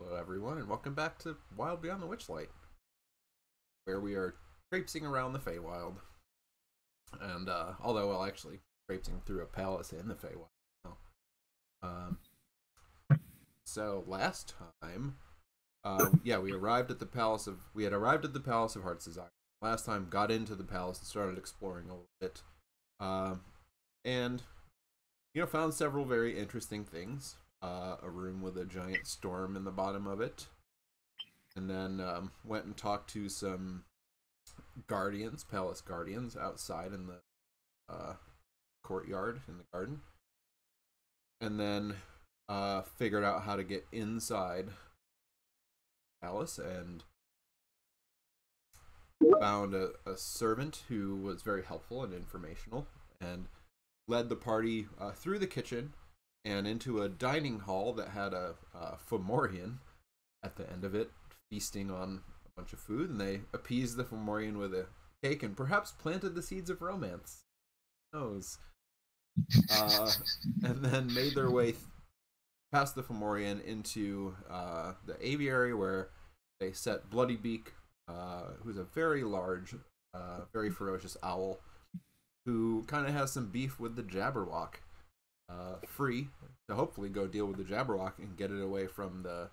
Hello, everyone, and welcome back to Wild Beyond the Witchlight, where we are traipsing around the Feywild. And, although, well, actually, traipsing through a palace in the Feywild. Um, so, last time, yeah, we had arrived at the Palace of Heart's Desire. Last time, got into the palace and started exploring a little bit. And, found several very interesting things. A room with a giant storm in the bottom of it. And then went and talked to some guardians, palace guardians, outside in the courtyard in the garden. And then figured out how to get inside the palace and found a servant who was very helpful and informational and led the party through the kitchen and into a dining hall that had a Fomorian at the end of it, feasting on a bunch of food, and they appeased the Fomorian with a cake and perhaps planted the seeds of romance. Who knows? And then made their way past the Fomorian into the aviary, where they set Bloody Beak, who's a very large, very ferocious owl, who kind of has some beef with the Jabberwock. Free to hopefully go deal with the Jabberwock and get it away from the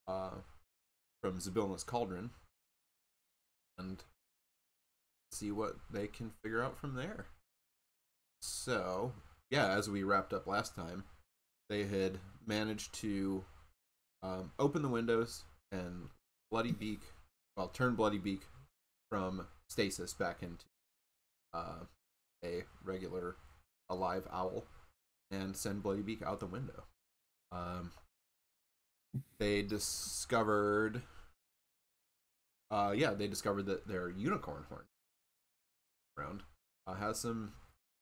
from Zybilna's cauldron and see what they can figure out from there. So, yeah, as we wrapped up last time, they had managed to open the windows and turn Bloody Beak from stasis back into a regular alive owl and send Bloody Beak out the window. They discovered that their unicorn horn around has some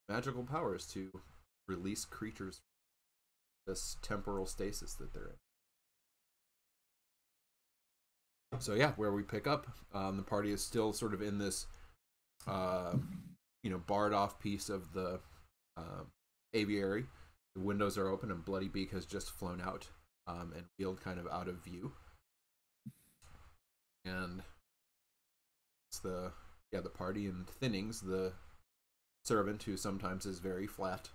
magical powers to release creatures from this temporal stasis that they're in. So yeah, where we pick up, the party is still sort of in this barred off piece of the aviary. The windows are open and Bloody Beak has just flown out and wheeled kind of out of view. And it's the party and Thinnings, the servant who sometimes is very flat,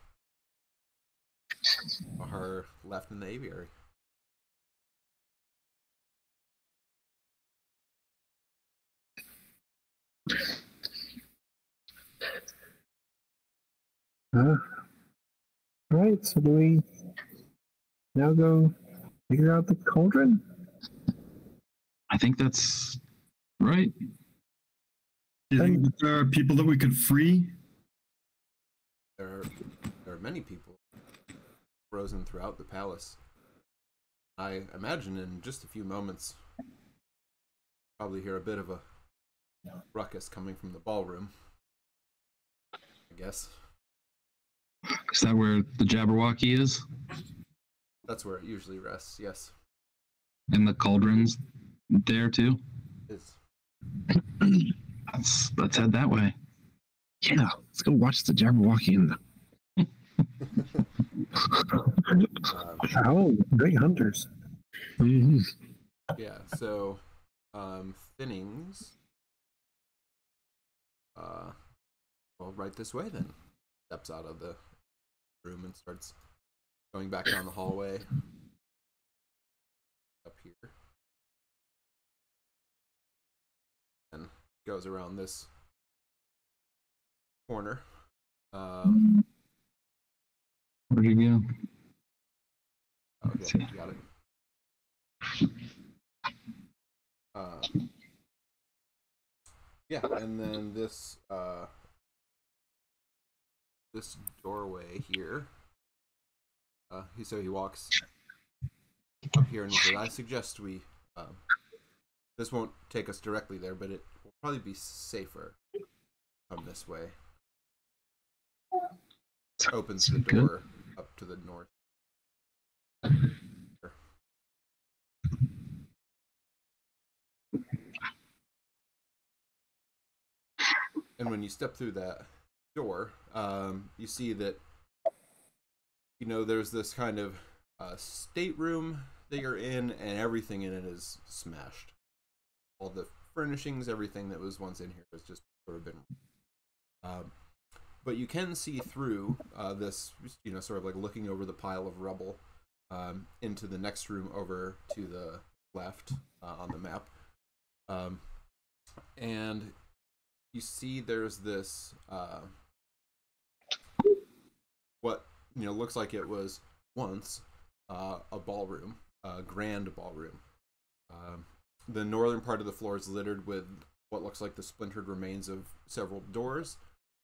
are left in the aviary. Right, so do we now go figure out the cauldron? I think that's right. Do you think that there are people that we could free? There are many people frozen throughout the palace. I imagine in just a few moments, probably hear a bit of a ruckus coming from the ballroom, I guess. Is that where the Jabberwocky is? That's where it usually rests, yes. And the cauldron's there too? It is. Let's head that way. Yeah, let's go watch the Jabberwocky in the... Oh, great hunters. Mm-hmm. Yeah, so Thinnings, well, right this way then. Steps out of the room and starts going back down the hallway up here, and goes around this corner. Where'd you go? Okay, you got it. Yeah, and then this doorway here. So he walks up here and he says, "I suggest we. This won't take us directly there, but it will probably be safer. Come this way." Opens the door up to the north. And when you step through that door, you see that there's this kind of stateroom that you're in, and everything in it is smashed. All the furnishings, everything that was once in here has just sort of been. But you can see through this, sort of like looking over the pile of rubble into the next room over to the left on the map. And you see there's this, what looks like it was once a ballroom, a grand ballroom. The northern part of the floor is littered with what looks like the splintered remains of several doors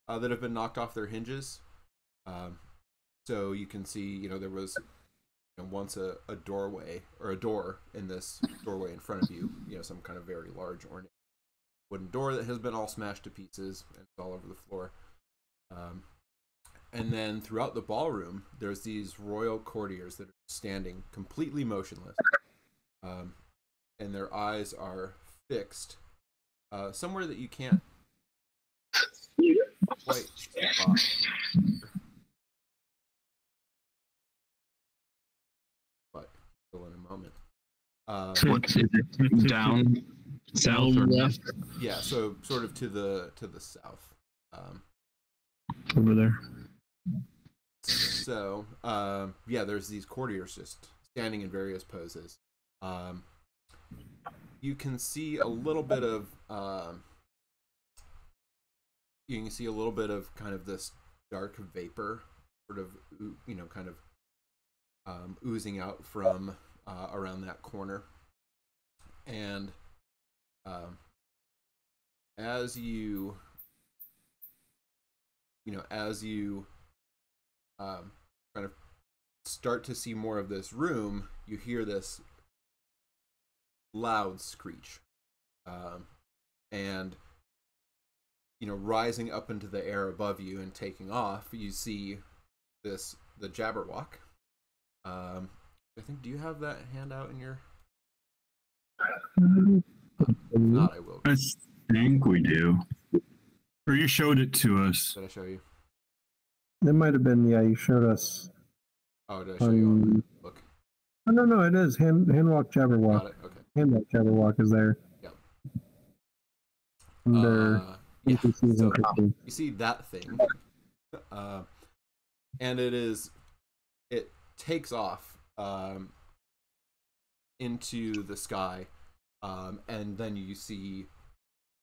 that have been knocked off their hinges. So you can see, there was once a doorway or a door in this doorway in front of you, some kind of very large ornate wooden door that has been all smashed to pieces and it's all over the floor. And then throughout the ballroom, there's these royal courtiers that are standing completely motionless. And their eyes are fixed somewhere that you can't quite spot. But still in a moment. What is it? Down, south, or left? Yeah, so sort of to the south. Over there. So, there's these courtiers just standing in various poses. You can see a little bit of kind of this dark vapor sort of kind of oozing out from around that corner. And as you kind of start to see more of this room, you hear this loud screech, and rising up into the air above you and taking off, you see the Jabberwock. I think, do you have that handout in your? If not, I will. I think we do. Or you showed it to us. Did I show you? It might have been, yeah, you showed us. Oh, did I show you on the book? Oh, no, it is. Handwalk Jabberwock. Got it, okay. Handwalk Jabberwock is there. Yep. Under Yeah, NPCs so and creatures. you see that thing, and it takes off into the sky, and then you see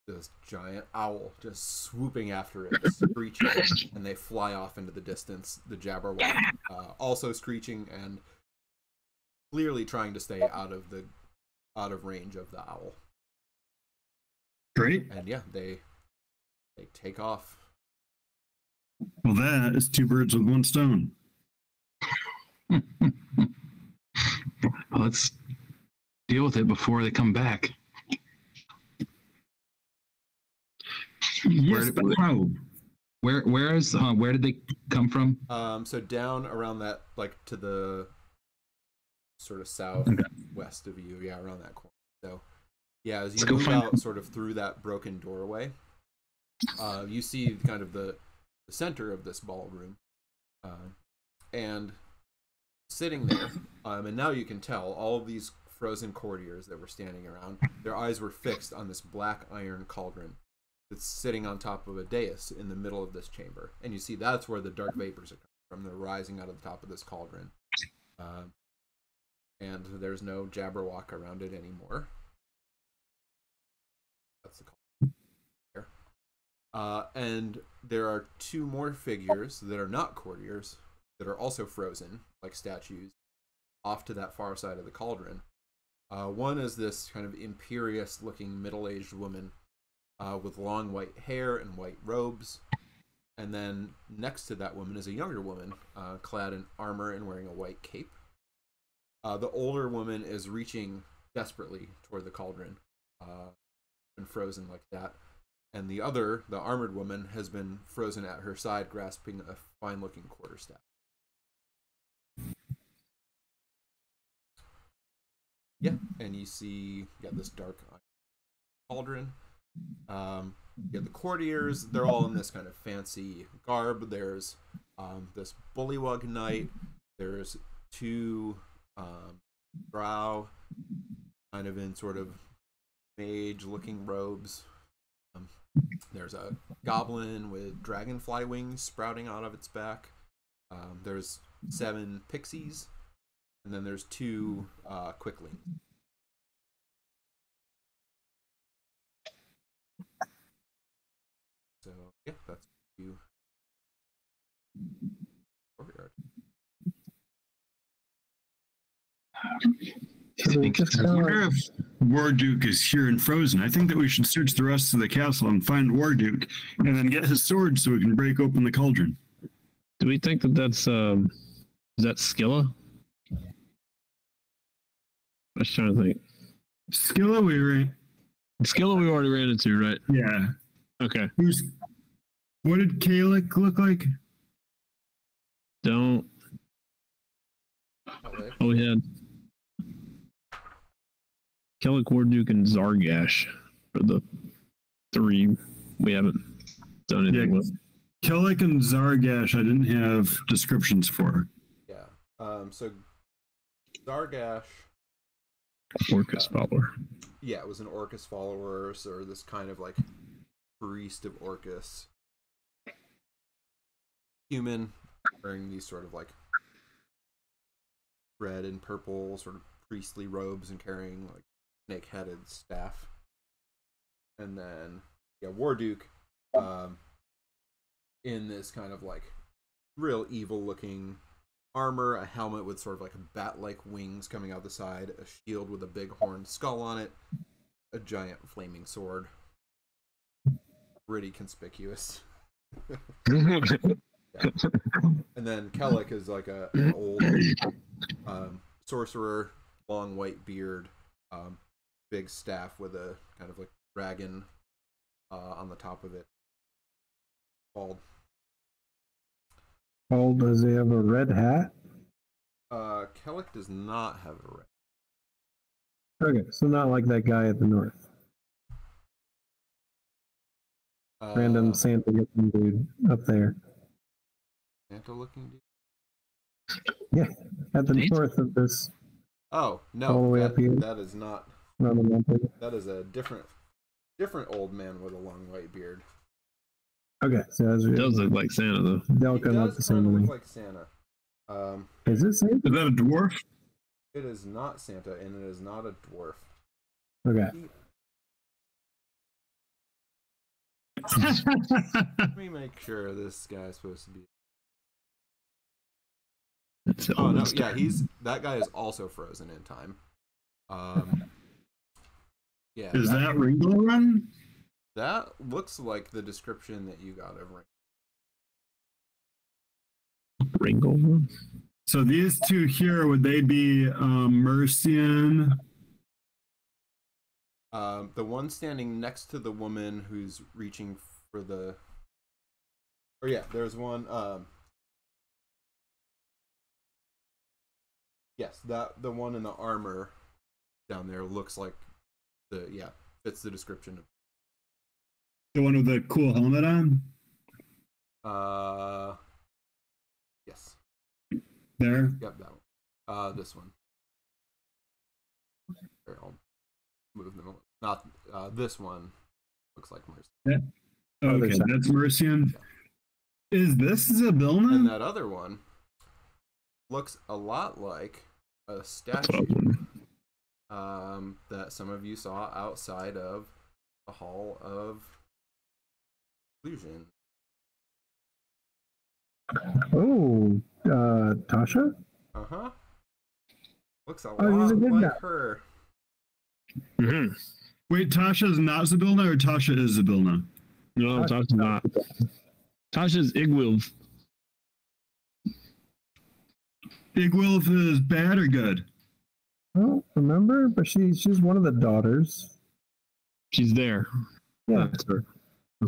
this giant owl just swooping after it, screeching, and they fly off into the distance. The Jabberwock also screeching and clearly trying to stay out of range of the owl. Great. And yeah, they take off. Well, that is two birds with one stone. Let's deal with it before they come back. Yes, but how? Where did they come from? So down around that, like to the sort of south west of you, around that corner. So yeah, as you move out sort of through that broken doorway, you see kind of the center of this ballroom, and sitting there, and now you can tell all of these frozen courtiers that were standing around, their eyes were fixed on this black iron cauldron that's sitting on top of a dais in the middle of this chamber. And you see that's where the dark vapors are coming from. They're rising out of the top of this cauldron. And there's no Jabberwock around it anymore. That's the cauldron there. And there are two more figures that are not courtiers that are also frozen, like statues, off to that far side of the cauldron. One is this kind of imperious-looking middle-aged woman with long white hair and white robes. And then next to that woman is a younger woman, clad in armor and wearing a white cape. The older woman is reaching desperately toward the cauldron, and frozen like that. And the armored woman, has been frozen at her side, grasping a fine-looking quarterstaff. Yeah, and you see, this dark cauldron. The courtiers, they're all in this kind of fancy garb. There's this bullywug knight. There's two Drow, kind of in sort of mage-looking robes. There's a goblin with dragonfly wings sprouting out of its back. There's 7 pixies, and then there's 2 quicklings. So yeah, that's you. Courtyard. So we just I kinda wonder like- if Warduke is here and frozen. I think that we should search the rest of the castle and find Warduke, and then get his sword so we can break open the cauldron. Do we think that that's is that Skilla? I was trying to think. Skilla, Skilla we already ran into, right? yeah. Okay. What did Kalik look like? Don't. Oh, we had Kellic, Warduke, and Zargash for the 3 we haven't done anything Yeah. with. Kalik and Zargash, I didn't have descriptions for. Yeah. So Zargash, Orcus follower. yeah, it was an Orcus follower, or this kind of like priest of Orcus. Human, wearing these sort of like red and purple sort of priestly robes and carrying like snake-headed staff. And then, yeah, Warduke, in this kind of like real evil-looking armor, a helmet with sort of like bat-like wings coming out the side, a shield with a big horned skull on it, a giant flaming sword. Pretty conspicuous. Yeah. And then Kellic is like an old sorcerer, long white beard, big staff with a kind of like dragon on the top of it. Bald. Oh, does he have a red hat? Kellic does not have a red. Okay, so not like that guy at the north. Random Santa looking dude up there. Santa looking dude? Yeah, at the Santa? north of this. Oh no, All the way up here. that is not. That is a different old man with a long white beard. Okay, so that's It does look like Santa though. they'll He come up does the same kind of to look me. like Santa. Is it Santa? Is that a dwarf? It is not Santa, and it is not a dwarf. Okay. Let me make sure this guy's supposed to be. It's Oh no, almost- yeah, that guy is also frozen in time. Yeah, Is that Ringo Run? that looks like the description that you got of Ring. Ringo. So these 2 here, would they be Mercian? The one standing next to the woman who's reaching for the. Or yeah, there's one. Yes, the one in the armor down there looks like fits the description of. The one with the cool helmet on? Yes. There? Yep, that one. This one. Here, I'll move them. Not this one. Looks like Mercy. Other Okay, side. that's Mercian. Is this Zabilna? And that other one looks a lot like a That's what I statue was wondering. that some of you saw outside of the Hall of Illusion. Oh, Tasha? Uh-huh. Looks a Oh, he's a lot good like guy. her. Mhm. Wait, Tasha's not Zabilna or Tasha is Zabilna? No, Tasha's not. Tasha's Igwilv. Igwilf is bad or good? I don't remember, but she's one of the daughters. She's there. Yeah. That's her.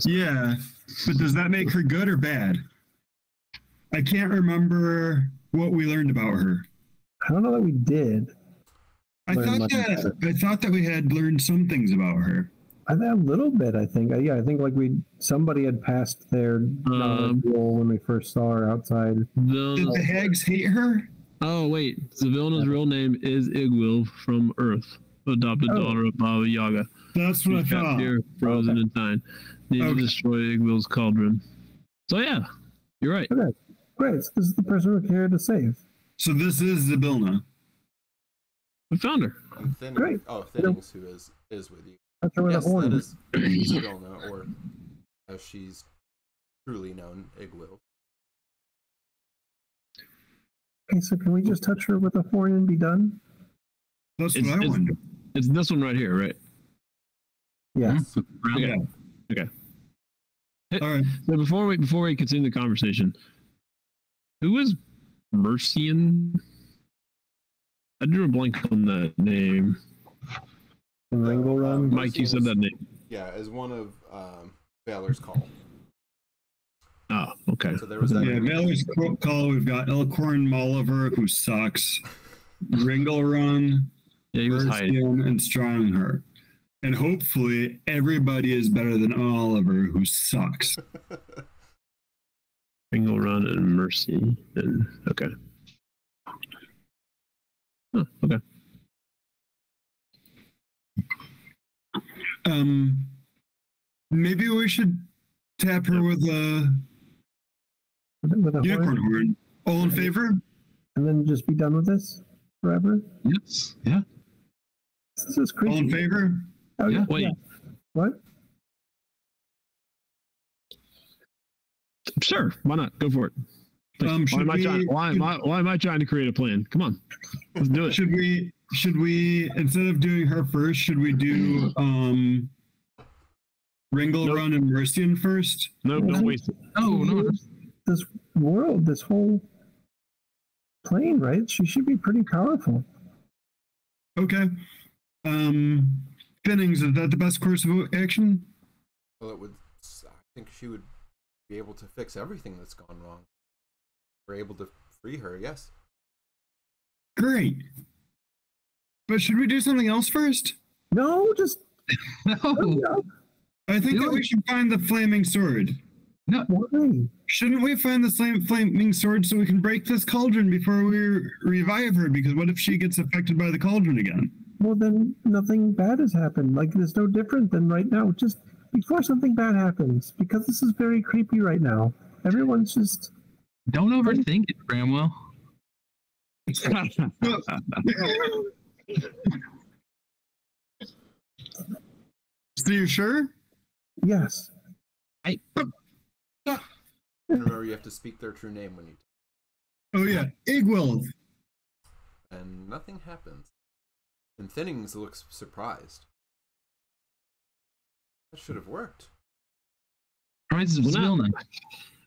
Yeah, but does that make her good or bad? I can't remember what we learned about her. I don't know that we did. I thought that we had learned some things about her. I think a little bit, I think. Yeah, I think like somebody had passed their knowledge roll when we first saw her outside. Did the hags hate her? Oh wait, Zavilna's real name is Igwil from Earth, adopted daughter of Baba Yaga. That's what I She's trapped thought. here, frozen in time. Need to Okay. destroy Igwil's cauldron. So yeah, you're right. Okay, great. So this is the person we're here to save. So this is Zabilna. We found her. And Thinning, Great. oh, Thinnings, who is with you. That's her with Yes, a horn. that is Zavilna, or as she's truly known, Igwil. Okay, so can we just touch her with a horn and be done? That's It's, what I it's, wonder. it's this one right here, right? Yes. Okay. Okay. All right. So before we continue the conversation, who is Mercian? I drew a blank on that name. And Ringle Run. Mike, you said that name. Yeah, as one of Valor's Call. Oh, okay. So there was that. Yeah, Valor's Call. We've got Elcorn Molliver, who sucks. Ringle Run, Yeah, he was hiding. Mercian, and Strongheart. And hopefully everybody is better than Oliver, who sucks. Ringle Run and Mercy. And okay. Oh, okay. Maybe we should tap her with a With a unicorn horn. horn. All in favor? And then just be done with this forever? Yes. Yeah. This is creepy. All in favor? Oh, Yeah. Wait. What? Sure. Why not? Go for it. Why Should am I trying? we- Why am I trying to create a plan? Come on, let's do it. Should we instead of doing her first, should we do Ringle Nope. Run and Mercian first? No, don't waste it. Oh no. This world, this whole plane, right? She should be pretty powerful. Okay. Finnings, is that the best course of action? Well, I think she would be able to fix everything that's gone wrong. We're able to free her, yes. Great. But should we do something else first? No, just No. no. I think that we should find the flaming sword. Why? Shouldn't we find the flaming sword so we can break this cauldron before we revive her? Because what if she gets affected by the cauldron again? Well, then nothing bad has happened. Like, it's no different than right now. Just before something bad happens, because this is very creepy right now. Everyone's just. Don't overthink it, Bramwell. So you're sure? Yes. Remember, you have to speak their true name when you Oh yeah, Igwil. and nothing happens. And Thinnings looks surprised. That should have worked. Prices of Well, Zilna.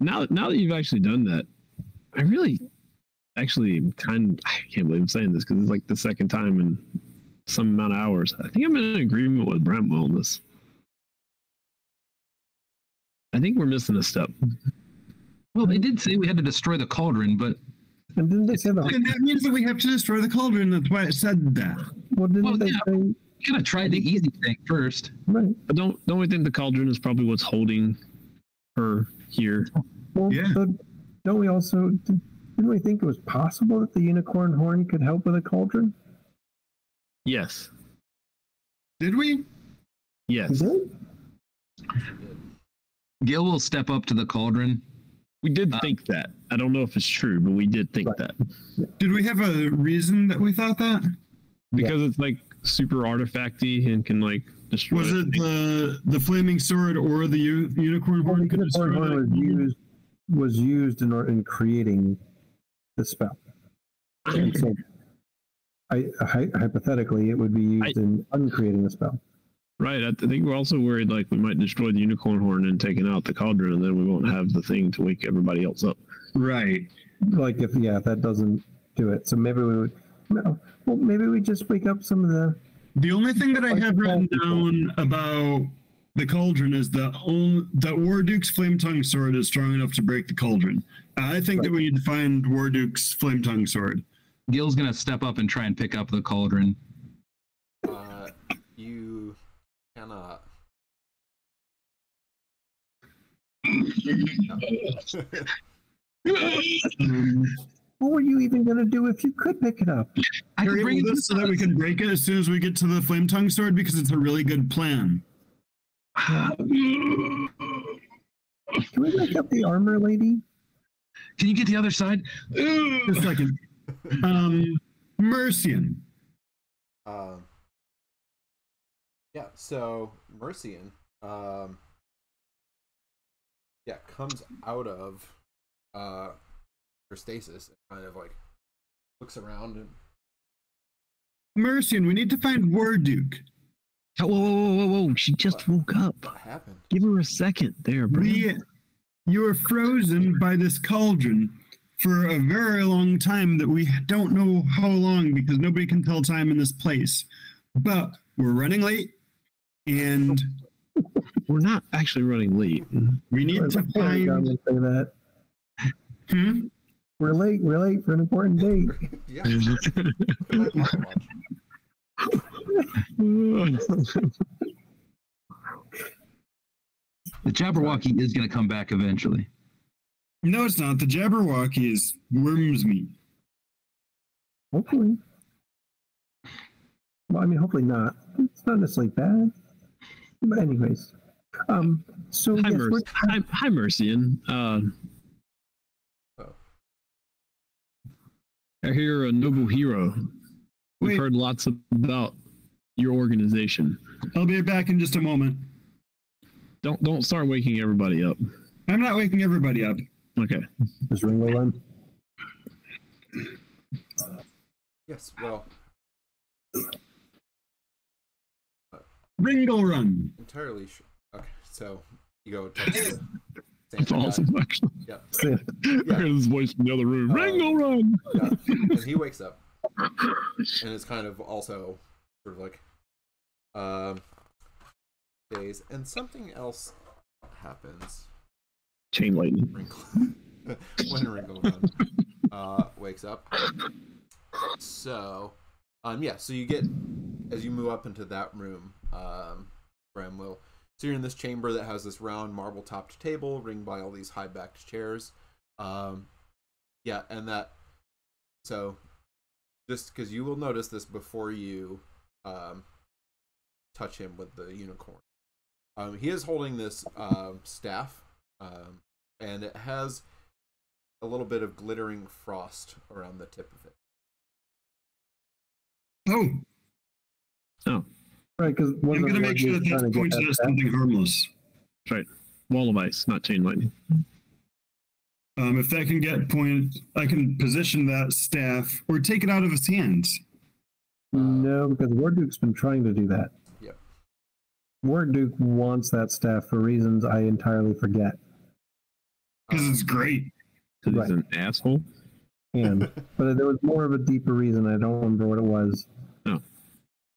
now that you've actually done that, I really, I can't believe I'm saying this because it's like the second time in some amount of hours. I think I'm in agreement with Bramwell on this. I think we're missing a step. Well, they did say we had to destroy the cauldron, but And didn't they say that? And that means that we have to destroy the cauldron. That's why it said that. Well, didn't Well, they yeah. say we gotta try the easy thing first. right? But don't we think the cauldron is probably what's holding her here? Well, Yeah. so don't we also? Didn't we think it was possible that the unicorn horn could help with a cauldron? Yes. Did we? Yes. Did? Gil will step up to the cauldron. We did think that. I don't know if it's true, but we did think Right. that. Did we have a reason that we thought that? Because it's like super artifacty and can like destroy. Was it the flaming sword or the unicorn Well, horn? the could destroy unicorn horn that? was used in creating the spell. And so, hypothetically, it would be used in uncreating the spell. Right. I think we're also worried like we might destroy the unicorn horn and taking out the cauldron, and then we won't have the thing to wake everybody else up. Right. Like if that doesn't do it. So maybe we would. No. Well, maybe we just wake up some of the. The only thing that I have written down about the cauldron is that Warduke's flame tongue sword is strong enough to break the cauldron. I think that we need to find Warduke's flame tongue sword. Gil's gonna step up and try and pick up the cauldron. You cannot. What were you even going to do if you could pick it up? I You're could bring able it to so that we can break it as soon as we get to the flame tongue sword because it's a really good plan. Can we make up the armor lady? Can you get the other side? Just a second. Mercian. Yeah, so Mercian, comes out of her stasis and kind of like looks around and Mercian, we need to find Warduke. Oh, whoa. She just woke up. what happened? Give her a second there, bro. You were frozen by this cauldron for a very long time that we don't know how long because nobody can tell time in this place. But we're running late and We're not actually running late. we need to find... Say that. Hmm? We're late for an important date. Yeah. The Jabberwocky is going to come back eventually. No, it's not. The Jabberwocky is worm's meat. Hopefully. Well, I mean, hopefully not. It's not necessarily bad. But anyways. So Hi, yes, Hi, Mercian. I hear a noble hero. We've Wait. heard lots about your organization. I'll be back in just a moment. Don't start waking everybody up. I'm not waking everybody up. Okay. Does Ringo run? Yes, well, Ringle run. entirely sure. Okay, so you go touch the That's Santa guy. awesome, actually. Yeah. I heard his voice from the other room. Ringo run! Yeah, and he wakes up, and it's kind of also sort of like days, and something else happens. Chain lightning. When Ringo wakes up. So, so you get, as you move up into that room, Bramwell. So you're in this chamber that has this round marble-topped table ringed by all these high-backed chairs. And that, so just because you will notice this before you touch him with the unicorn. He is holding this staff, and it has a little bit of glittering frost around the tip of it. Oh, Right, because I'm going to make sure that points at something harmless. That's right. Wall of ice, not chain lightning. If that can get point, I can position that staff or take it out of his hands. No, because Warduke's been trying to do that. Yep. Warduke wants that staff for reasons I entirely forget. Because it's great. Because he's an asshole. And but there was more of a deeper reason. I don't remember what it was. Oh.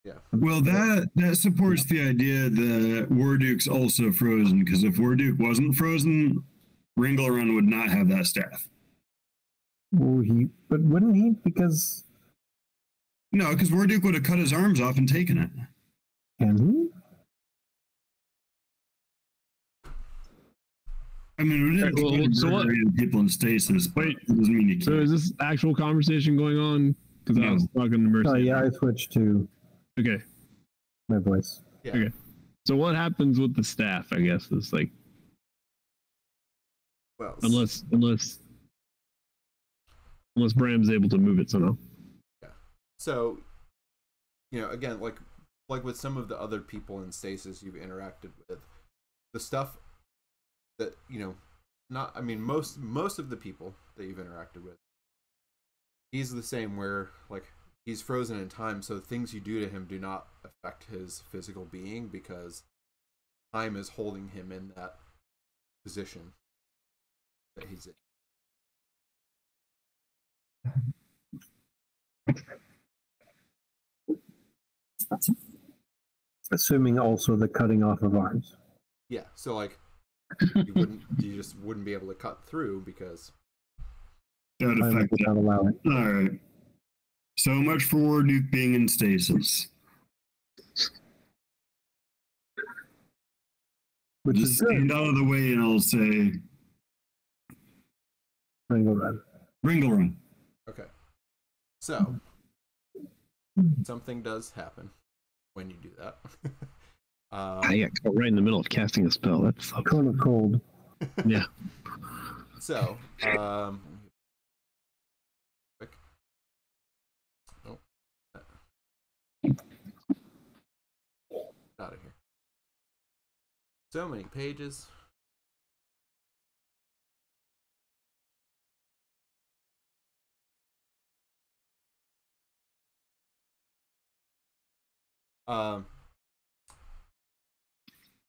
Yeah. Well, that supports the idea that Warduke's also frozen, because if Warduke wasn't frozen, Ringlerun would not have that staff. Oh, but wouldn't he? Because No, because Warduke would have cut his arms off and taken it. can he? I mean, we didn't Right, well, so what? people in stasis. But Wait. it doesn't mean you So can't. is this actual conversation going on? Because I No. was talking to Mercy. Oh yeah, I switched to Okay. my voice. Yeah. Okay. So what happens with the staff? I guess is like Well, unless Bram's able to move it somehow. so, again, like with some of the other people in stasis you've interacted with, the stuff that most of the people that you've interacted with, he's the same, where like he's frozen in time, so things you do to him do not affect his physical being because time is holding him in that position that he's in. Assuming also the cutting off of arms. Yeah, so like you just wouldn't be able to cut through because That would Time affect would it. not allow it. All right. So much for Warduke being in stasis. Which Just is good. stand out of the way and I'll say Ringo run. Ringlerun. Okay. So, something does happen when you do that. I got caught right in the middle of casting a spell. That's Cone of cold. yeah. So, quick. Oh, out of here. So many pages.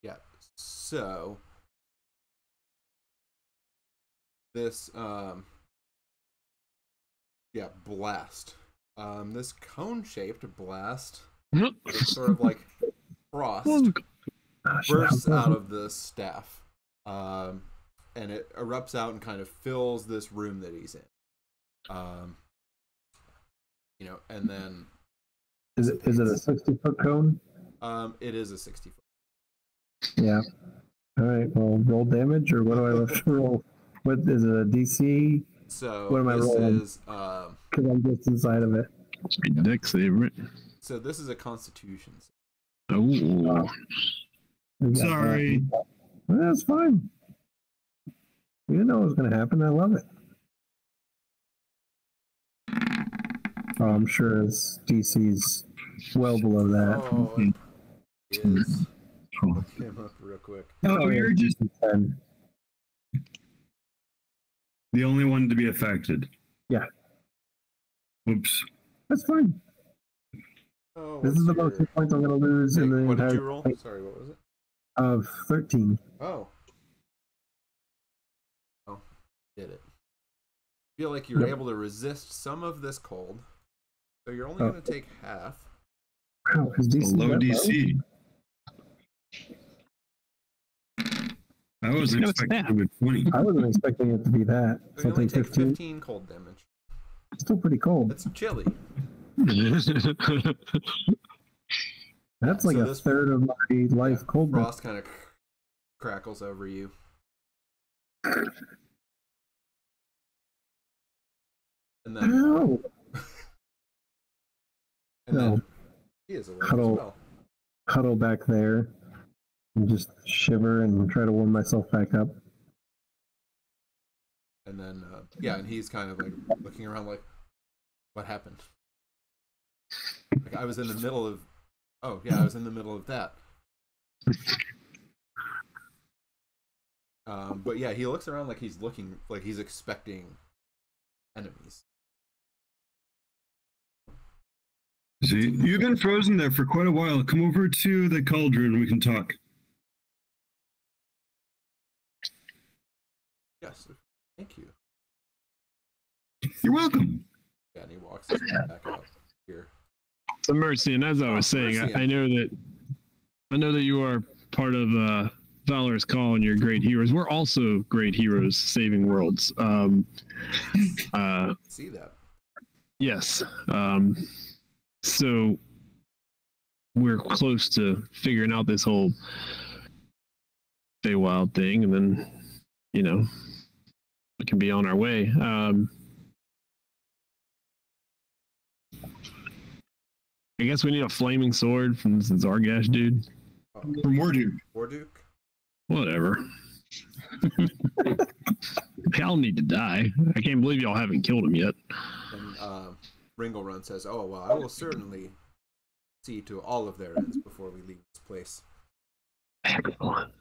Yeah. So this blast. This cone-shaped blast, it's sort of like frost, bursts out of the staff, and it erupts out and kind of fills this room that he's in. And then Is it a 60-foot cone? it is a 60-foot. Yeah. All right. Well, roll damage, or what do I have to roll? What is it? A DC? So what am I rolling? Is because I'm just inside of it. Deck save, right? So this is a Constitution. Oh. Sorry. Well, that's fine. You didn't know what was going to happen. I love it. Oh, I'm sure his DC's well below that. Oh, it is. Look him up real quick. Oh, you're just 10. the only one to be affected. Yeah. Oops. That's fine. Oh, This is the most points I'm going to lose in the what entire did you roll? fight. Sorry, what was it? Of 13. Oh, did it. Feel like you were able to resist some of this cold, so you're only going to take half. Wow, his DC Low that DC. I wasn't expecting him at 20. I wasn't expecting it to be that. So So you I'll only take take 15. 15 cold damage. Still pretty cold. That's chilly. That's like So a this- third of my life cold. Frost kind of crackles over you. And then, Ow! then he is awake as well. Huddle back there and just shiver and try to warm myself back up. And then, and he's kind of like looking around like, what happened? Like, I was in the middle of, I was in the middle of that. But yeah, he looks around like he's looking, like he's expecting enemies. See, you've been frozen there for quite a while. Come over to the cauldron and we can talk. Yes, thank you. You're welcome. Yeah, and he walks back out here. So Mercy, and as I was saying, I know that you are part of Valor's Call and you're great heroes. We're also great heroes saving worlds. See that? Yes. So we're close to figuring out this whole Feywild thing, and then, we can be on our way. I guess we need a flaming sword from this Zargash dude. From Warduke. Warduke? Whatever. Y'all need to die. I can't believe y'all haven't killed him yet. And Ringlerun says, "Oh well, I will certainly see to all of their ends before we leave this place." Excellent.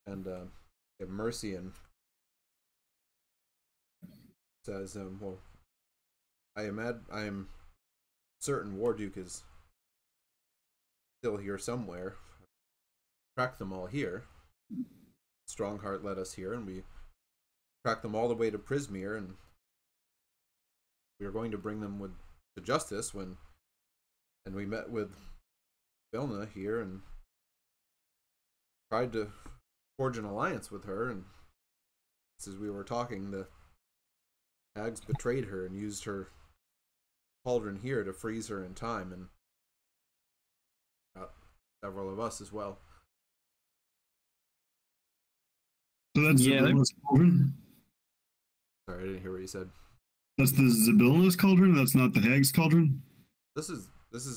And Mercian says, "Well, I am certain Warduke is still here somewhere. Tracked them all here. Strongheart led us here, and we tracked them all the way to Prismere, and we were going to bring them to justice and we met with Vilna here and tried to forge an alliance with her, and as we were talking, the hags betrayed her and used her cauldron here to freeze her in time, and got several of us as well." So that's Yeah, the Sorry, I didn't hear what you said. That's the Zabilna's cauldron. That's not the hag's cauldron. This is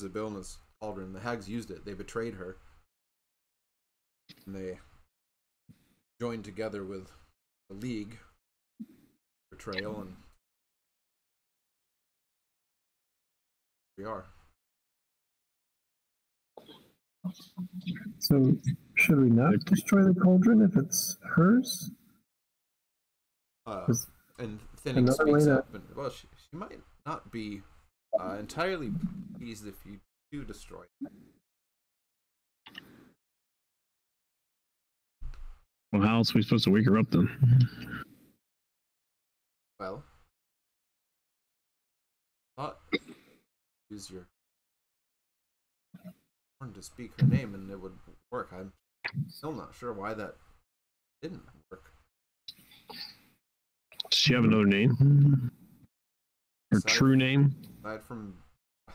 Abilna's cauldron. The hags used it. They betrayed her. And they joined together with the League. Betrayal, and we are. So, should we not destroy the cauldron if it's hers? And Thinning speaks up, and well, she might not be entirely pleased if you do destroy it. Well, how else are we supposed to wake her up then? Well, not use your horn to speak her name and it would work. I'm still not sure why that didn't work. Does she have another name? Her true name? Aside from, I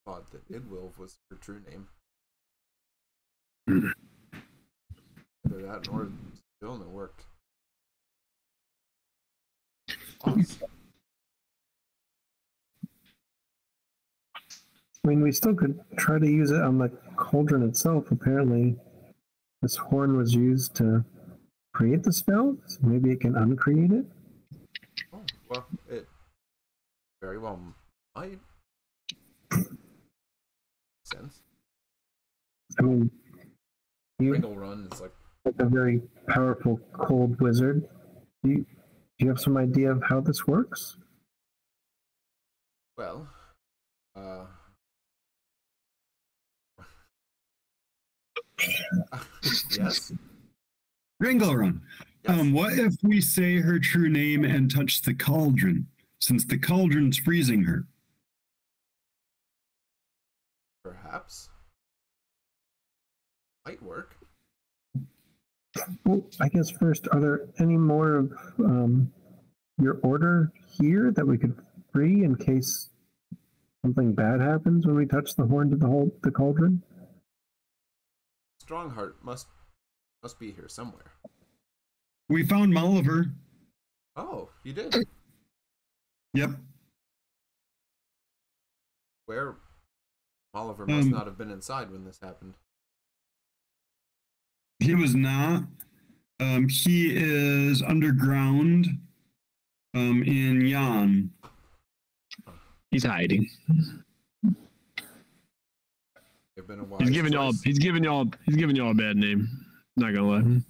thought that Idwilv was her true name. Either that or Vilna worked. Awesome. I mean, we still could try to use it on the cauldron itself. Apparently, this horn was used to create the spell, so maybe it can uncreate it. Oh, well, it very well might. Sense. I mean, Ringle Run is like a very powerful cold wizard. Do you have some idea of how this works? well, yes. Ringelrun. Yes. What if we say her true name and touch the cauldron, since the cauldron's freezing her? Perhaps. Might work. Well, I guess first, are there any more of your order here that we could free in case something bad happens when we touch the horn to the cauldron? Strongheart must be here somewhere. We found Molliver. Oh, you did? Yep. Where? Oliver must not have been inside when this happened. He was not. He is underground in Yan. He's hiding. It's been a while. He's giving y'all a bad name. Not gonna lie.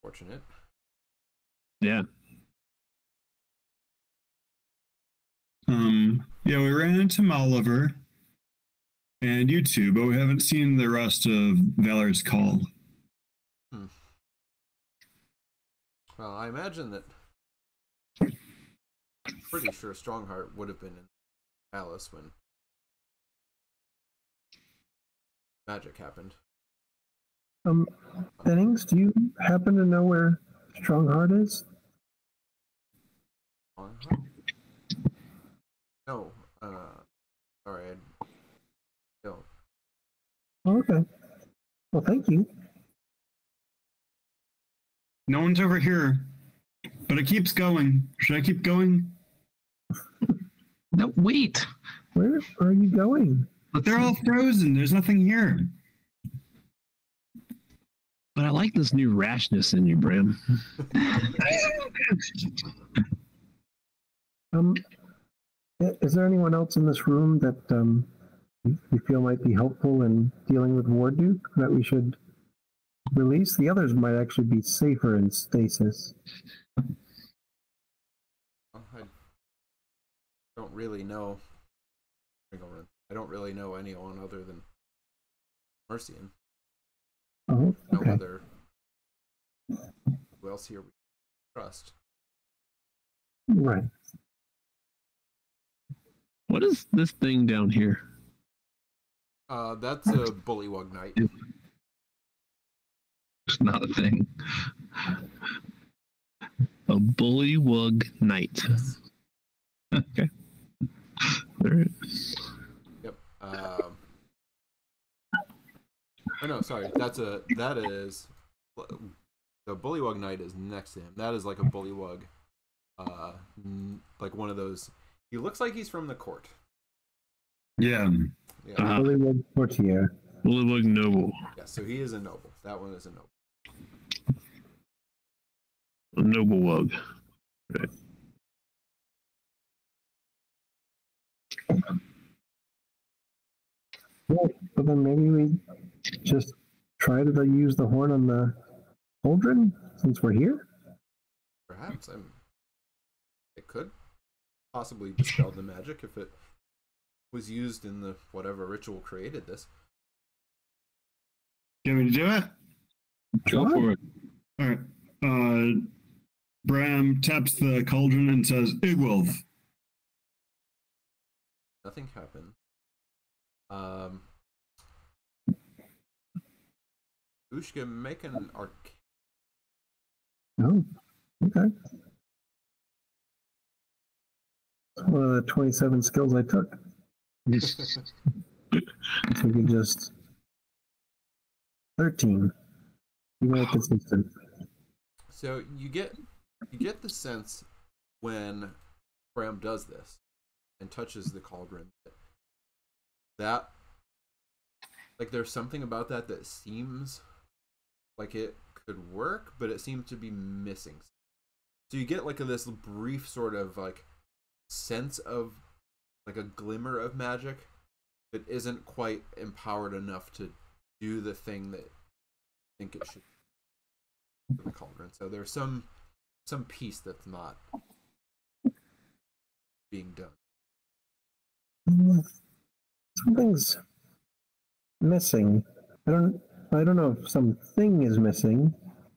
Fortunate. Yeah. Yeah, we ran into Molliver and you two, but we haven't seen the rest of Valor's Call. Well, I imagine that. Pretty sure Strongheart would have been in the palace when magic happened. Bennings, do you happen to know where Strongheart is? Strongheart? No. Sorry, I don't. Okay. Well, thank you. No one's over here, but it keeps going. Should I keep going? No, wait. Where are you going? But they're all frozen. There's nothing here. But I like this new rashness in you, Bram. Is there anyone else in this room that you feel might be helpful in dealing with Warduke that we should release? The others might actually be safer in stasis. I don't really know. I don't really know anyone other than Mercian. Oh, okay. No other. Who else here we trust? Right. What is this thing down here? That's a bullywug knight. It's not a thing. A bullywug knight. Yes. Okay. All right. Yep. Oh no, sorry. That is The Bullywug Knight is next to him. That is like a Bullywug, like one of those. He looks like he's from the court. Yeah. Yeah. Bullywug Courtier. Bullywug Noble. Yeah. So he is a noble. That one is a noble. A noble wug. Right. Well, but then maybe we just try to use the horn on the cauldron since we're here. Perhaps it could possibly dispel the magic if it was used in the whatever ritual created this. You want me to do it? Go for it. All right. Bram taps the cauldron and says, Igwolf. Nothing happened. Ushka, make an arc. Oh, okay. It's one of the 27 skills I took. So we can just 13. Be more consistent. So you get the sense when Bram does this and touches the cauldron that like there's something about that seems like it could work, but it seems to be missing. So you get like this brief sort of like sense of like a glimmer of magic that isn't quite empowered enough to do the thing that I think it should for the cauldron. So there's some piece that's not being done. Something's missing. I don't know if something is missing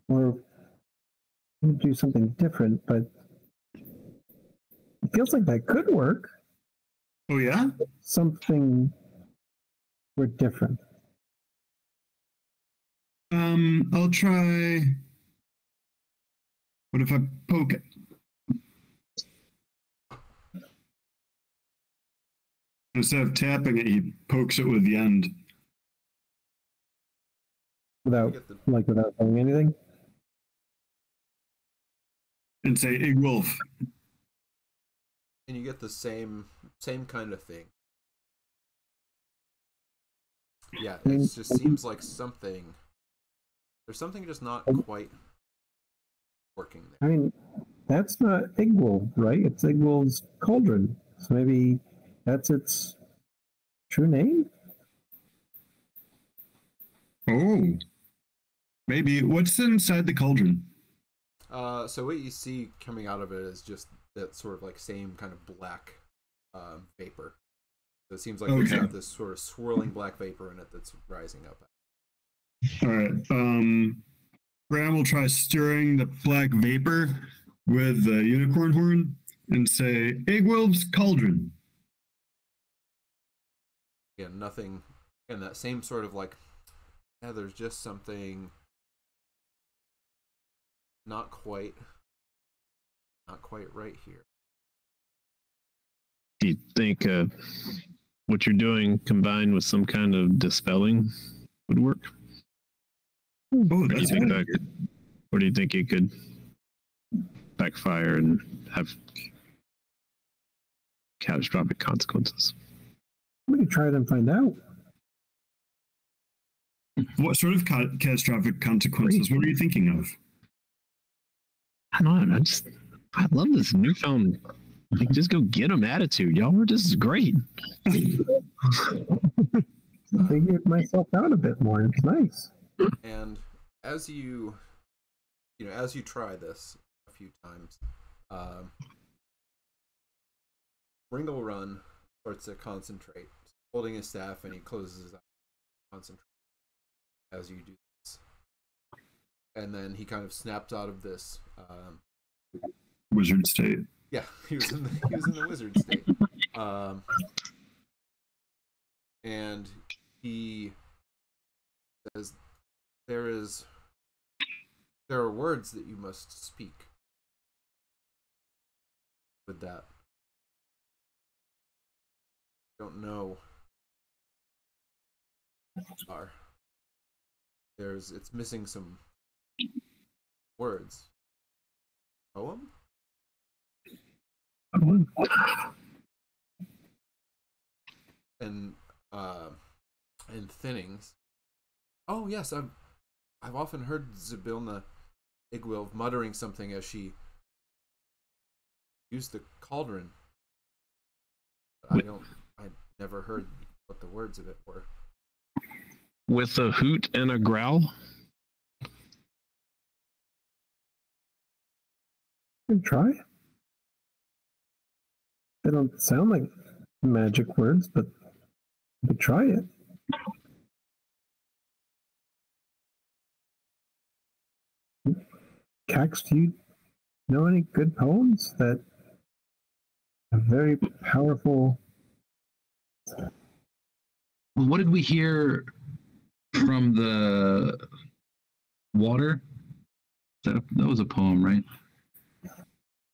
or do something different, but it feels like that could work. Oh, yeah? Something were different. I'll try. What if I poke it? Instead of tapping it, he pokes it with the end. Without saying anything? And say, Igwolf. And you get the same kind of thing. Yeah, it just seems like there's something just not quite working there. I mean, that's not Igwol, right? It's Igwol's cauldron. So maybe that's its true name? Oh. Maybe. What's inside the cauldron? So what you see coming out of it is just that sort of like same kind of black vapor. So it seems like it's got this sort of swirling black vapor in it that's rising up. All right. Bram will try stirring the black vapor with the unicorn horn and say, Igwolf's cauldron. Yeah, nothing. And that same sort of like, yeah, there's just something not quite right here. Do you think what you're doing combined with some kind of dispelling would work? Oh, that's good. Or do you think it could backfire and have catastrophic consequences? We could try it and find out. What sort of catastrophic consequences? What are you thinking of? I don't know. I love this newfound, like, just go get them attitude, y'all. This is great. Figured myself out a bit more. It's nice. And as you try this a few times, Ringle Run starts to concentrate, holding his staff, and he closes his eyes, concentrate as you do this. And then he kind of snaps out of this wizard state. Yeah, he was in the wizard state. And he says, there are words that you must speak with that. Don't know. It's missing some words. Poem? And thinnings. Oh yes, I've often heard Zybilna Igwilv muttering something as she used the cauldron. I never heard what the words of it were. With a hoot and a growl. Try. They don't sound like magic words, but you could try it. Cax, do you know any good poems that are very powerful? Well, what did we hear from the water? That was a poem, right?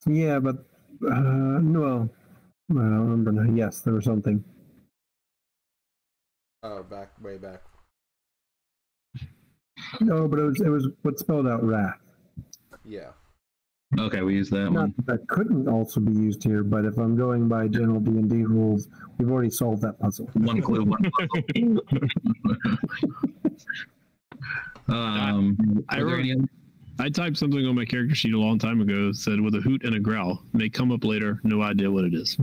Yeah, but no, I don't remember now. Yes, there was something. Way back. No, but it was what spelled out wrath. Yeah. Okay, we used that Not one. that couldn't also be used here, but if I'm going by general D&D rules, we've already solved that puzzle. One clue, one puzzle. I typed something on my character sheet a long time ago. Said with a hoot and a growl. May come up later. No idea what it is.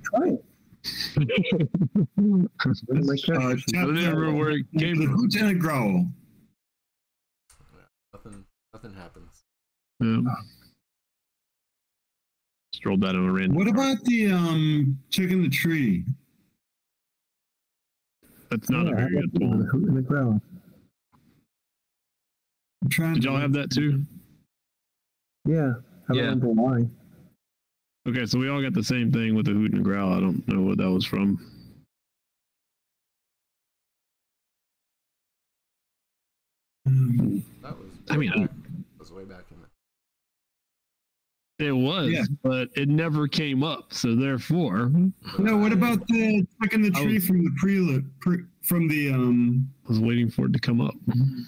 Try it. My character sheet. I don't remember where it came The from. hoot and a growl. Nothing happens. Yeah. Just rolled that on a random. What about the chick in the tree? That's not a very good The poem. hoot and the growl. I'm trying Did to y'all have that too? Yeah, I don't Yeah. remember why. Okay, so we all got the same thing with the hoot and growl. I don't know what that was from. That was. I mean, that was way back in the. It was, Yeah. but it never came up. So therefore, No, what about the chick in the tree from the from the I was waiting for it to come up. from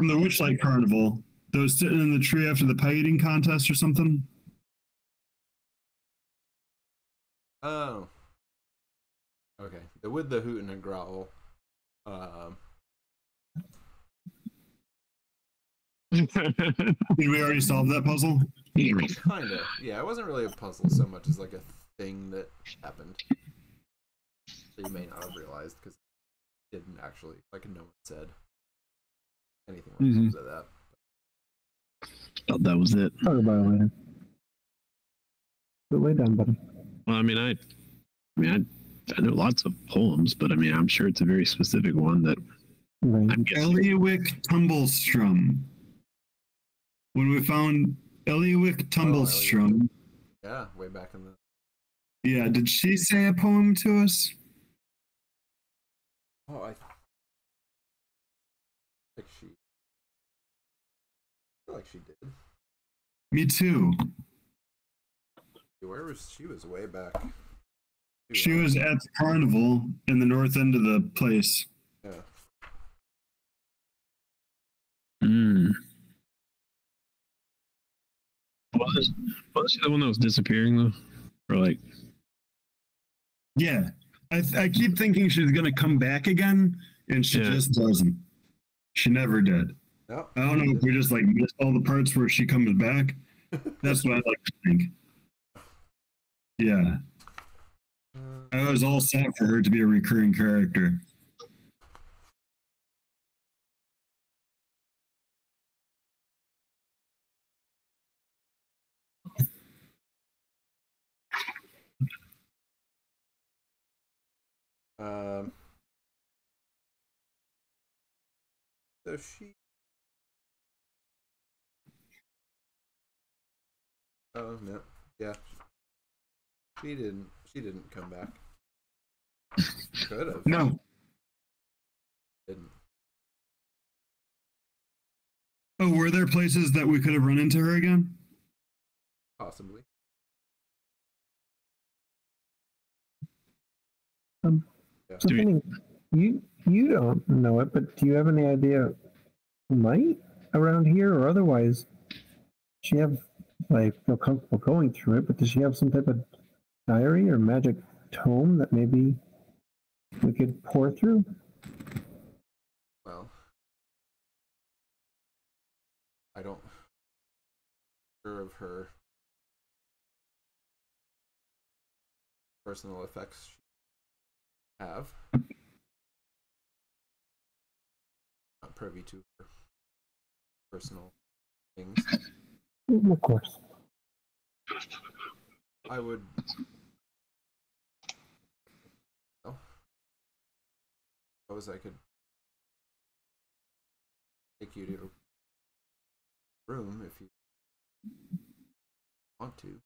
the Witchlight Carnival? That was sitting in the tree after the pie eating contest or something? Oh. Okay. With the hoot and a growl. Did we already solve that puzzle? Kinda. Yeah, it wasn't really a puzzle so much as like a thing that happened. So you may not have realized because it didn't actually, like no one said anything Mhm. to that. Thought that was it. Talk about it later. But way down, buddy. Well, I know lots of poems, but I mean, I'm sure it's a very specific one that Right. I'm guessing. Eliawick Tumblestrum. When we found Eliawick Tumblestrum, Yeah, way back in the. yeah, did she say a poem to us? Oh, I think she. I feel like she did. Me too. Where was she? Was way back. She was at the carnival in the north end of the place. Yeah. Was she the one that was disappearing though? Or like, Yeah. I keep thinking she's going to come back again, and she Yeah. just doesn't. She never did. No. I don't know if we just like missed all the parts where she comes back. That's what I like to think. Yeah. I was all set for her to be a recurring character. So she. Oh no. Yeah. She didn't. She didn't come back. Could have. No. Didn't. Oh, were there places that we could have run into her again? Possibly. Yeah. Something you don't know it, but do you have any idea who might? around here, or otherwise, does she have, I feel comfortable going through it, but does she have some type of diary or magic tome that maybe we could pour through? Well, I don't sure of her personal effects she have. Not privy to her personal things. Of course. I would. Well, suppose I could take you to a room if you want to.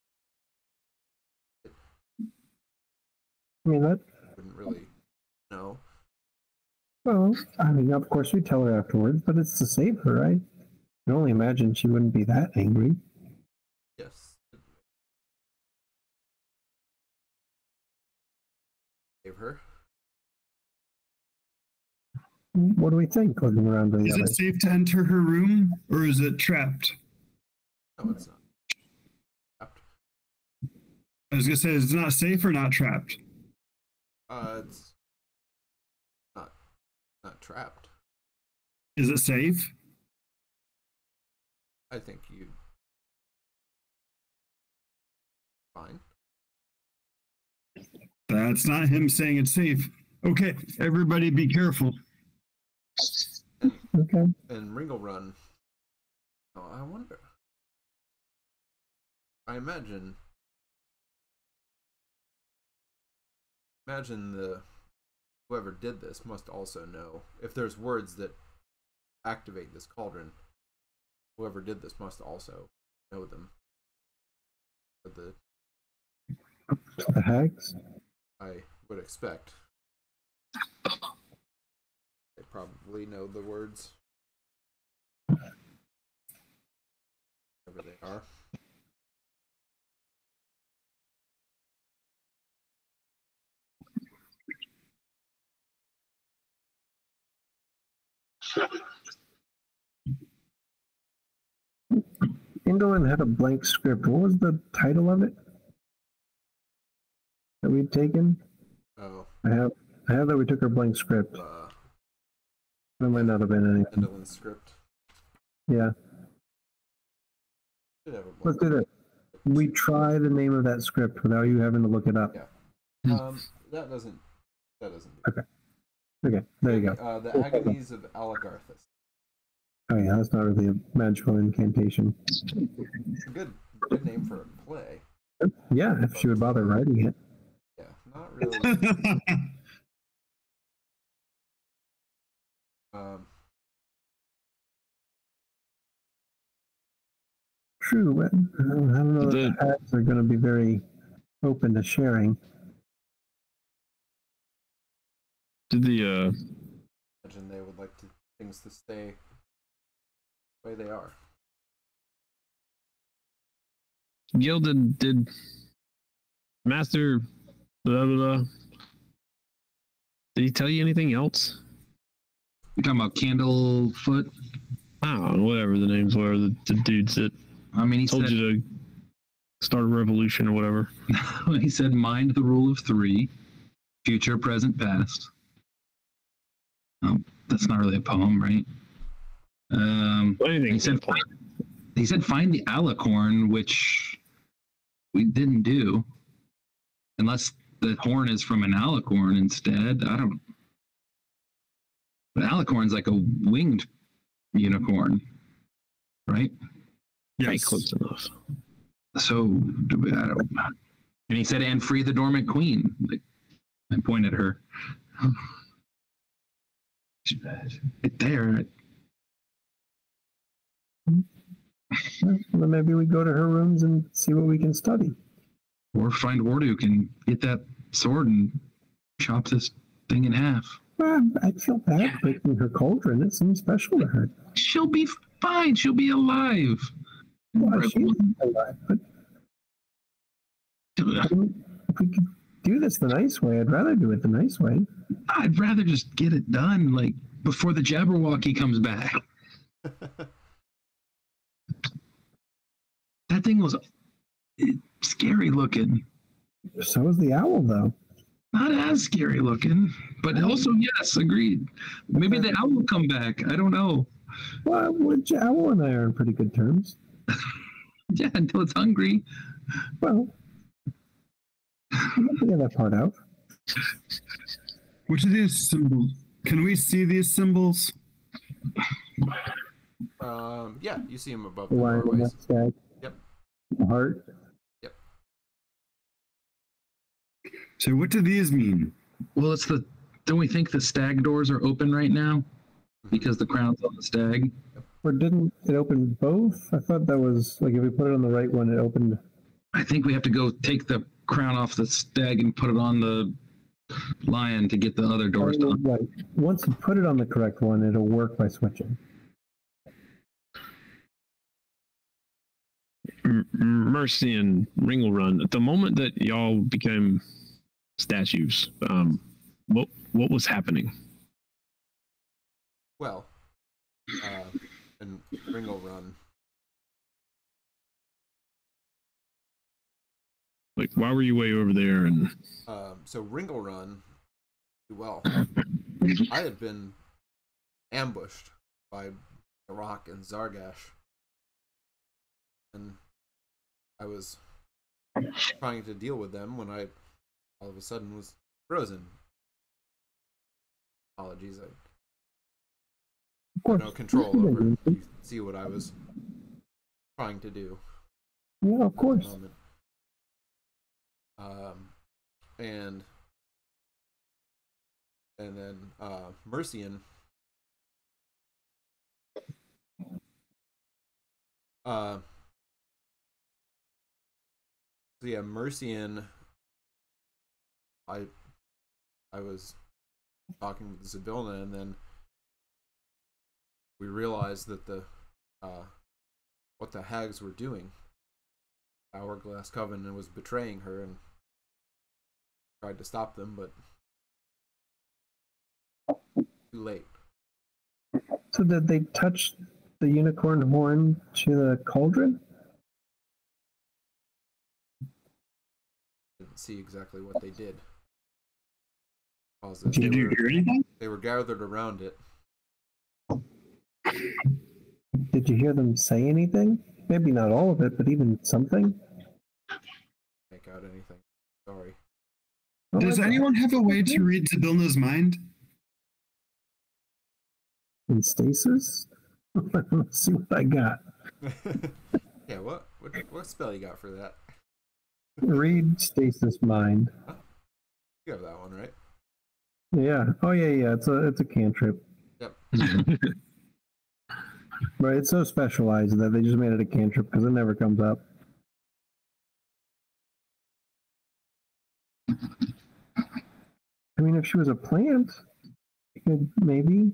I mean, that. Wouldn't really know. Well, I mean, of course we tell her afterwards, but it's to save her, right? I can only imagine she wouldn't be that angry. Yes. Save her. What do we think? Looking around the Is other. it safe to enter her room, or is it trapped? No, it's not. Trapped. I was gonna say, is it not safe or not trapped? It's not trapped. Is it safe? I think you'd fine. That's not him saying it's safe. Okay, everybody be careful. Okay. And Ringle Run. Oh, I wonder. I imagine the whoever did this must also know if there's words that activate this cauldron. Whoever did this must also know them. But The hags? I would expect they probably know the words. Whatever they are. Indolin had a blank script. What was the title of it that we'd taken? Oh, I have that we took her blank script. There might not have been anything. Endolin's script. Yeah, Should have a let's blank. do that. We try the name of that script without you having to look it up. Yeah. That doesn't. Okay. Okay, there you go. The Agonies of Alagarthus. Oh yeah, that's not really a magical incantation. Good name for a play. Yeah, if she would bother writing it. Yeah, not really. True, but I don't know that the hags are going to be very open to sharing. Did the Imagine they would like things to stay the way they are. Gil did Master blah blah blah? Did he tell you anything else? You're talking about Candlefoot? I don't know, whatever the names were, the dudes that I mean, he told said, you to start a revolution or whatever. he said, mind the rule of three, future, present, past. Oh, that's not really a poem, right? Anything. He said, find the alicorn, which we didn't do. Unless the horn is from an alicorn instead. I don't. But alicorn's like a winged unicorn, right? Yes. Close enough. So, I don't. And he said, and free the dormant queen. Like, I pointed at her. Right there. Well, maybe we go to her rooms and see what we can study. Or find Warduk and get that sword and chop this thing in half. I feel bad breaking her cauldron. It seems special to her. She'll be fine. She'll be alive. Well, she's alive, but if we could do this the nice way, I'd rather do it the nice way. I'd rather just get it done, like, before the Jabberwocky comes back. thing was scary looking. So is the owl, though. Not as scary looking, but also yes, agreed. Maybe the owl will come back. I don't know. Well, owl and I are on pretty good terms. Yeah, until it's hungry. Well, you can figure that part out. Which of these symbols? Can we see these symbols? Yeah, you see him above The the lion, the doorways. stag, Yep. the heart. So what do these mean? Well, don't we think the stag doors are open right now? Because the crown's on the stag? Or didn't it open both? I thought that was like if we put it on the right one, it opened. I think we have to go take the crown off the stag and put it on the lion to get the other doors done. Right. Once you put it on the correct one, it'll work by switching. Mercy and Ringle Run. At the moment that y'all became statues, what was happening? Well, and Ringle Run. Like, why were you way over there? And So Ringle Run, well, I had been ambushed by the Rock and Zargash, and I was trying to deal with them when I all of a sudden was frozen. Apologies, I had no control over. You see what I was trying to do. Yeah, of course. Moment. And then Mercian so yeah, Mercian, I was talking with Zybilna, and then we realized that the what the hags were doing. Hourglass Covenant was betraying her, and tried to stop them, but too late. So did they touch the unicorn horn to the cauldron? Didn't see exactly what they did. Did you hear anything? They were gathered around it. Did you hear them say anything? Maybe not all of it, but even something? Make out anything. Sorry. Oh, Does anyone have a way to read Zybilna's mind? in stasis? Let's see what I got. Yeah, what spell you got for that? Read stasis mind. You have that one, right? Yeah. Oh yeah. It's a cantrip. Yep. But it's so specialized that they just made it a cantrip because it never comes up. I mean, if she was a plant, it could maybe.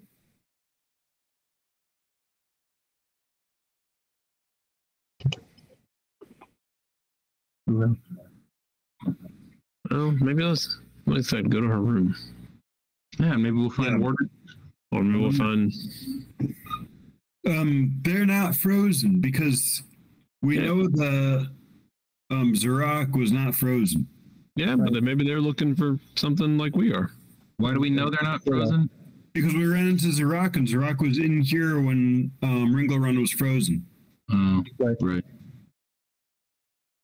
No. well, maybe let's go to her room, Yeah, maybe we'll find water. or maybe we'll find. They're not frozen because we know the Zorak was not frozen. Yeah, but then maybe they're looking for something like we are. Why do we know they're not frozen? Because we ran into Zorak, and Zorak was in here when Ringle Run was frozen. Oh, Right. right.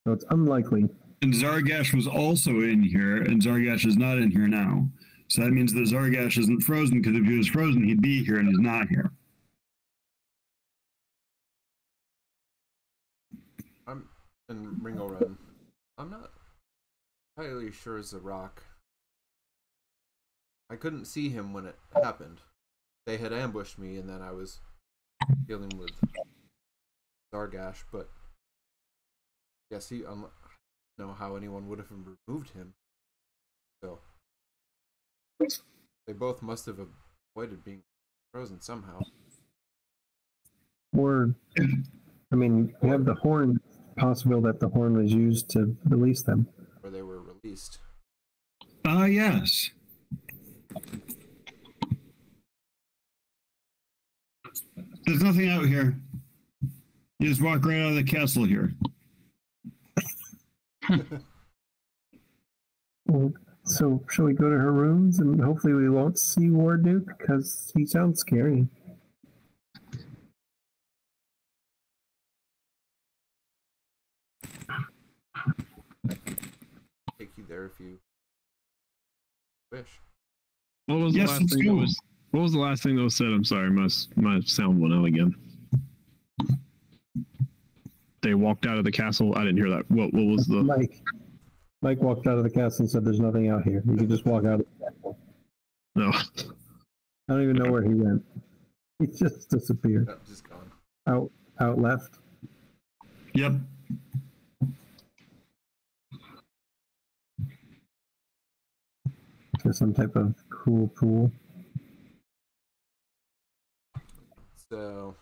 So it's unlikely. And Zargash was also in here, and Zargash is not in here now. So that means that Zargash isn't frozen, because if he was frozen, he'd be here, and he's not here. I'm in Ringo Run. I'm not entirely sure it's a rock. I couldn't see him when it happened. They had ambushed me, and then I was dealing with Zargash, but yes, I don't know how anyone would have removed him. So they both must have avoided being frozen somehow. Or, I mean, we have the horn. Possible that the horn was used to release them. Or they were released. Yes. There's nothing out here. You just walk right out of the castle here. Well, so, shall we go to her rooms and hopefully we won't see Warduke because he sounds scary. Take you there if you wish. What was the Yes, last let's thing go. that was? What was the last thing that was said? I'm sorry, my sound went out again. They walked out of the castle. I didn't hear that. What was the? Mike walked out of the castle and said, "There's nothing out here. You can just walk out of the castle." No. I don't even know where he went. He just disappeared. Oh, just gone. Out left. Yep. To some type of cool pool. So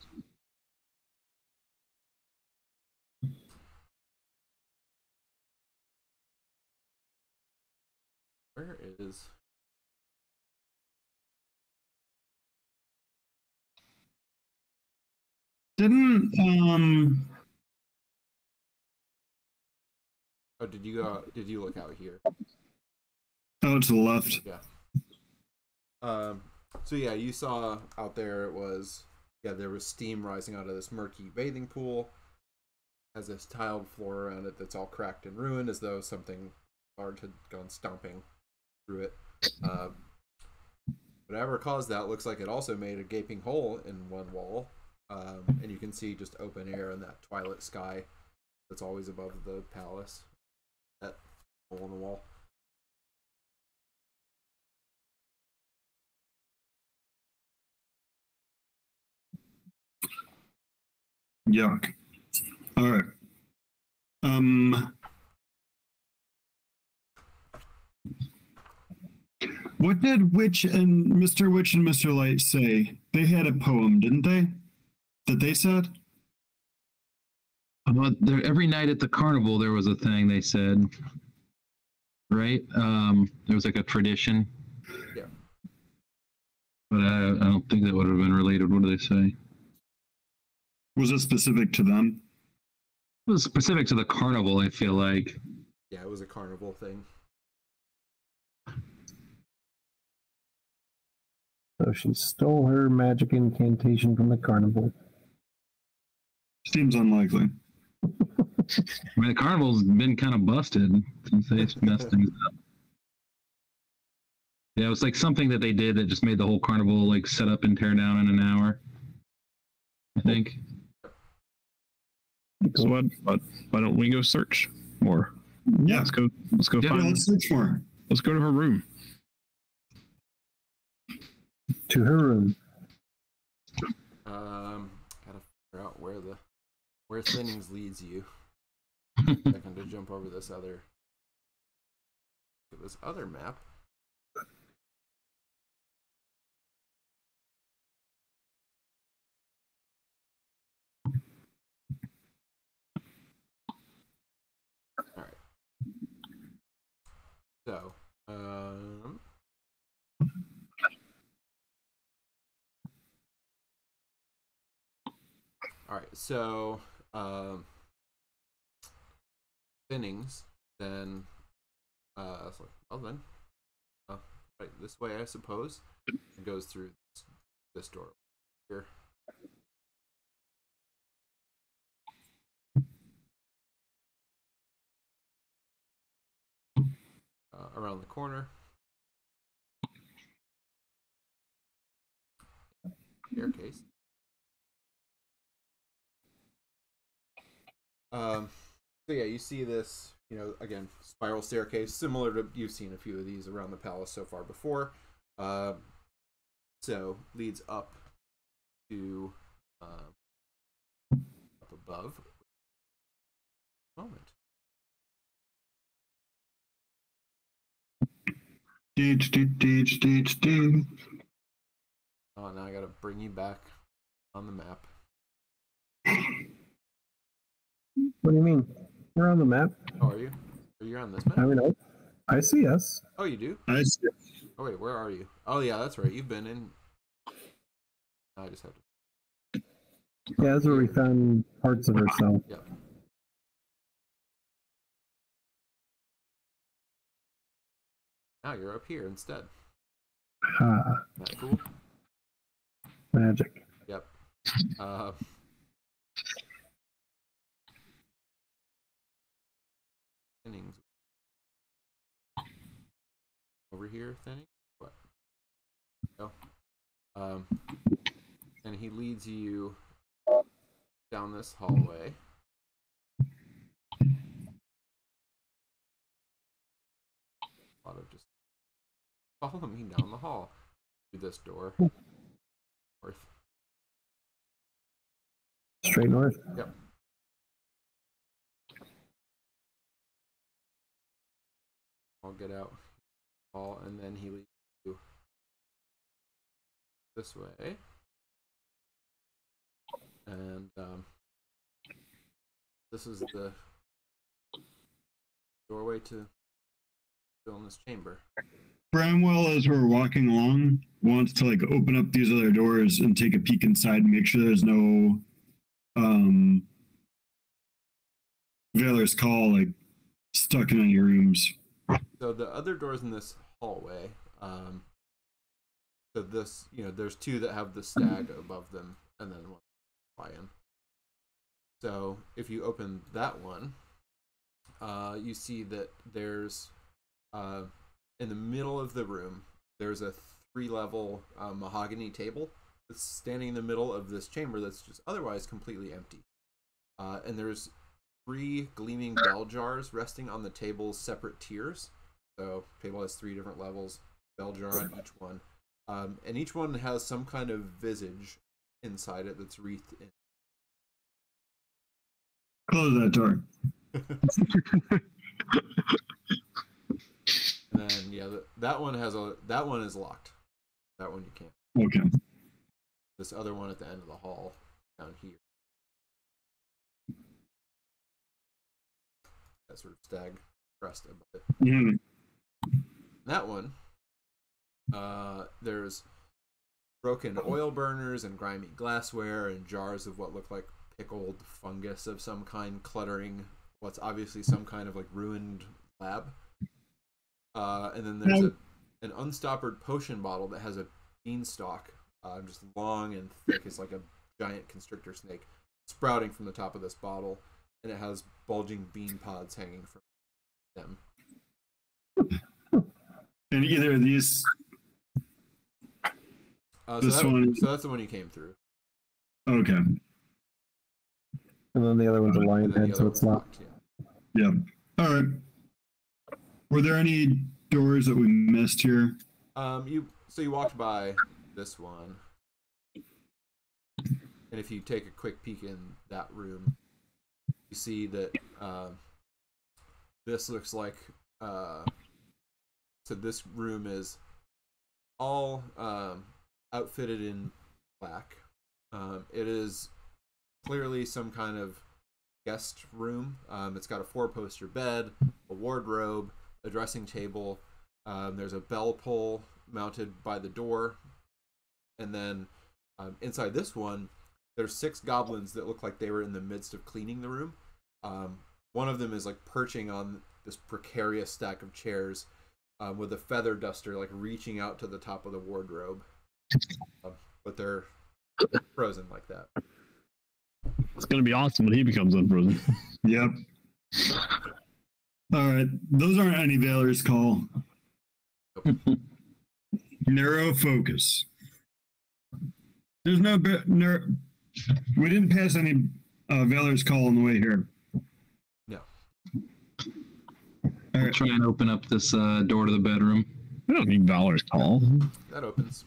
where is Didn't oh did you look out here? oh, to the left. Yeah. So yeah, you saw out there it was there was steam rising out of this murky bathing pool. Has this tiled floor around it that's all cracked and ruined as though something large had gone stomping through it. Whatever caused that looks like it also made a gaping hole in one wall. And you can see just open air in that twilight sky that's always above the palace. That hole in the wall. Yuck. All right. What did Witch and Mr. Light say? They had a poem, didn't they? That they said? Every night at the carnival, there was a thing they said, right? There was like a tradition. Yeah. But I don't think that would have been related. What do they say? Was it specific to them? It was specific to the carnival, I feel like. Yeah, it was a carnival thing. So she stole her magic incantation from the carnival. Seems unlikely. I mean, the carnival's been kind of busted since they messed things up. Yeah, it was like something that they did that just made the whole carnival like set up and tear down in an hour, I think. So why don't we go search more? Yeah. Let's go Yeah, find. let's search for her. Let's go to her room. To her room. Gotta figure out where thinnings leads you. Second to jump over this other map. All right. So, all right. So, thinnings. Then, well then, right this way, I suppose. It goes through this door here. Around the corner. Staircase. So yeah, you see this, again, spiral staircase, similar to, you've seen a few of these around the palace so far before. So leads up to up above. Moment. Oh, now I gotta bring you back on the map. What do you mean? We're on the map. Oh, are you? Are you on this map? I mean, I see us. Oh, you do? I see. Oh, wait, where are you? Oh, yeah, that's right. You've been in. I just have to. Yeah, that's where we found parts of herself. Yep. Now you're up here instead. Ah, That's cool. magic. Yep. Thinnings. Over here, thinning. What? Oh. And he leads you down this hallway. A lot of just follow me down the hall through this door. North. Straight north. Yep. I'll get out hall, and then he leads you this way. And this is the doorway to this chamber. Bramwell, as we're walking along, wants to like open up these other doors and take a peek inside and make sure there's no Valor's Call like stuck in any rooms. So the other doors in this hallway, so this, there's two that have the stag above them, and then one lion. So if you open that one, you see that there's in the middle of the room, there's a 3-level mahogany table that's standing in the middle of this chamber that's just otherwise completely empty. And there's 3 gleaming bell jars resting on the table's separate tiers. So table has 3 different levels, bell jar on each one. And each one has some kind of visage inside it that's wreathed in. Close that door. And then that one is locked. That one you can't. Okay. This other one at the end of the hall down here. That sort of stag crest above it. Yeah. That one, there's broken oil burners and grimy glassware and jars of what look like pickled fungus of some kind cluttering what's obviously some kind of like ruined lab. And then there's an unstoppered potion bottle that has a beanstalk, just long and thick. It's like a giant constrictor snake sprouting from the top of this bottle, and it has bulging bean pods hanging from them. And either of these. So that's the one you came through. Okay. And then the other one's a lion head, so it's locked. Yeah. All right. Were there any doors that we missed here? You walked by this one, and if you take a quick peek in that room, you see that this looks like so this room is all outfitted in black. It is clearly some kind of guest room. It's got a 4-poster bed, a wardrobe, a dressing table. There's a bell pull mounted by the door, and then inside this one, there's 6 goblins that look like they were in the midst of cleaning the room. One of them is like perching on this precarious stack of chairs with a feather duster, like reaching out to the top of the wardrobe. But they're frozen like that. It's gonna be awesome when he becomes unfrozen. Yep. All right. Those aren't any Valor's Call. Narrow focus. There's no we didn't pass any Valor's Call on the way here. No. All I'll right. try and open up this door to the bedroom. We don't need Valor's Call. That opens.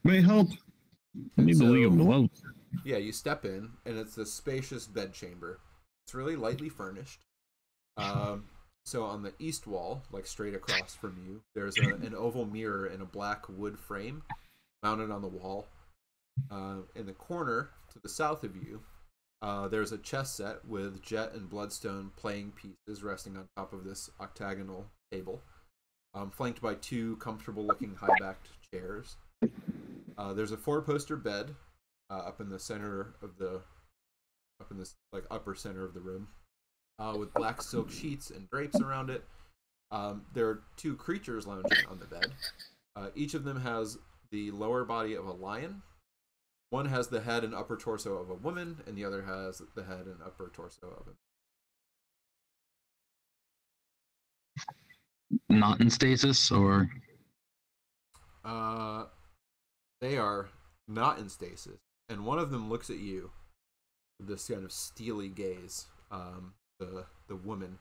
May help. We need the League of Below. Yeah, you step in, and it's this spacious bedchamber. It's really lightly furnished. So on the east wall, like straight across from you, there's an oval mirror in a black wood frame mounted on the wall. In the corner to the south of you, there's a chess set with Jet and Bloodstone playing pieces resting on top of this octagonal table, flanked by 2 comfortable-looking high-backed chairs. There's a 4-poster bed up in the center of up in this like upper center of the room, with black silk sheets and drapes around it. There are two creatures lounging on the bed. Each of them has the lower body of a lion. One has the head and upper torso of a woman, and the other has the head and upper torso of a Not in stasis, or they are not in stasis, and one of them looks at you with this kind of steely gaze. The woman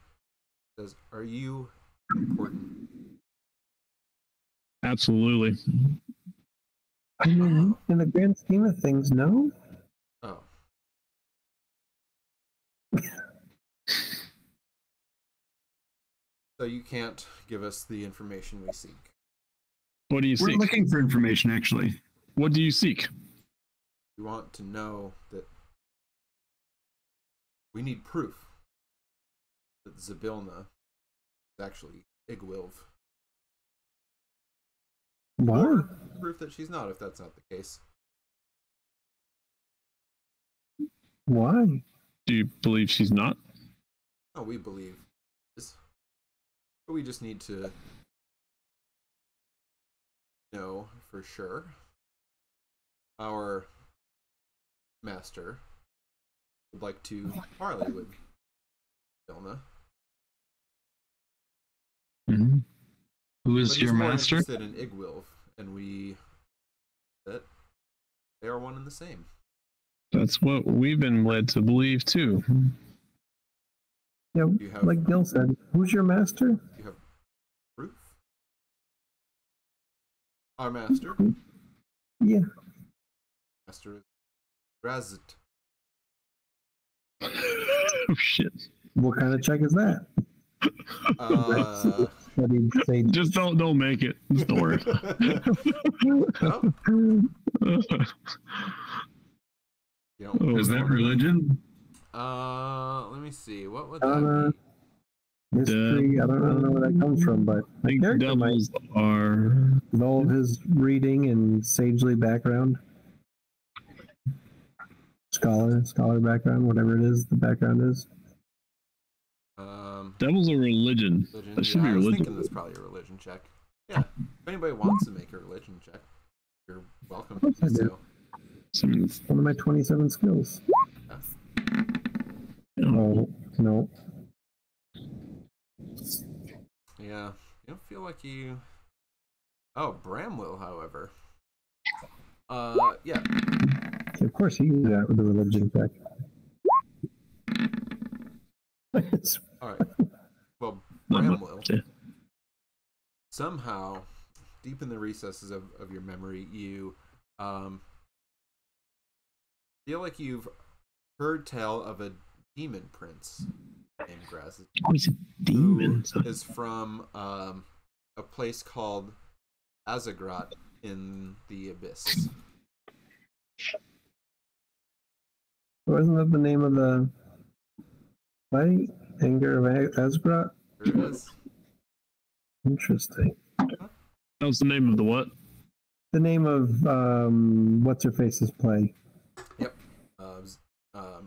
says, "Are you important?" Absolutely. I mean, in the grand scheme of things, no. Oh. So you can't give us the information we seek. What do you We're seek? looking for information, actually. What do you seek? We want to know that we need proof that Zabilna is actually Igwilv. Why? Or proof that she's not, if that's not the case. Why? Do you believe she's not? Oh, we believe this. But we just need to know for sure. Our master would like to parley with Zabilna. Mm-hmm. who But is he's your more master? interested in Igwilv, and that they are one and the same. That's what we've been led to believe too. Yeah, You have like Gil said, who's your master? You have proof? Our master? Yeah. Master is Razit. Oh shit! What kind of check is that? What did he say? Just don't make it. Just don't worry. You don't Is that religion? let me see. What would that be? History. I don't know where that comes from, but I think character might, devils are. with all of his reading and sagely background, scholar background, whatever it is, the background is. Devils are religion. That should be I was religion. thinking that's probably a religion check. Yeah. If anybody wants to make a religion check, you're welcome to do so. It's one of my 27 skills. Oh, no. Yeah. You don't feel like you. Oh, Bram will, however. Yeah. Of course, he can do that with the religion check. All right. Well, Bram will. Somehow, deep in the recesses of your memory, you feel like you've heard tell of a demon prince named Grazit. Oh, he's a demon. Who is from a place called Azagrat in the Abyss. Wasn't that the name of the fight? Anger of Azgrat? There it is. Interesting. That was the name of the what? The name of what's her face's play? Yep.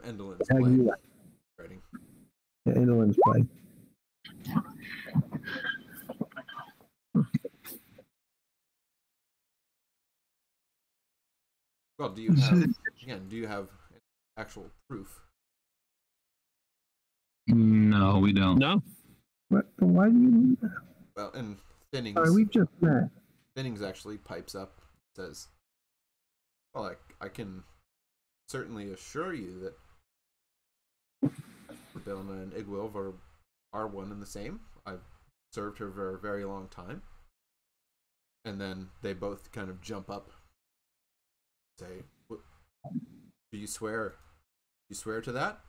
Endelin's How play. you like? Writing. Yeah, Endelin's play. Well, do you have actual proof? No, we don't. No. What? Why do you? Well, and Thinnings. Sorry, we just met. Thinnings actually pipes up, says, "Well, I can certainly assure you that Zabilna and Igwilv are one and the same. I've served her for a very long time." And then they both kind of jump up, say, "Do you swear? Do you swear to that?"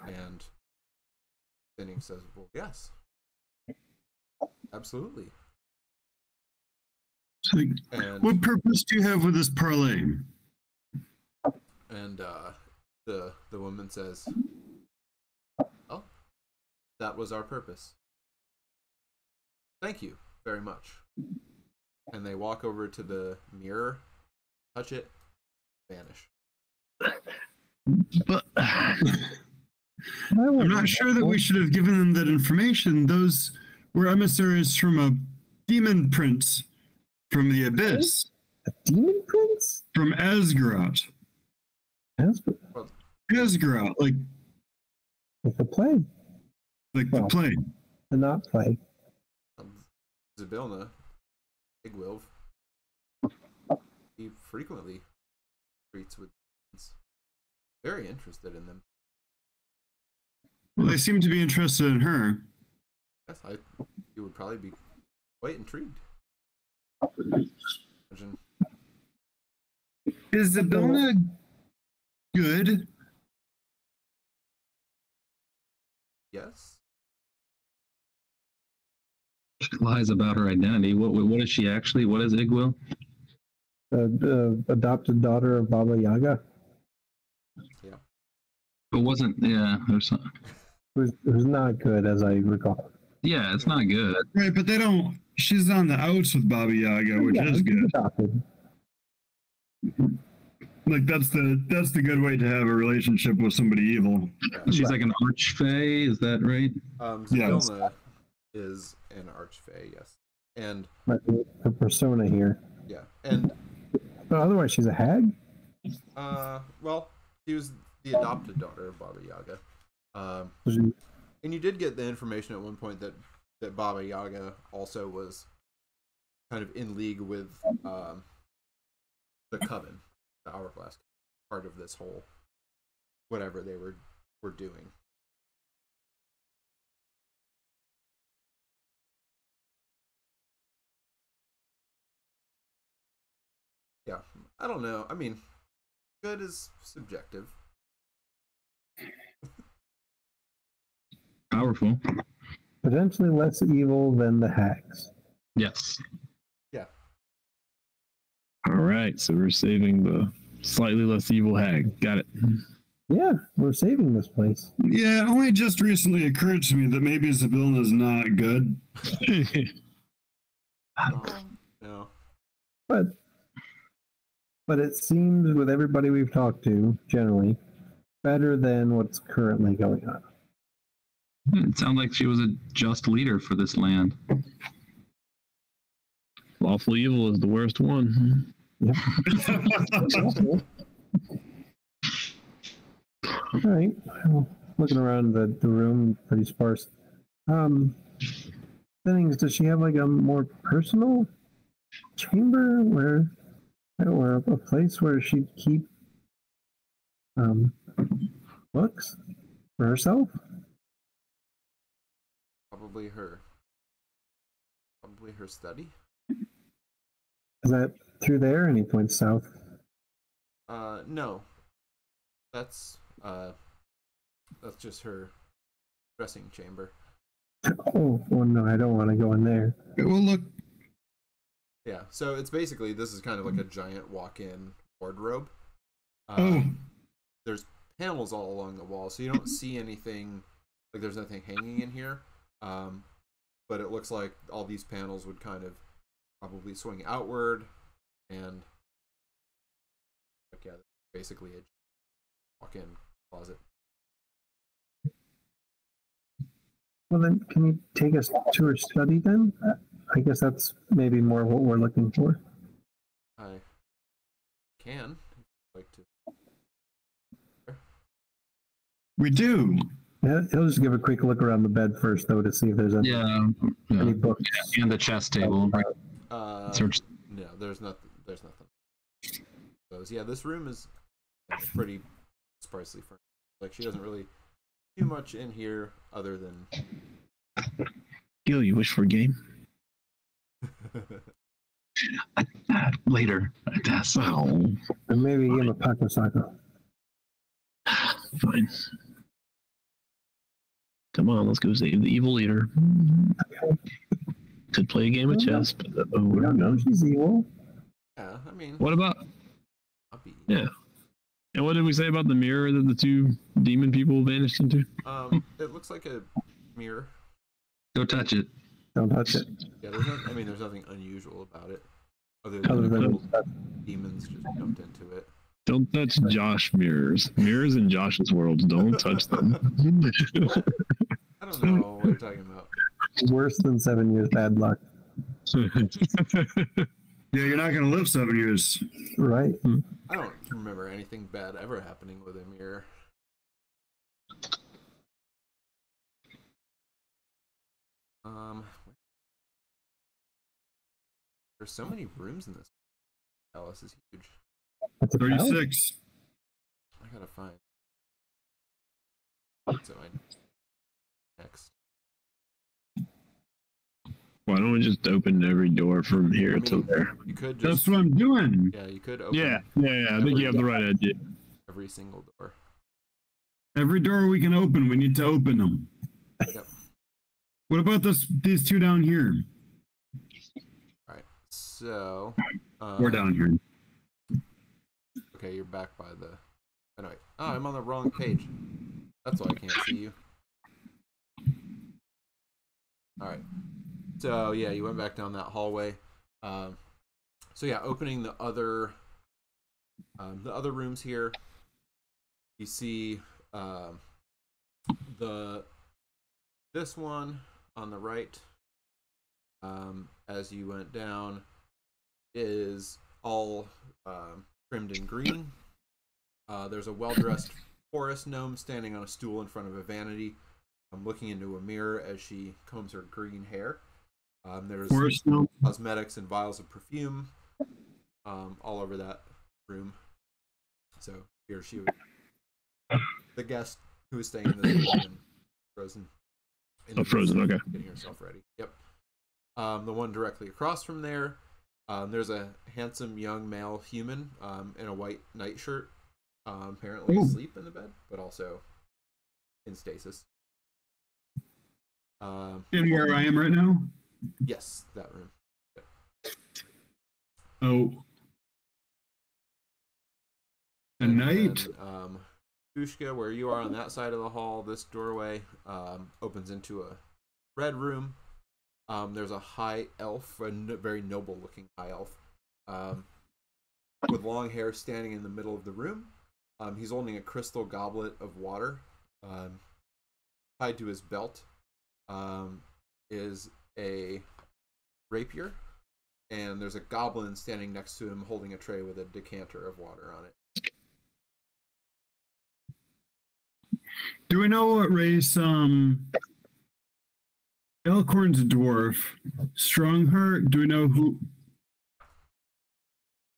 And Thinnings says, "Well, yes, absolutely." So, And what purpose do you have with this parlay? And the woman says, "Oh, that was our purpose. Thank you very much." And they walk over to the mirror, touch it, vanish. But I'm not sure that we should have given them that information. Those were emissaries from a demon prince from the abyss. A demon prince? From Asgaroth. Asgaroth, like the plague. Like the plague. The not plague. Zabilna, Igwilv, he frequently treats with demons. Very interested in them. Well, they seem to be interested in her. Yes, you would probably be quite intrigued. Imagine. Is Zabilna good? Yes. She lies about her identity. What is she actually? What is Igwil? The adopted daughter of Baba Yaga. Yeah. But wasn't there's some... It was not good, as I recall. Yeah, it's not good. Right, but they don't. She's on the outs with Baba Yaga, which is good. Adopted. Like that's the good way to have a relationship with somebody evil. Yeah. She's like an archfey, is that right? Zabilna is an archfey, yes. And the persona here. yeah, and but otherwise she's a hag? well, she was the adopted daughter of Baba Yaga. And you did get the information at one point that Baba Yaga also was kind of in league with the Coven, the Hourglass, part of this whole whatever they were doing. Yeah, I don't know. I mean, good is subjective. Powerful. Potentially less evil than the hags. Yes. Yeah. All right, so we're saving the slightly less evil hag. Got it. Yeah, we're saving this place. Yeah, it only just recently occurred to me that maybe Zabilna is not good. No. But it seems with everybody we've talked to, generally, better than what's currently going on. It sounded like she was a just leader for this land. Lawful evil is the worst one. Yep. All right. Well, looking around the room, pretty sparse. Things, does she have like a more personal chamber or a place where she'd keep books for herself? Probably her study. Is that through there? Any point south? No. That's just her dressing chamber. Oh no, I don't want to go in there. Well, look. Yeah, so it's basically, this is kind of like a giant walk-in wardrobe. There's panels all along the wall, so you don't see anything, like there's nothing hanging in here. But it looks like all these panels would kind of probably swing outward, and yeah, basically a walk-in closet. Well, then, can you take us to her study then? I guess that's maybe more what we're looking for. I can, if you'd like to. We do. Yeah, he'll just give a quick look around the bed first, though, to see if there's any books. And the chess table. Search. No, there's nothing. So, yeah, this room is pretty sparsely furnished. Like, she doesn't really do much in here other than. Gil, you wish for a game? Later. That's And maybe give him a Paco Saco. Fine. Come on, let's go save the evil leader. Could play a game of chess, but We don't know she's evil. Yeah, I mean. What about? I'll be. Yeah. And what did we say about the mirror that the two demon people vanished into? It looks like a mirror. Go touch it. Don't touch it. Yeah, there's nothing unusual about it, other than a couple demons just jumped into it. Don't touch Josh mirrors. Mirrors in Josh's world. Don't touch them. I don't know what you're talking about. Worse than 7 years bad luck. Yeah, you're not going to live 7 years. Right. I don't remember anything bad ever happening with a mirror. There's so many rooms in this palace. Is huge. That's a palace? 36. I gotta find. So next. Why don't we just open every door from here to there? You could That's just. what I'm doing. Yeah, you could open. Yeah. I think you have the right idea. Every single door. Every door we can open, we need to open them. Yep. What about these two down here? All right. So. We're down here. Okay, you're back by the. Anyway. Oh, I'm on the wrong page. That's why I can't see you. All right. So yeah, you went back down that hallway. So yeah, opening the other rooms here. You see this one on the right. As you went down, is all trimmed in green. There's a well-dressed forest gnome standing on a stool in front of a vanity, looking into a mirror as she combs her green hair. There's cosmetics and vials of perfume all over that room. So here she would, the guest who is staying in this room and frozen. Frozen, okay. Getting herself ready. Yep. The one directly across from there, there's a handsome young male human in a white nightshirt, apparently asleep in the bed, but also in stasis. In where I am right now? Yes, that room. Yep. Oh. A night? Then, Pushka, where you are on that side of the hall, this doorway opens into a red room. There's a high elf, a very noble looking high elf, with long hair standing in the middle of the room. He's holding a crystal goblet of water. Tied to his belt is a rapier, and there's a goblin standing next to him holding a tray with a decanter of water on it. Do we know what race Elkhorn's a dwarf? Strongheart, do we know who?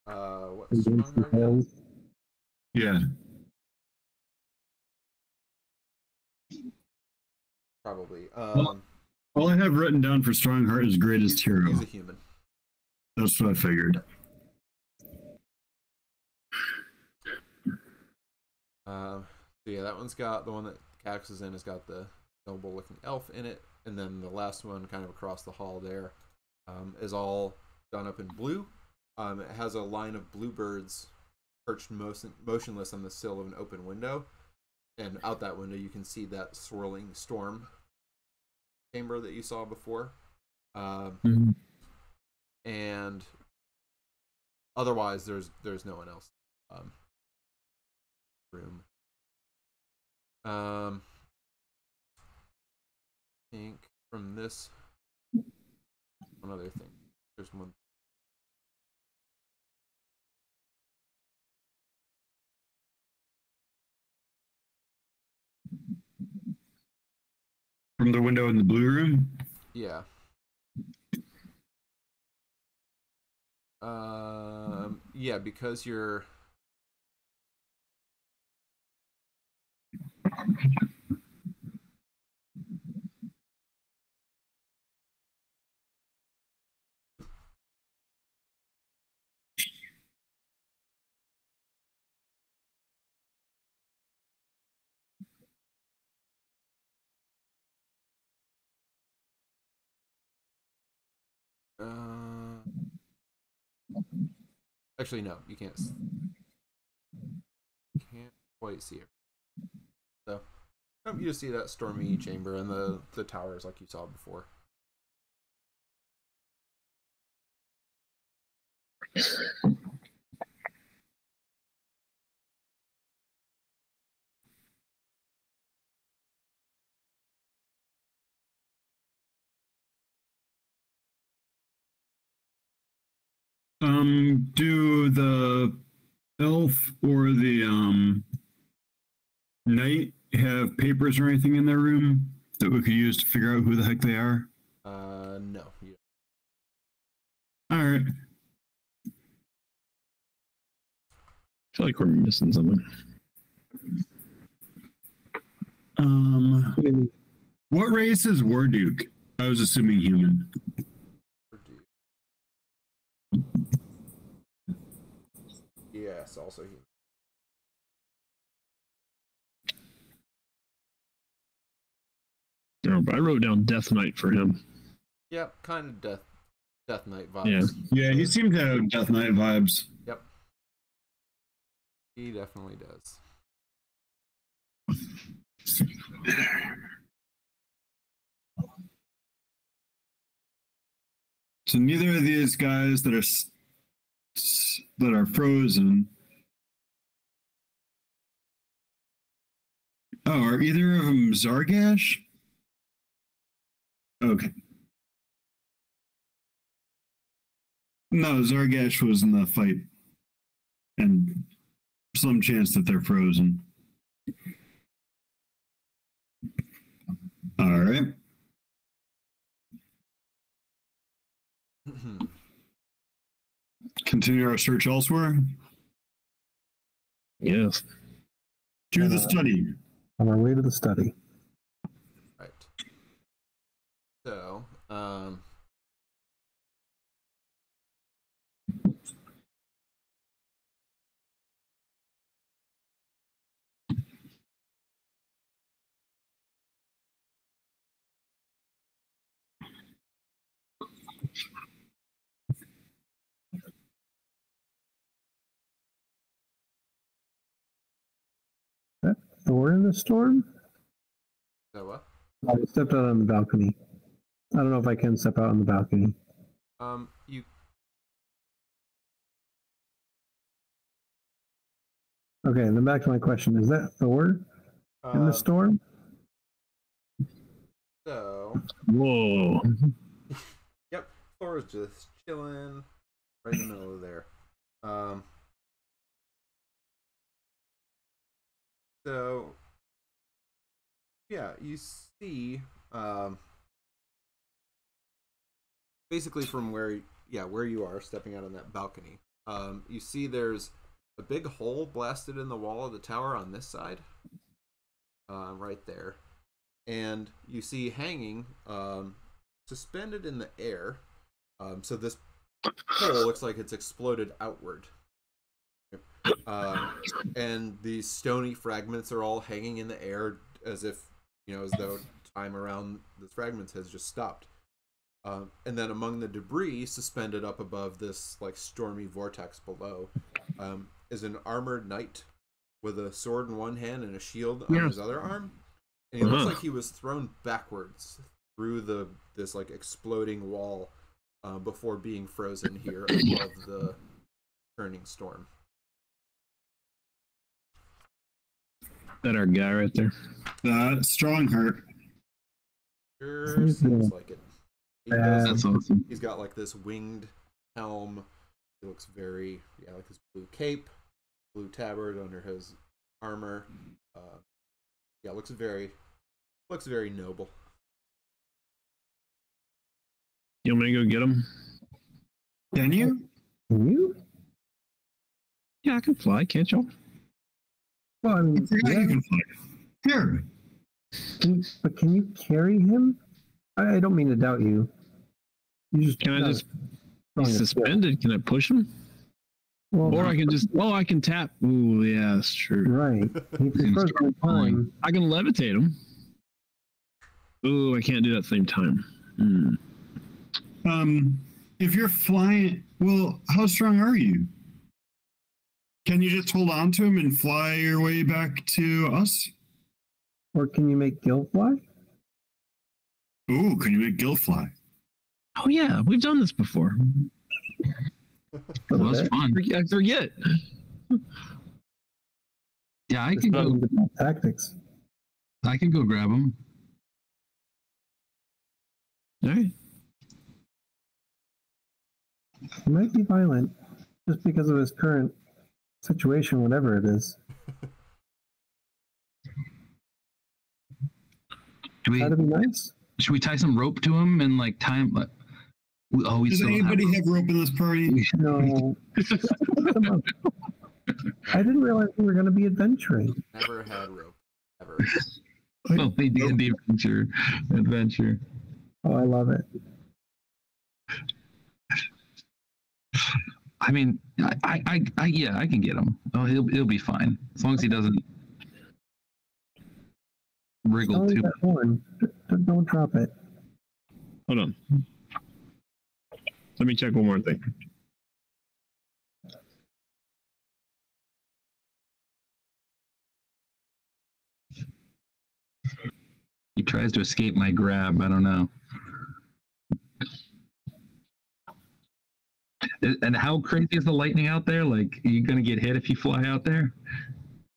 What's Strongheart? Yeah. Probably. All I have written down for Strongheart is greatest hero. He's a human. That's what I figured. So yeah, that one's got the one that Cax is in has got the noble looking elf in it, and then the last one kind of across the hall there is all done up in blue. It has a line of bluebirds perched motionless on the sill of an open window, and out that window you can see that swirling storm chamber that you saw before. And otherwise there's no one else room. I think from this one other thing, there's one. From the window in the blue room? Yeah. Yeah, because you're actually no, you can't quite see it. So you just see that stormy chamber and the towers like you saw before. Do the elf or the knight have papers or anything in their room that we could use to figure out who the heck they are? No. All right. I feel like we're missing something. What race is Warduke? I was assuming human. Yes, also human. No, but I wrote down Death Knight for him. Yep, kind of Death Knight vibes. Yeah. Yeah, he seemed to have Death Knight vibes. Yep. He definitely does. So neither of these guys that are frozen. Oh, are either of them Zargash? Okay. No, Zargash was in the fight, and some chance that they're frozen. All right. Continue our search elsewhere. Yes. To the study. On our way to the study. Right. So, Thor in the storm? so what? I stepped out on the balcony. I don't know if I can step out on the balcony. You Okay, and then back to my question. Is that Thor in the storm? So, Whoa. yep, Thor is just chilling right in the middle of there. So, yeah, you see, basically from where you are stepping out on that balcony, you see there's a big hole blasted in the wall of the tower on this side, right there, and you see hanging, suspended in the air, so this hole looks like it's exploded outward. And these stony fragments are all hanging in the air as if, as though time around the fragments has just stopped. And then among the debris suspended up above this like stormy vortex below is an armored knight with a sword in one hand and a shield on his other arm. And he looks like he was thrown backwards through this like exploding wall before being frozen here above the turning storm. That our guy right there. Strongheart. Sure seems like it. That's awesome. He's got like this winged helm. He looks very, like his blue cape, blue tabard under his armor. Looks very noble. You want me to go get him? Can you? Can you? Yeah, I can fly, can't y'all? Well, I mean, Yeah, you can fly. Here. but can you carry him? I don't mean to doubt you. You just Can I gotta- just he's suspended? Can I push him? Well, Or I can just I can tap. Ooh, yeah, that's true. right. He prefers my time. I can levitate him. Ooh, I can't do that at the same time. If you're flying, well, how strong are you? Can you just hold on to him and fly your way back to us? Or can you make Gil fly? Ooh, can you make Gil fly? Oh yeah, we've done this before. Well, that's fun. I forget. Yeah, I It's can not go. even about tactics. I can go grab him. All right. He might be violent just because of his current situation, whatever it is. Try to be nice. Should we tie some rope to him and like tie him? Like, we Does still anybody have rope in this party? No. I didn't realize we were going to be adventuring. Never had rope. Ever. Only D&D adventure. Oh, I love it. I mean, I can get him. Oh, he'll be fine as long as he doesn't wriggle Don't too. that horn. Don't drop it. Hold on. Let me check one more thing. He tries to escape my grab. I don't know. And how crazy is the lightning out there? Like, are you gonna get hit if you fly out there?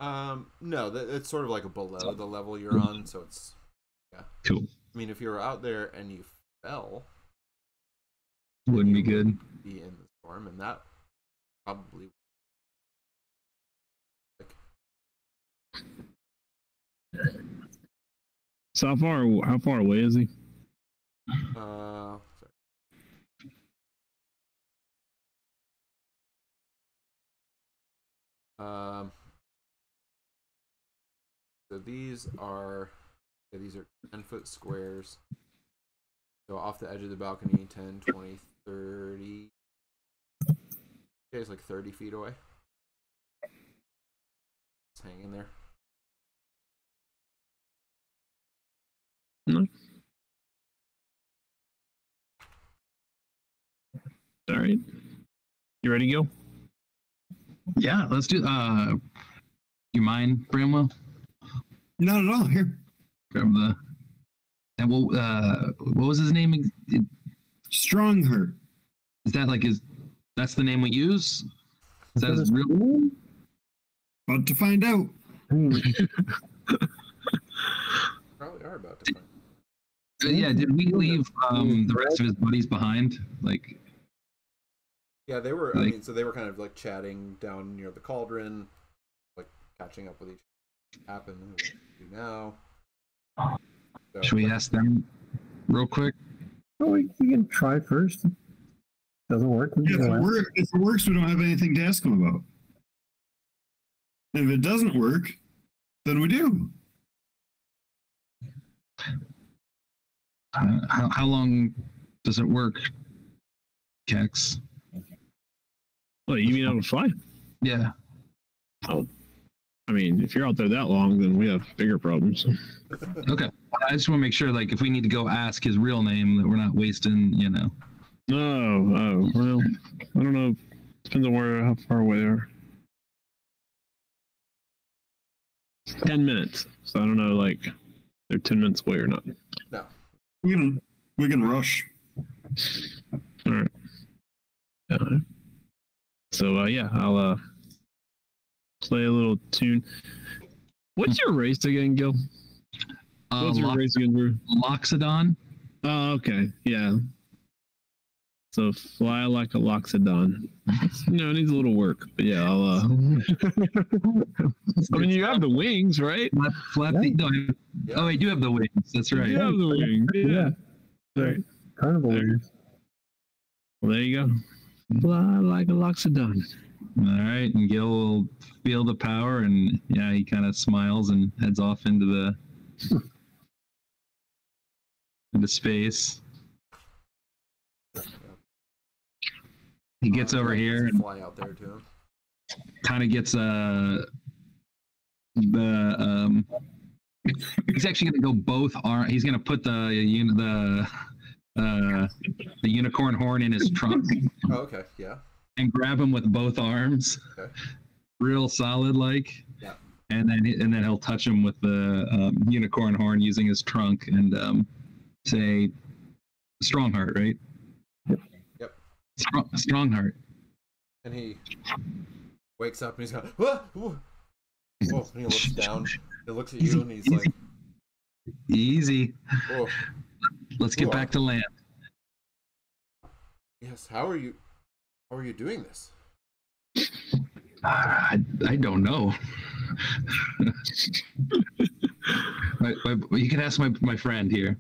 No, it's sort of like a below the level you're on, so it's Cool. I mean, if you were out there and you fell, Wouldn't be good. be in the storm, and that probably So how far away is he? sorry. So these are 10-foot squares. So off the edge of the balcony, 10, 20, 30. Okay, it's like 30 feet away. It's hanging there. No. All right. You ready to go? Yeah, let's do. You mind, Bramwell? Not at all. Here. Grab the. And what was his name? Strongheart. Is that like his? That's the name we use. Is that his real name? About to find out. Probably are about to find. Yeah. Did we leave the rest of his buddies behind? Like. Yeah, they were. I mean, so they were kind of like chatting down near the cauldron, like catching up with each other. Happen. What do we do now? So, Should we ask them real quick? Oh, we can try first. Doesn't work. We Yeah, can go if it works, we don't have anything to ask him about. And if it doesn't work, then we do. How long does it work, Kex? Well, you mean able to fly? Yeah. Oh, I mean, if you're out there that long, then we have bigger problems. Okay. I just want to make sure, like, if we need to go ask his real name, that we're not wasting, you know. Oh, well, I don't know. Depends on how far away they are. 10 minutes. So I don't know, like, they're 10 minutes away or not. No. We can rush. All right. So yeah, I'll play a little tune. What's your race again, Gil? What's your race again, Drew? Loxodon. Oh, okay, yeah. So fly like a loxodon. It needs a little work, but yeah, I'll. I mean, you have the wings, right? Flap the. No, oh, I do have the wings. That's right. You have the wings. Yeah. Right. Carnival. Well, there you go. Fly like a loxodon. All right, and Gil will feel the power, and yeah, he kind of smiles and heads off into space. He gets over here and fly out there to him. kind of gets he's actually going to go both arms. He's going to put the unicorn horn in his trunk. Oh, okay, yeah. And grab him with both arms. Okay. Real solid, like. Yeah. And then he'll touch him with the unicorn horn using his trunk and say, "Strongheart," right? Yep. Strongheart. And he wakes up and he's going, "Ah! Ooh." Oh, and he looks down. He looks at you and he's like, "Easy. "Oh, Let's get back to land." Yes. How are you? How are you doing this? I don't know. You can ask my friend here.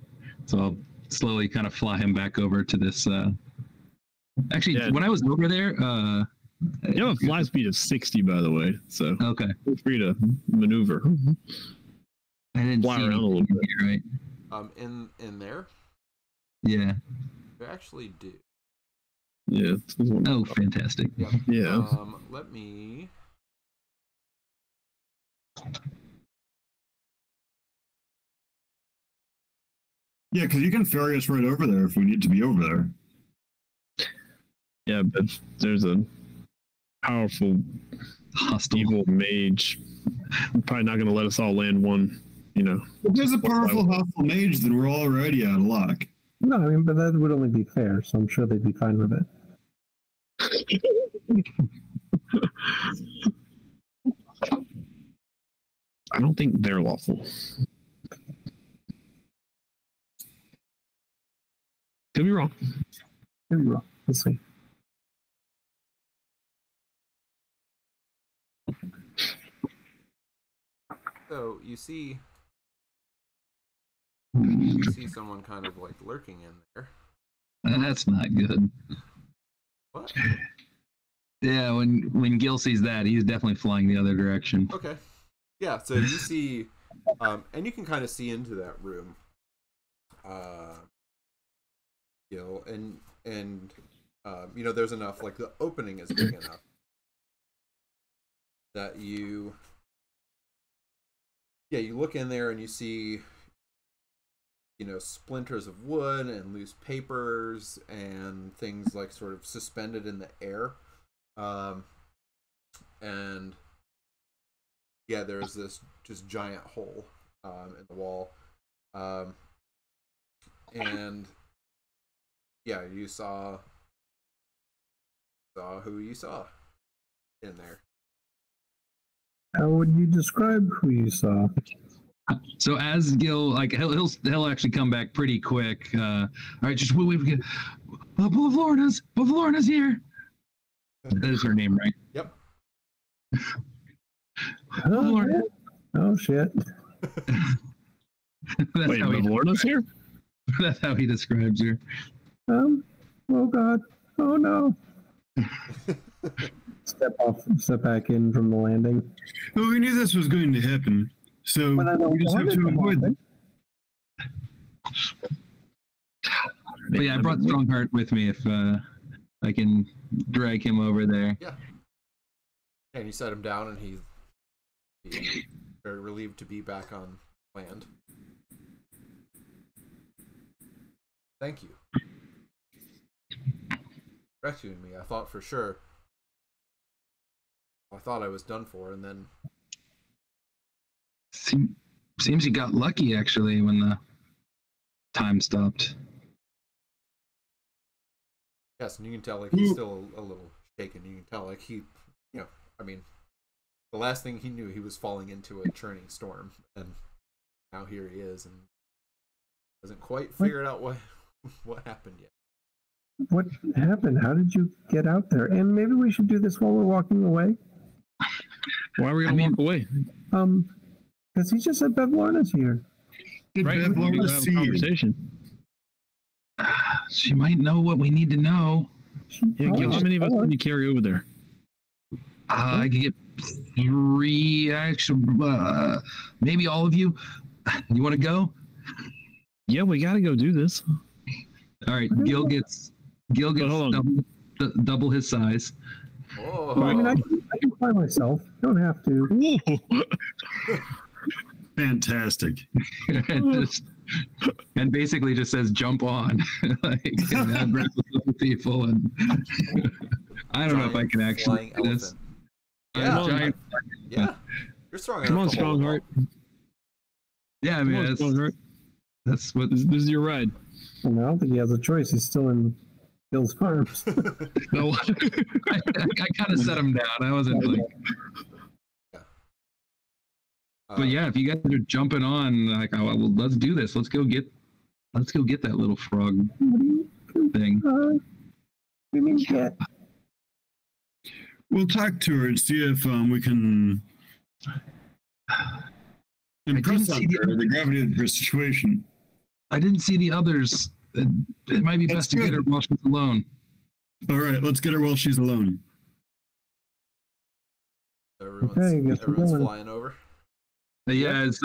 So I'll slowly kind of fly him back over to this. Actually, Yeah. when I was over there, You have a fly speed of 60, by the way, so okay, feel free to maneuver. I didn't Fly see around a little anything bit. here, right? In there, Yeah. you actually do. Yeah. Oh, fantastic. Yeah. Yeah. Let me. Yeah, because you can ferry us right over there if we need to be over there. Yeah, but there's a powerful Hostile. evil mage. Probably not going to let us all land one, If there's a powerful hostile mage, then we're already out of luck. No, I mean, but that would only be fair, so I'm sure they'd be fine with it. I don't think they're lawful. Could be wrong. Maybe wrong. Let's see. So you see someone kind of like lurking in there. That's not good. What? Yeah, when Gil sees that, he's definitely flying the other direction. Okay. Yeah. So you see, and you can kind of see into that room. Gil, and there's enough. Like the opening is big enough that you look in there and you see, splinters of wood and loose papers and things like sort of suspended in the air. And yeah, there's this just giant hole in the wall. And yeah, you saw who you saw in there. How would you describe who you saw? So as Gil, like he'll actually come back pretty quick. All right, just we've got Bavlorna's here. That is her name, right? Yep. Bavlorna. Oh shit. Wait, Bavlorna's here? That's how he describes her. Oh god. Oh no. Step back in from the landing. Well, we knew this was going to happen, so But I don't we just have want it to avoid happen. it. But yeah, I brought Strongheart with me if I can drag him over there. Yeah. And you set him down, and he's very relieved to be back on land. Thank you. Rescuing me. I thought for sure. I thought I was done for, and then Seems you got lucky actually when the time stopped. yes, and you can tell like he's still a little shaken. You can tell like he, I mean, the last thing he knew, he was falling into a churning storm, and now here he is, and hasn't quite figured out what happened yet. What happened? How did you get out there? And maybe we should do this while we're walking away. Why are we going to walk away? Because he just said Bavlorna's here. Did Right? We Bavlorna need to have see a you? conversation. She might know what we need to know. Yeah, Gil, how many of us can you carry over there? I could get 3 actually, maybe all of you. You want to go? Yeah, we got to go do this. All right, Gil gets hold on. double his size. Oh, I mean, I can fly myself. Don't have to. Fantastic. and basically just says jump on, like and grab the people, and I don't know if I can actually flying do this. elephant. A Yeah. giant- You're strong Come on, enough to hold Strongheart. it yeah, I Come mean on, Strongheart. that's what. This is your ride. I mean, I don't think he has a choice. He's still in Bill's arms. No. I kind of set him down. I wasn't like, but yeah, if you guys are jumping on, like, oh, well, let's do this. Let's go get that little frog thing. We mean get. We'll talk to her and see if we can impress on her the gravity of her situation. I didn't see the others. It might be best to get her while she's alone. All right, let's get her while she's alone. Everyone's flying over. Yeah, is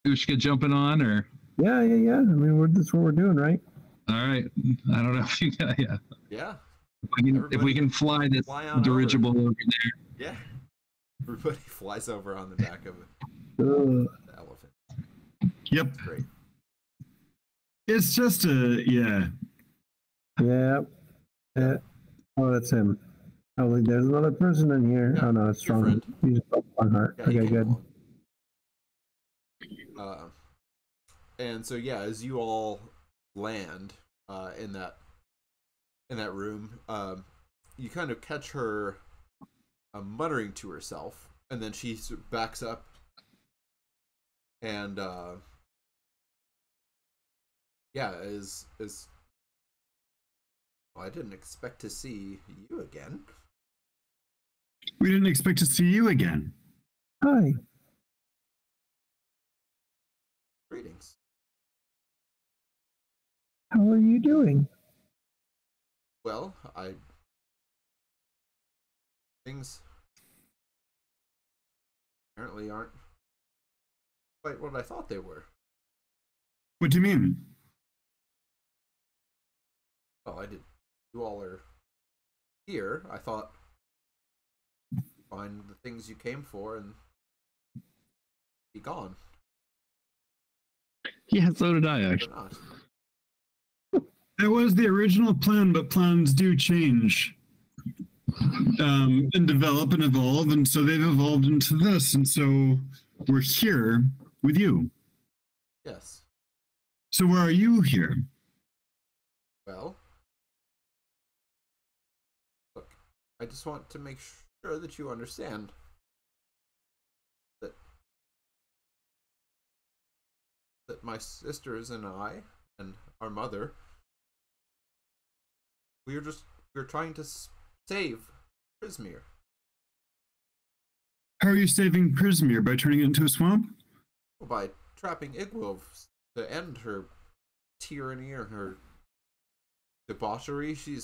Ushka jumping on, or? Yeah. I mean, that's what we're doing, right? All right. I don't know if you got, yeah. Yeah. If we can fly this dirigible over there. Yeah. Everybody flies over on the back of the elephant. Yep. That's great. It's just Yeah. Oh, that's him. Oh, there's another person in here. Yeah, oh no, it's strong. He's on heart. Yeah, okay, good. And so yeah, as you all land in that room, you kind of catch her muttering to herself, and then she backs up, and is well, I didn't expect to see you again. we didn't expect to see you again. Hi. Greetings. How are you doing? Well, things apparently aren't quite what I thought they were. What do you mean? Well, you all are here. I thought find the things you came for and be gone. Yeah, so did I, actually. They're not. That was the original plan, but plans do change and develop and evolve, and so they've evolved into this, and so we're here with you. Yes. So why are you here? Well, look, I just want to make sure that you understand that my sisters and I and our mother, we're trying to save Prismere. How are you saving Prismere? By turning it into a swamp? By trapping Igwolf to end her tyranny or her debauchery. She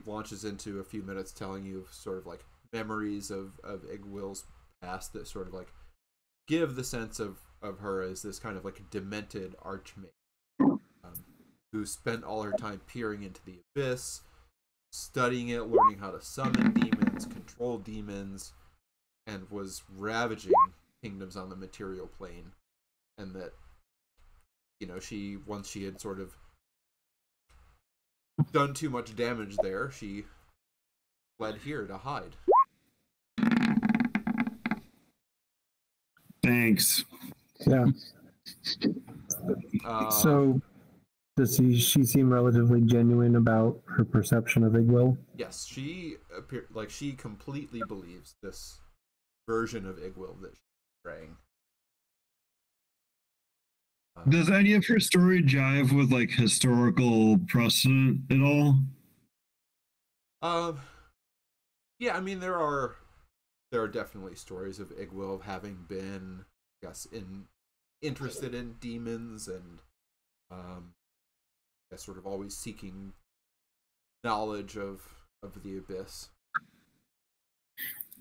launches into a few minutes telling you sort of like memories of Igwil's past that sort of like give the sense of her as this kind of like demented archmage who spent all her time peering into the abyss, studying it, learning how to summon demons, control demons, and was ravaging kingdoms on the material plane. And that, once she had sort of done too much damage there, she fled here to hide. Thanks. Yeah. So, does she seem relatively genuine about her perception of Igwil? Yes, she completely believes this version of Igwil that she's portraying. Does any of her story jive with like historical precedent at all? Yeah, I mean there are definitely stories of Igwil having been, yes, interested in demons and sort of always seeking knowledge of the abyss.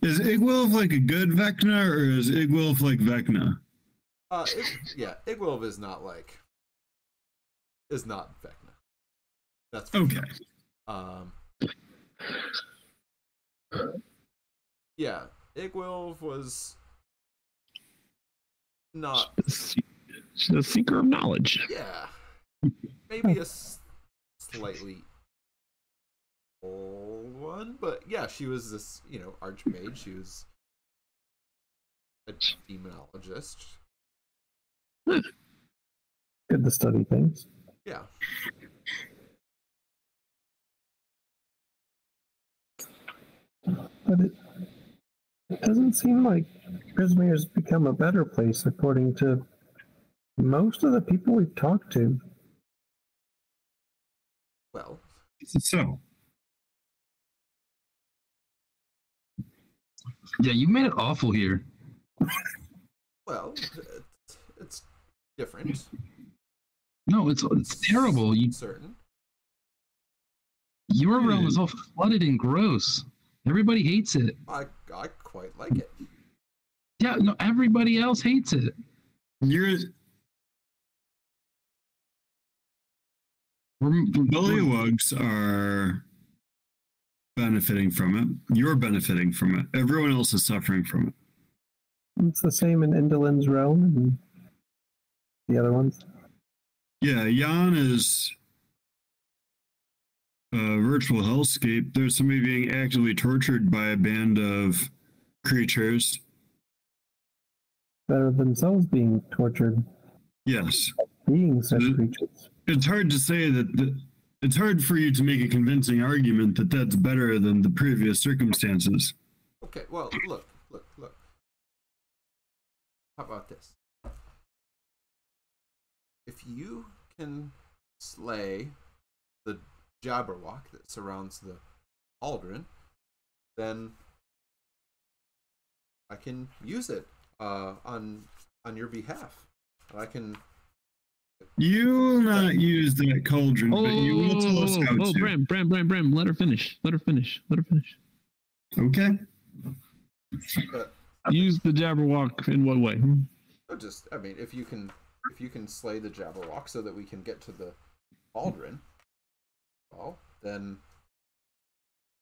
Is Igwilf like a good Vecna, or is Igwilf like Vecna? Igwilf is not Vecna. That's okay. Yeah, Igwilf was not. She's a seeker of knowledge. Yeah, maybe a slightly old one, but yeah, she was this, archmage. She was a demonologist. Good to study things. Yeah. But it doesn't seem like Prismere has become a better place according to most of the people we've talked to. Well, So Yeah, you made it awful here. Well, it's different. No, it's terrible. Certain. Your realm is all flooded and gross. Everybody hates it. I quite like it. Yeah, no, everybody else hates it. Bullywugs are benefiting from it. You're benefiting from it. Everyone else is suffering from it. It's the same in Indolin's realm and the other ones. Yeah, Jan is a virtual hellscape. There's somebody being actively tortured by a band of creatures. That are themselves being tortured. Yes. Being such creatures. It's hard to say that it's hard for you to make a convincing argument that that's better than the previous circumstances. Okay, well, look. How about this? If you can slay the Jabberwock that surrounds the cauldron, then I can use it on your behalf. I can. You will not use that cauldron, but you will tell us how to. Bram, let her finish. Okay. Use the Jabberwock in what way? I mean, if you can slay the Jabberwock so that we can get to the cauldron, well, then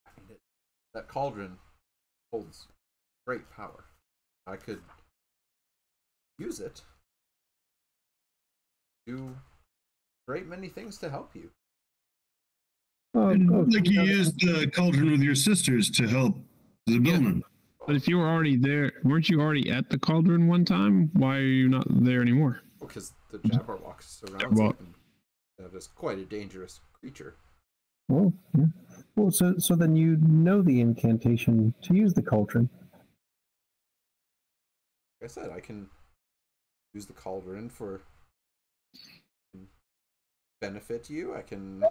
I mean, that cauldron holds great power. I could use it to do great many things to help you. Like you used the cauldron with your sisters to help the building. But if you were already there, weren't you already at the cauldron one time? Why are you not there anymore? Because the Jabberwock surrounds it, and that is quite a dangerous creature. Oh, yeah. Well, so then you know the incantation to use the cauldron. Like I said, I can use the cauldron for benefit you. I can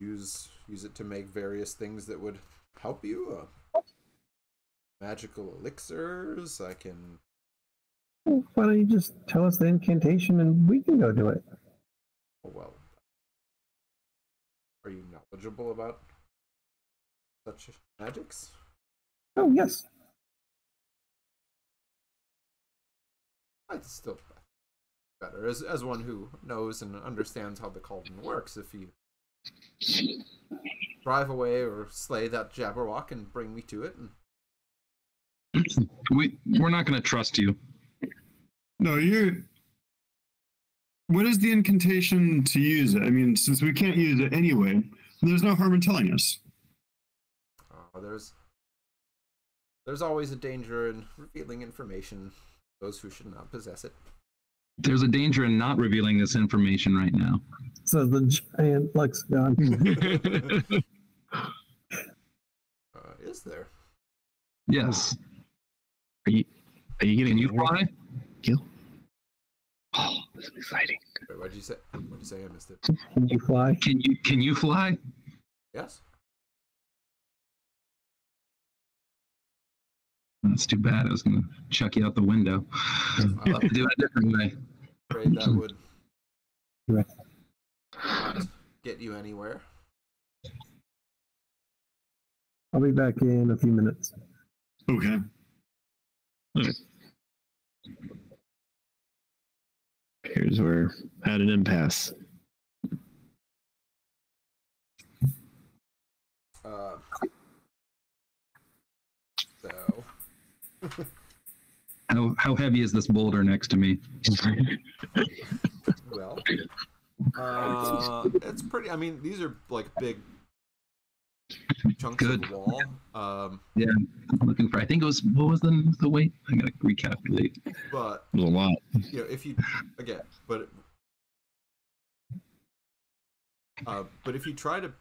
use it to make various things that would help you. Magical elixirs. I can. Well, why don't you just tell us the incantation and we can go do it? Oh, well. Are you knowledgeable about such magics? Oh, yes. I'd still better as one who knows and understands how the cauldron works. If you drive away or slay that Jabberwock and bring me to it, and we're not going to trust you. No, what is the incantation to use it? I mean, since we can't use it anyway, there's no harm in telling us. There's always a danger in revealing information to those who should not possess it. There's a danger in not revealing this information right now. So the giant lexicon. Is there? Yes. Are you getting? Can you fly? Gil? Oh, this is exciting. Wait, what'd you say? What'd you say? I missed it. Can you fly? Can you fly? Yes. That's too bad. I was going to chuck you out the window. I'll have to do it a different way. Afraid that would Right. not get you anywhere. I'll be back in a few minutes. Okay. Here's where we're at an impasse. How heavy is this boulder next to me? Well, it's pretty. I mean, these are like big chunks of wall. Yeah, I'm looking for. I think it was. What was the weight? I gotta recalculate. But It was a lot. you know, if you again, but if you try to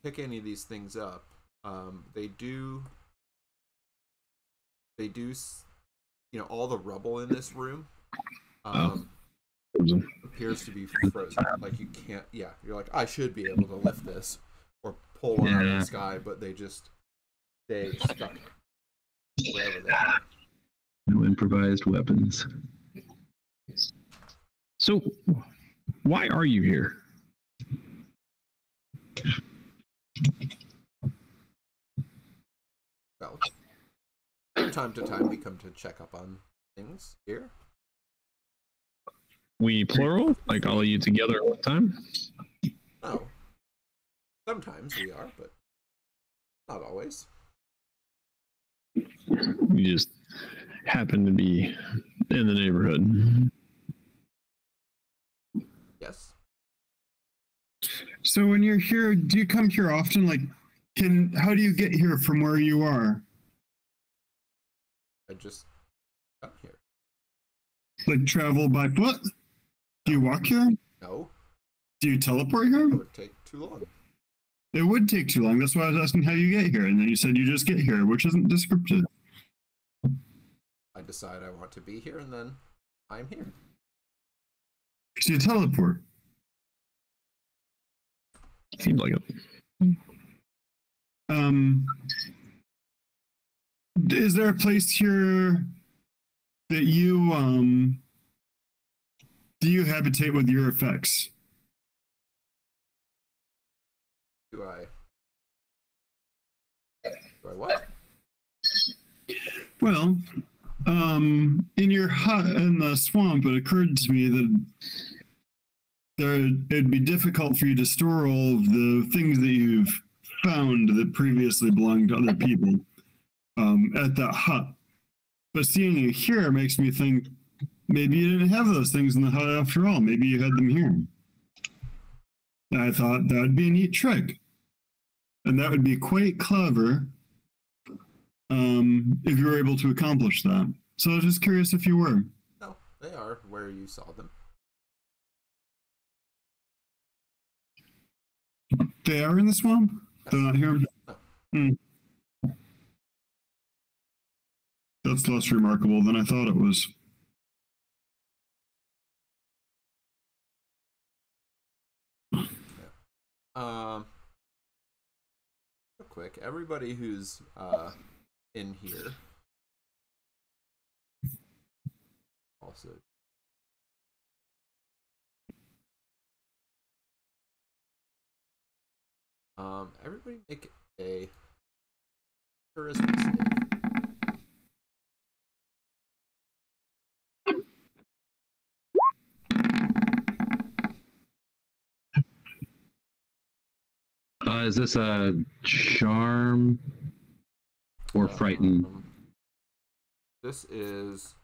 pick any of these things up, they do. You know, all the rubble in this room appears to be frozen. Like you can't. Yeah, you're like, I should be able to lift this or pull it out of the sky, but they just stay stuck wherever they are. No improvised weapons. So, why are you here? Well, from time to time we come to check up on things here. We plural? Like all of you together at one time? No. Sometimes we are, but not always. You just happen to be in the neighborhood. Yes. So when you're here, do you come here often? Like, how do you get here from where you are? I just come here. Like travel by foot? Do you walk here? No, Do you teleport here? it would take too long. It would take too long. That's why I was asking how you get here. And then you said you just get here, which isn't descriptive. I decide I want to be here, and then I'm here. So you teleport. Seems like it. Is there a place here that you do you habitate with your effects? Do I what? Well, in your hut in the swamp, it occurred to me that it'd be difficult for you to store all of the things that you've found that previously belonged to other people at that hut. But seeing you here makes me think maybe you didn't have those things in the hut after all. Maybe you had them here. And I thought that would be a neat trick. And that would be quite clever if you were able to accomplish that. So I was just curious if you were. No, they are where you saw them. They are in the swamp? They're not here? No. That's less remarkable than I thought it was. Real quick, everybody who's in here also everybody make a charisma save. Is this a charm or frighten? This is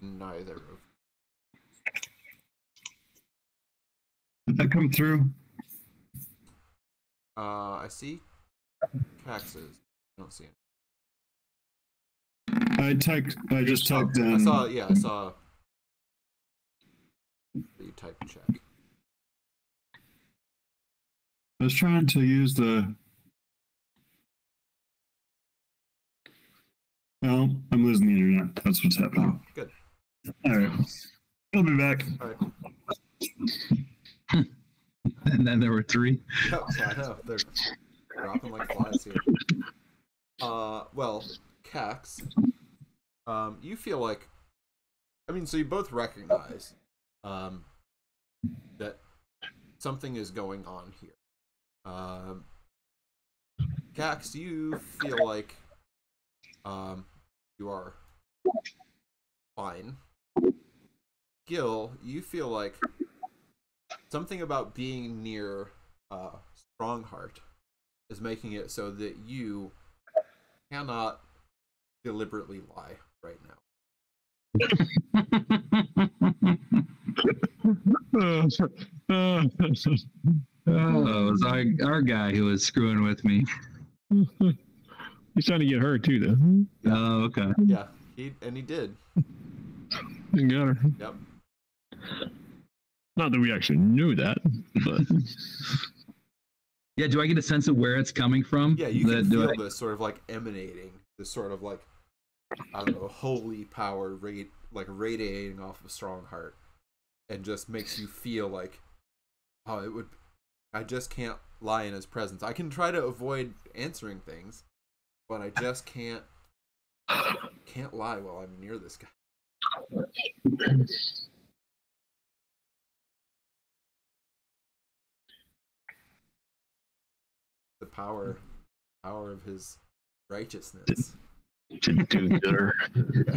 neither of. Did that come through? I see Caxes. I don't see it. I just typed in. I saw you typed check. I was trying to use the. Well, I'm losing the internet. That's what's happening. Oh, good. All right. I'll be back. All right. And then there were three. Oh, I know. They're dropping like flies here. Well, Cax, you feel like, so you both recognize that something is going on here. Cax, you feel like you are fine. Gil, you feel like something about being near Strongheart is making it so that you cannot deliberately lie right now. Oh, it was our guy who was screwing with me. He's trying to get her too, though. Oh, okay. Yeah, he did. He got her. Yep. Not that we actually knew that, but Yeah, do I get a sense of where it's coming from? Yeah, you can feel this sort of like emanating, this sort of like, I don't know, holy power radiating off of Strongheart, and just makes you feel like, I just can't lie in his presence. I can try to avoid answering things, but I just can't lie while I'm near this guy. The power of his righteousness. Do-gooder.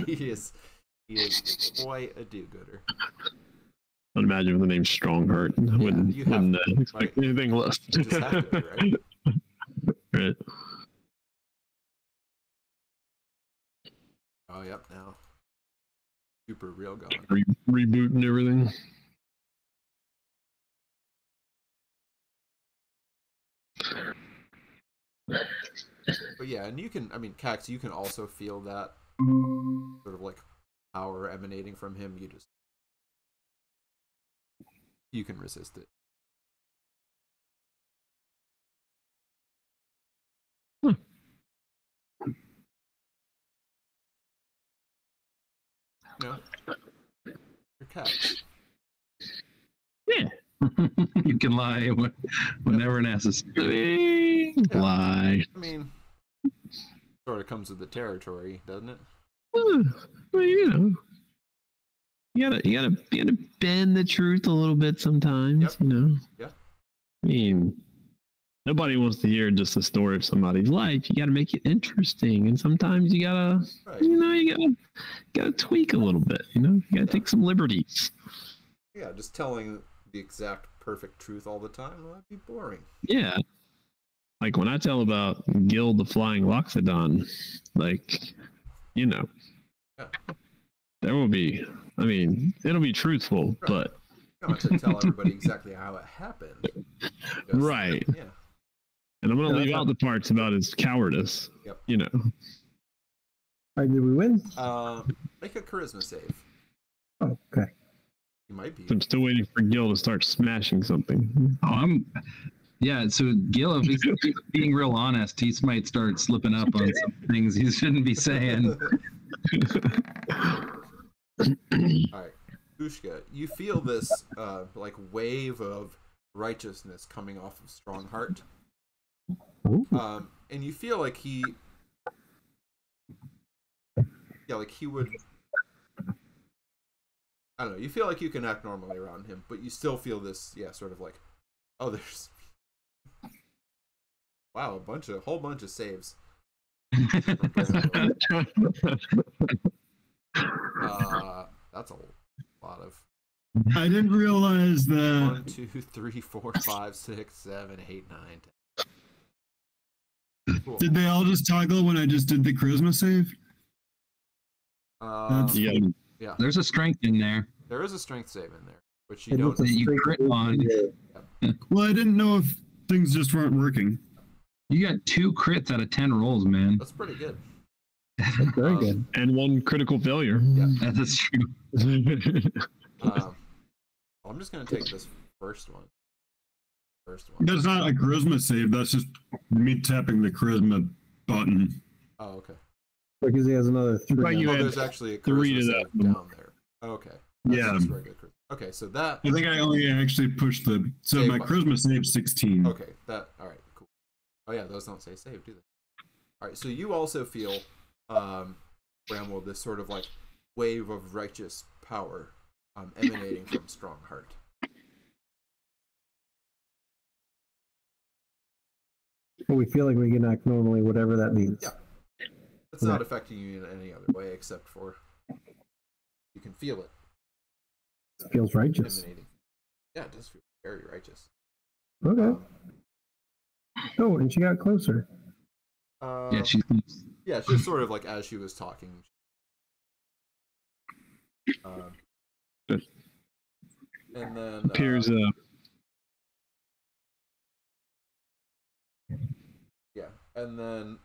He is quite a do-gooder. I'd imagine with the name Strongheart, wouldn't expect anything less. You just have to, right? Right. Oh, yep. Now, super real gone. Rebooting everything. But yeah, and you can, I mean, Cax, you can also feel that sort of like power emanating from him. You can resist it. No, you're Cax. Yeah. You can lie whenever necessary. Lie. I mean, sort of comes with the territory, doesn't it? Well, you gotta bend the truth a little bit sometimes. Yep. Yeah. I mean, nobody wants to hear just the story of somebody's life. You gotta make it interesting, and sometimes you gotta, Right. you gotta tweak a little bit. You gotta take some liberties. Yeah, just telling the exact perfect truth all the time, well, that'd be boring. Yeah. Like when I tell about Gil the Flying Loxodon, Yeah. there will be, it'll be truthful, Right. but. You don't have to tell everybody exactly how it happened. Right. Yeah. And I'm going to leave out the parts about his cowardice. Yep. All right, did we win? Make a charisma save. Oh, okay. You might be. I'm still waiting for Gil to start smashing something. Yeah, so Gil, if he's being real honest, he might start slipping up on some things he shouldn't be saying. All right, Ushka, you feel this wave of righteousness coming off of Strongheart, and you feel like he would. I don't know. You feel like you can act normally around him, but you still feel this, sort of like, oh, there's. Wow, a whole bunch of saves. That's a lot of. I didn't realize that. 1, 2, 3, 4, 5, 6, 7, 8, 9, 10. Cool. Did they all just toggle when I just did the charisma save? Yeah. There's a strength in there. There is a strength save in there, which you don't. You crit on. Well, I didn't know if things just weren't working. You got 2 crits out of 10 rolls, man. That's pretty good. That's very good. And 1 critical failure. Yeah. That's true. I'm just gonna take this first one. That's not a charisma save. That's just me tapping the charisma button. Oh, okay. Because he has another 3. Like you had There's actually a 3 charisma to save that. down there. Okay. That's Yeah. just regular charisma. Okay, so that. I think I only actually pushed the. So Save my button. charisma save 16. Okay, that. All right, cool. Oh yeah, those don't say save, do they? All right, so you also feel, Bramwell, this sort of like wave of righteous power, emanating from Strongheart. Well, we feel like we can act normally, whatever that means. Yeah. It's not affecting you in any other way except for you can feel it It feels righteous. emanating. Yeah, it does feel very righteous. Okay. Oh, and she got closer. Yeah, she's. Yeah, it's just sort of like as she was talking. And then Appears yeah, and then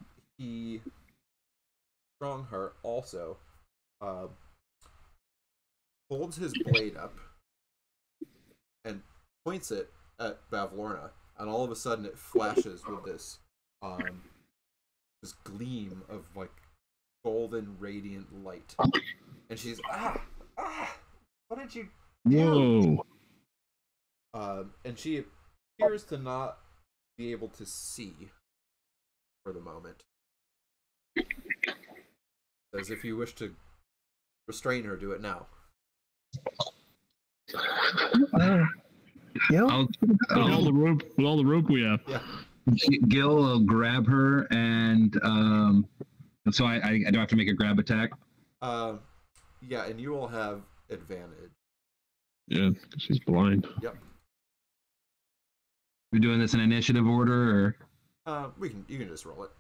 Strongheart also holds his blade up and points it at Bavlorna, and all of a sudden it flashes with this gleam of like golden radiant light, and she's what did you do? whoa. And she appears to not be able to see for the moment, Says if you wish to restrain her, do it now. Yeah. With all the rope we have. Yeah. Gil will grab her, and so I do have to make a grab attack. Yeah, and you will have advantage. Yeah, 'cause she's blind. Yep. We're doing this in initiative order, or You can just roll it.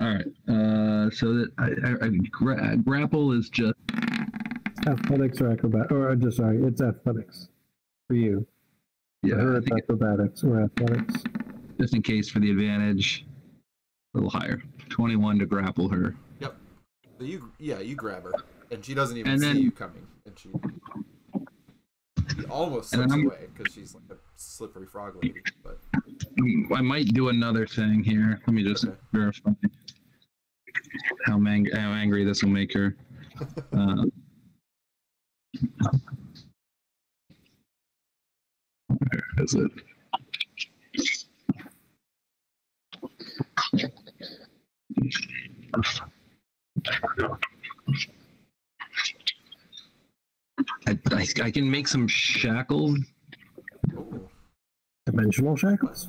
all right. So that grapple is just Athletics or acrobat, or just sorry, it's athletics for you. yeah. For her, I it's think acrobatics or athletics. just in case for the advantage, a little higher. 21 to grapple her. Yep. So you grab her, and she doesn't even And then- see you coming, and she almost And then slips I'm- away because she's like a slippery frog lady. But I might do another thing here. Let me just Okay. verify how angry this will make her. Where is it? I can make some shackles. oh, Dimensional shackles.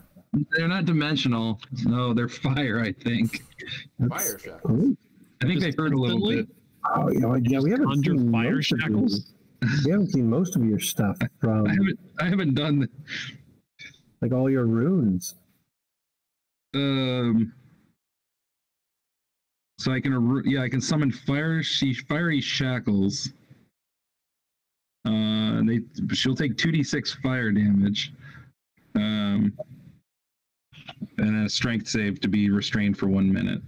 They're not dimensional. No, they're fire, I think. fire shackles. Oh, I think they hurt a little Instantly? bit. oh, yeah, we haven't Conjure seen fire most of shackles? we haven't seen most of your stuff from I haven't done like all your runes. so I can summon fiery shackles. She'll take 2d6 fire damage. And a strength save to be restrained for 1 minute.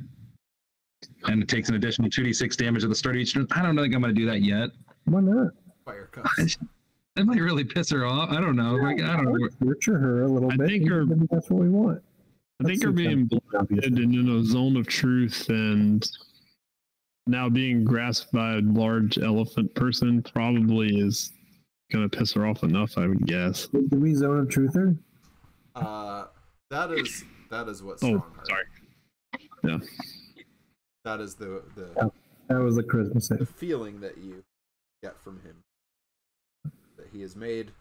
And it takes an additional 2d6 damage at the start of each turn. I don't think I'm going to do that yet. Why not? Fire cuts. That might really piss her off. I don't know. Like, I don't know. Nurture her a little I bit. think her- Maybe that's what we want. I think her being blinded and in a zone of truth and now being grasped by a large elephant person probably is going to piss her off enough, I would guess. Did we zone of truth her? That is what Oh, Strongheart. sorry. Yeah. That is the That was the charisma the save. feeling that you get from him. That he has made.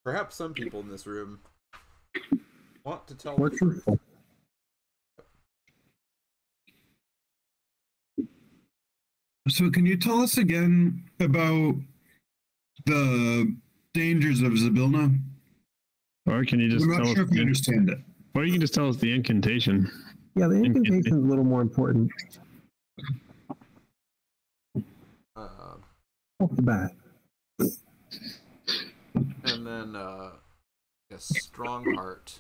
Perhaps some people in this room want to tell More the truth. truthful. So can you tell us again about the dangers of Zybilna? Or can you just I'm tell not us sure if you the, understand it. or you can just tell us the incantation. Yeah, the incantation is a little more important off the bat. And then a strong heart.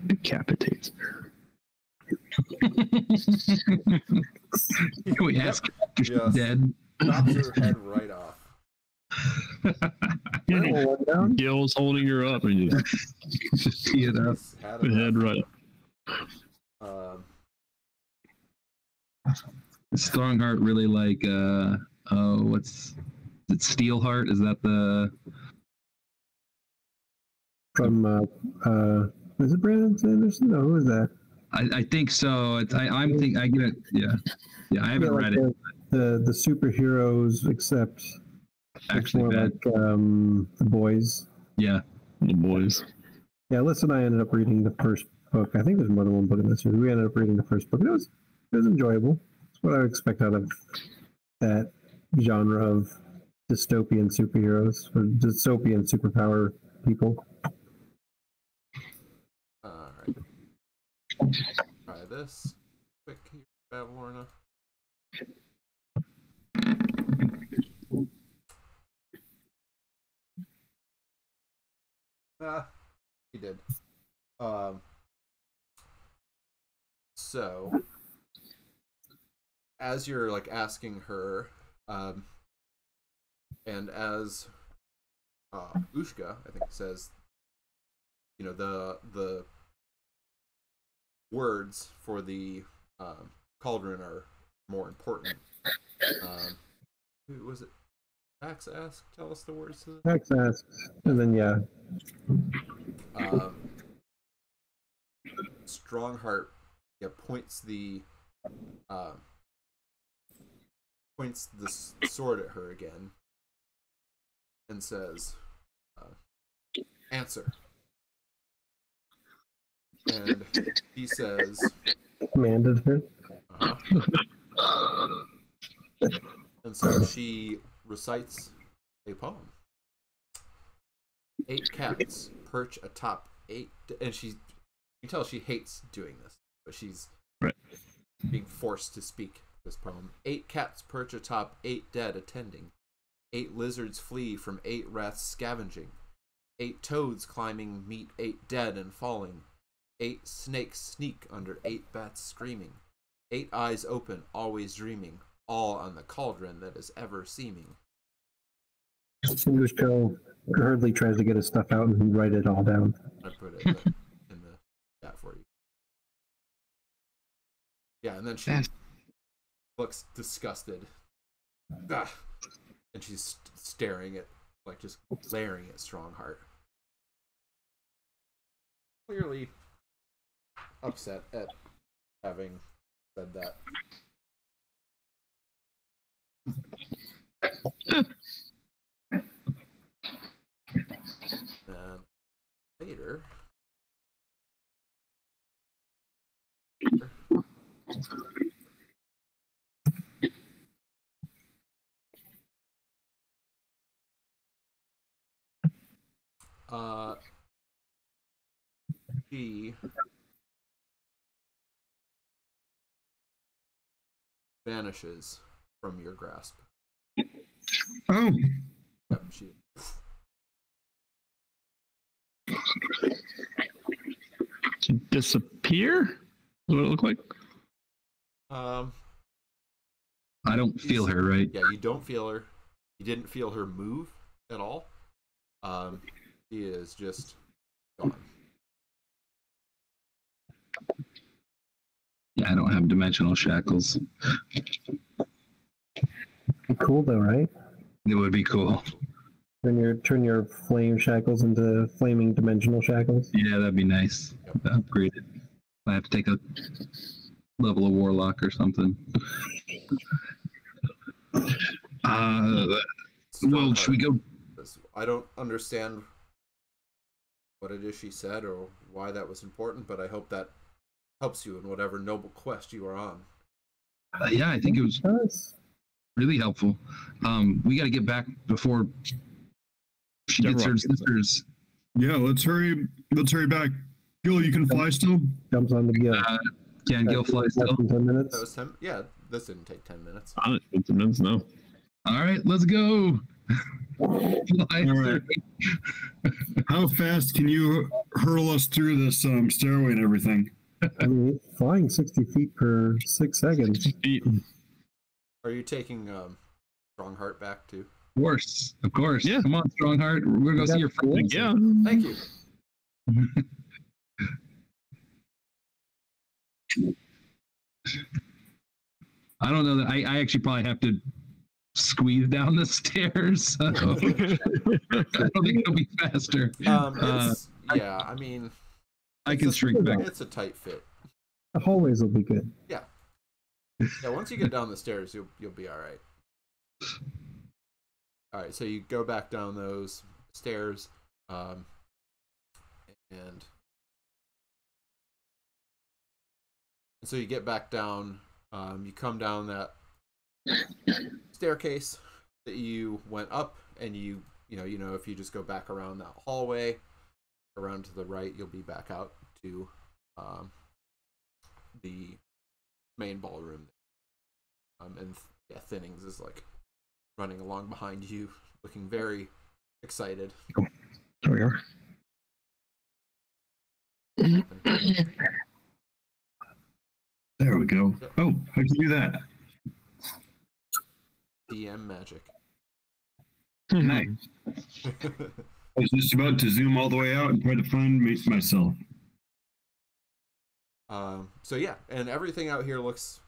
Decapitates her. Can we ask if she's Yes. dead? Chops her head right off. Roll one down. Gil's holding her up and you Just tee it up. He's had the enough. head right up. Strongheart really like what's it, Steelheart? Is that the From is it Brandon Sanderson? No, who is that? I think so. I'm think I get it. Yeah. I haven't Yeah, read like it. the superheroes, except it's Actually more bad. like the boys. Yeah. The boys. Yeah, Alyssa and I ended up reading the first book. I think there's more than one book in this series. We ended up reading the first book. It was enjoyable. It's what I would expect out of that genre of dystopian superheroes or dystopian superpower people. Alright. Try this. Quick here, Bavalorna. He did. So as you're like asking her, and as Ushka, I think, says, you know, the words for the cauldron are more important. Who was it? Max asked, tell us the words to the... Max asks, and then yeah, Strongheart points the sword at her again and says, "Answer." And he says, Commanded her. And so she recites a poem. 8 cats perch atop 8, and you can tell she hates doing this, but she's being forced to speak this poem. 8 cats perch atop 8 dead attending. 8 lizards flee from 8 rats scavenging. 8 toads climbing meet 8 dead and falling. 8 snakes sneak under 8 bats screaming. 8 eyes open, always dreaming, all on the cauldron that is ever seeming. Singushko hurriedly tries to get his stuff out and write it all down. I put it in the chat for you. Yeah, and then she looks disgusted. Ah, and she's staring at, like, just glaring at Strongheart. Clearly upset at having said that. And later, she vanishes from your grasp. Oh, Yep, she. To disappear? What it look like? I don't feel her, right? Yeah, you don't feel her. You didn't feel her move at all. She is just gone. Yeah, I don't have dimensional shackles. Cool though, right? It would be cool. Turn your flame shackles into flaming dimensional shackles. Yeah, that'd be nice. Upgrade it. I have to take a level of warlock or something. Well, should we go? I don't understand what it is she said or why that was important, but I hope that helps you in whatever noble quest you are on. Yeah, I think it was really helpful. We got to get back before she gets her sisters. yeah. Let's hurry back. Gil, you can fly still? Jumps on the Gil. Can Gil fly still? 10 minutes. That was 10. Yeah, this didn't take 10 minutes. I don't think 10 minutes, no. All right, let's go. All right. How fast can you hurl us through this stairway and everything? I mean, flying 60 feet per 6 seconds. Are you taking Strongheart back too? Of course. Yeah. Come on, Strongheart. We're gonna go see your friend. Yeah. Thank you. I don't know that I actually probably have to squeeze down the stairs. So I don't think it'll be faster. Yeah, I mean, I can shrink back. it's a tight fit. The hallways will be good. Yeah. Yeah, once you get down the stairs, you'll be all right. All right, so you go back down those stairs, and so you get back down. You come down that staircase that you went up, and you know if you just go back around that hallway, around to the right, you'll be back out to the main ballroom. And yeah, Thinnings is like running along behind you, looking very excited. There we are. There we go. Oh, how'd you do that? DM magic. Nice. I was just about to zoom all the way out and try to find myself. So yeah, and everything out here looks,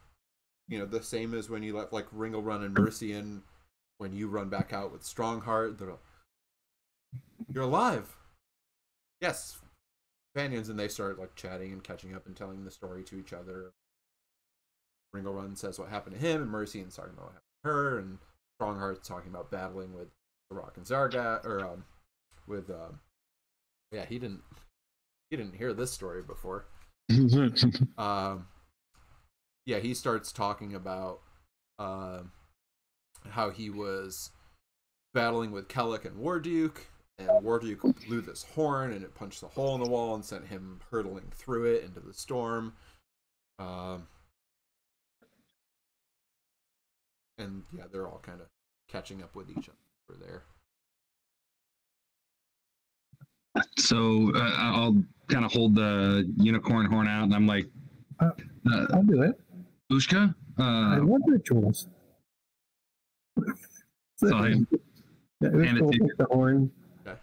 the same as when you let like Ringle Run and Mercy in. When you run back out with Strongheart, you're alive. Yes, companions, and they start like chatting and catching up and telling the story to each other. Ringelrun says what happened to him, and Mercian's talking about what happened to her, and Strongheart's talking about battling with the Rock and Zargat, or with yeah, he didn't hear this story before. Yeah, he starts talking about how he was battling with Kellic and Warduke, and Warduke blew this horn and it punched a hole in the wall and sent him hurtling through it into the storm. And yeah, they're all kind of catching up with each other there. So I'll kind of hold the unicorn horn out, and I'm like, I'll do it. Ushka? I love rituals. So yeah, Ushka will take the horn. Okay.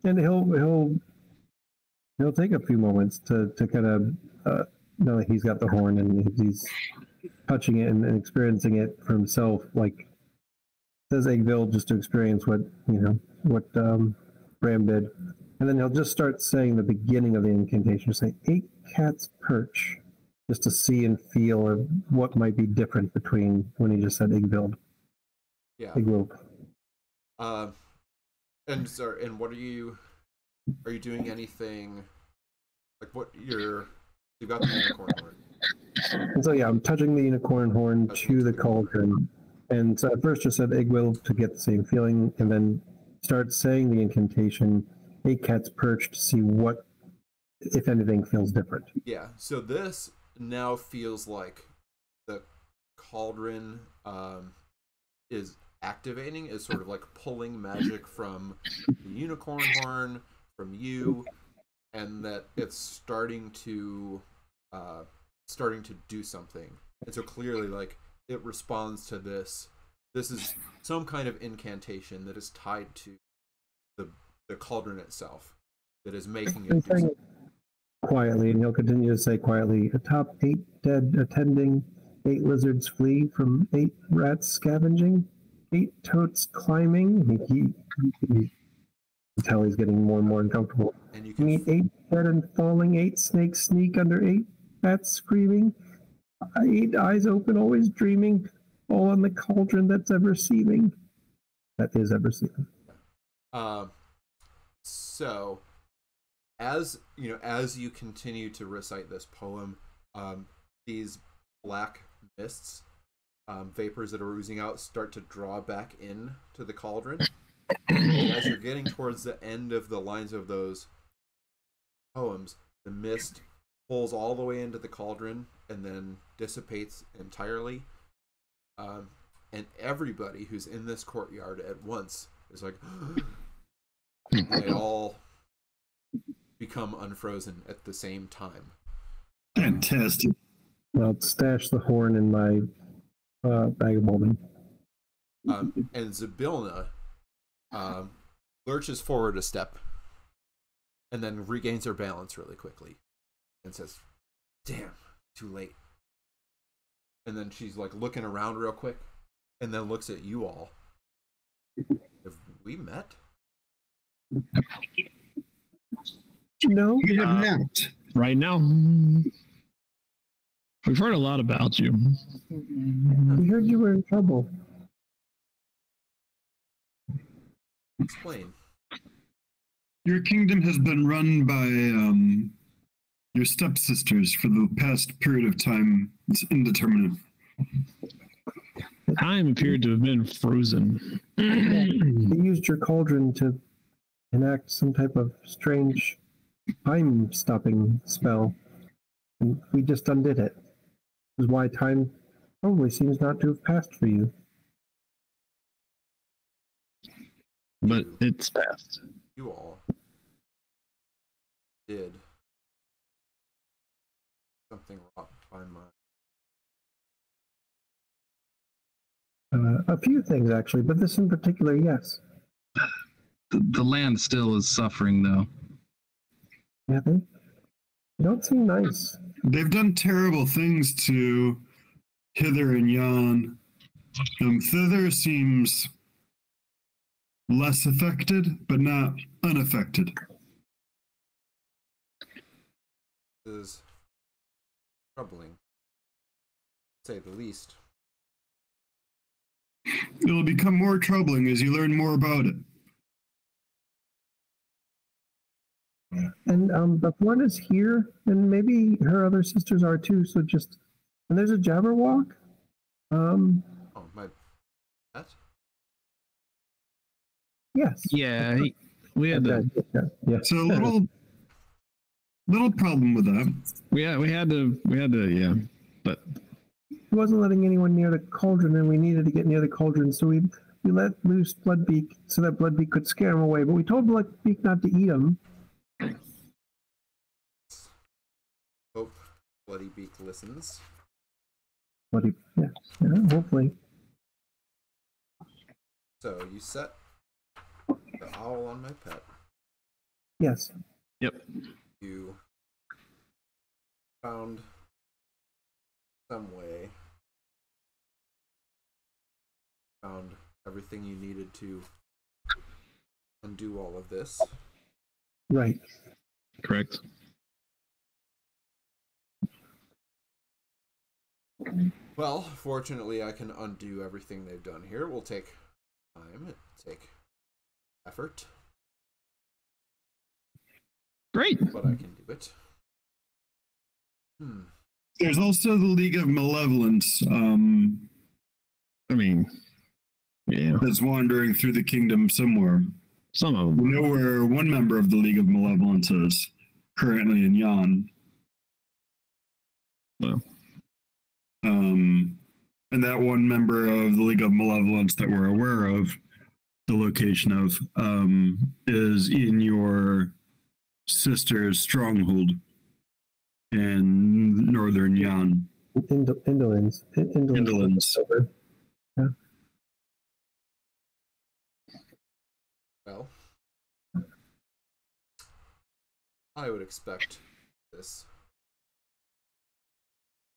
And he'll take a few moments to kind of know that he's got the horn and he's touching it and experiencing it for himself. Like says Eggville, just to experience what Bram did, and then he'll just start saying the beginning of the incantation, say 8 cats perch, just to see and feel what might be different between when he just said Eggville. Yeah. Eggville. And what are you doing anything like what you've got the unicorn horn? And so yeah, I'm touching the unicorn horn to the cauldron, and so at first just said Eggville to get the same feeling, and then start saying the incantation 8 cats perch to see what, if anything, feels different. Yeah, so this now feels like the cauldron is activating, is sort of like pulling magic from the unicorn horn, from you, and that it's starting to do something. And so clearly, like, it responds to this. This is some kind of incantation that is tied to the cauldron itself, that is making it do something. Quietly, and he'll continue to say quietly, atop 8 dead attending, 8 lizards flee from 8 rats scavenging, 8 totes climbing. You can tell he's getting more and more uncomfortable. And you can Meet 8 dead and falling, 8 snakes sneak under 8 bats screaming, 8 eyes open, always dreaming, all on the cauldron that's ever seeming. That is ever seeming. So, as you continue to recite this poem, these black mists, vapors that are oozing out, start to draw back in to the cauldron. And as you're getting towards the end of the lines of those poems, the mist pulls all the way into the cauldron and then dissipates entirely. And everybody who's in this courtyard at once is like, they all become unfrozen at the same time. Fantastic. I'll stash the horn in my bag of holding. And Zybilna lurches forward a step and then regains her balance really quickly and says, damn, too late. And then she's like looking around real quick and then looks at you all. Have we met? No, We have not. Right now, we've heard a lot about you. we heard you were in trouble. Explain. Your kingdom has been run by your stepsisters for the past period of time. It's indeterminate. Time appeared to have been frozen. They used your cauldron to enact some type of strange time-stopping spell, and we just undid it. This is why time probably seems not to have passed for you. But it's fast. You all did something wrong by my. A few things, actually, but this in particular, yes. The land still is suffering, though. Yeah, they don't seem nice. They've done terrible things to Hither and Yon. Thither seems less affected, but not unaffected. is troubling, to say the least. It'll become more troubling as you learn more about it. And the one is here, and maybe her other sisters are too. So just, and there's a Jabberwock. Oh, my pet? Yes. Yeah, we had to. Yeah. So a little problem with that. We had to. Yeah, but He wasn't letting anyone near the cauldron, and we needed to get near the cauldron, so we let loose Bloodbeak so that Bloodbeak could scare him away. But we told Bloodbeak not to eat him. Hope Bloody Beak listens. Bloody, yeah, hopefully. So you set the owl on my pet. Yes. yep. You found some way. Found everything you needed to undo all of this. Right. Correct. Well, fortunately, I can undo everything they've done here. It will take time. It will take effort, Great. but I can do it. There's also the League of Malevolence I mean, yeah, that's wandering through the kingdom somewhere. some of We them. know where one member of the League of Malevolence is currently in Yan. Well, and that one member of the League of Malevolence that we're aware of, the location of, is in your sister's stronghold in northern Yan. Indolence. Indolence. Yeah. Well, I would expect this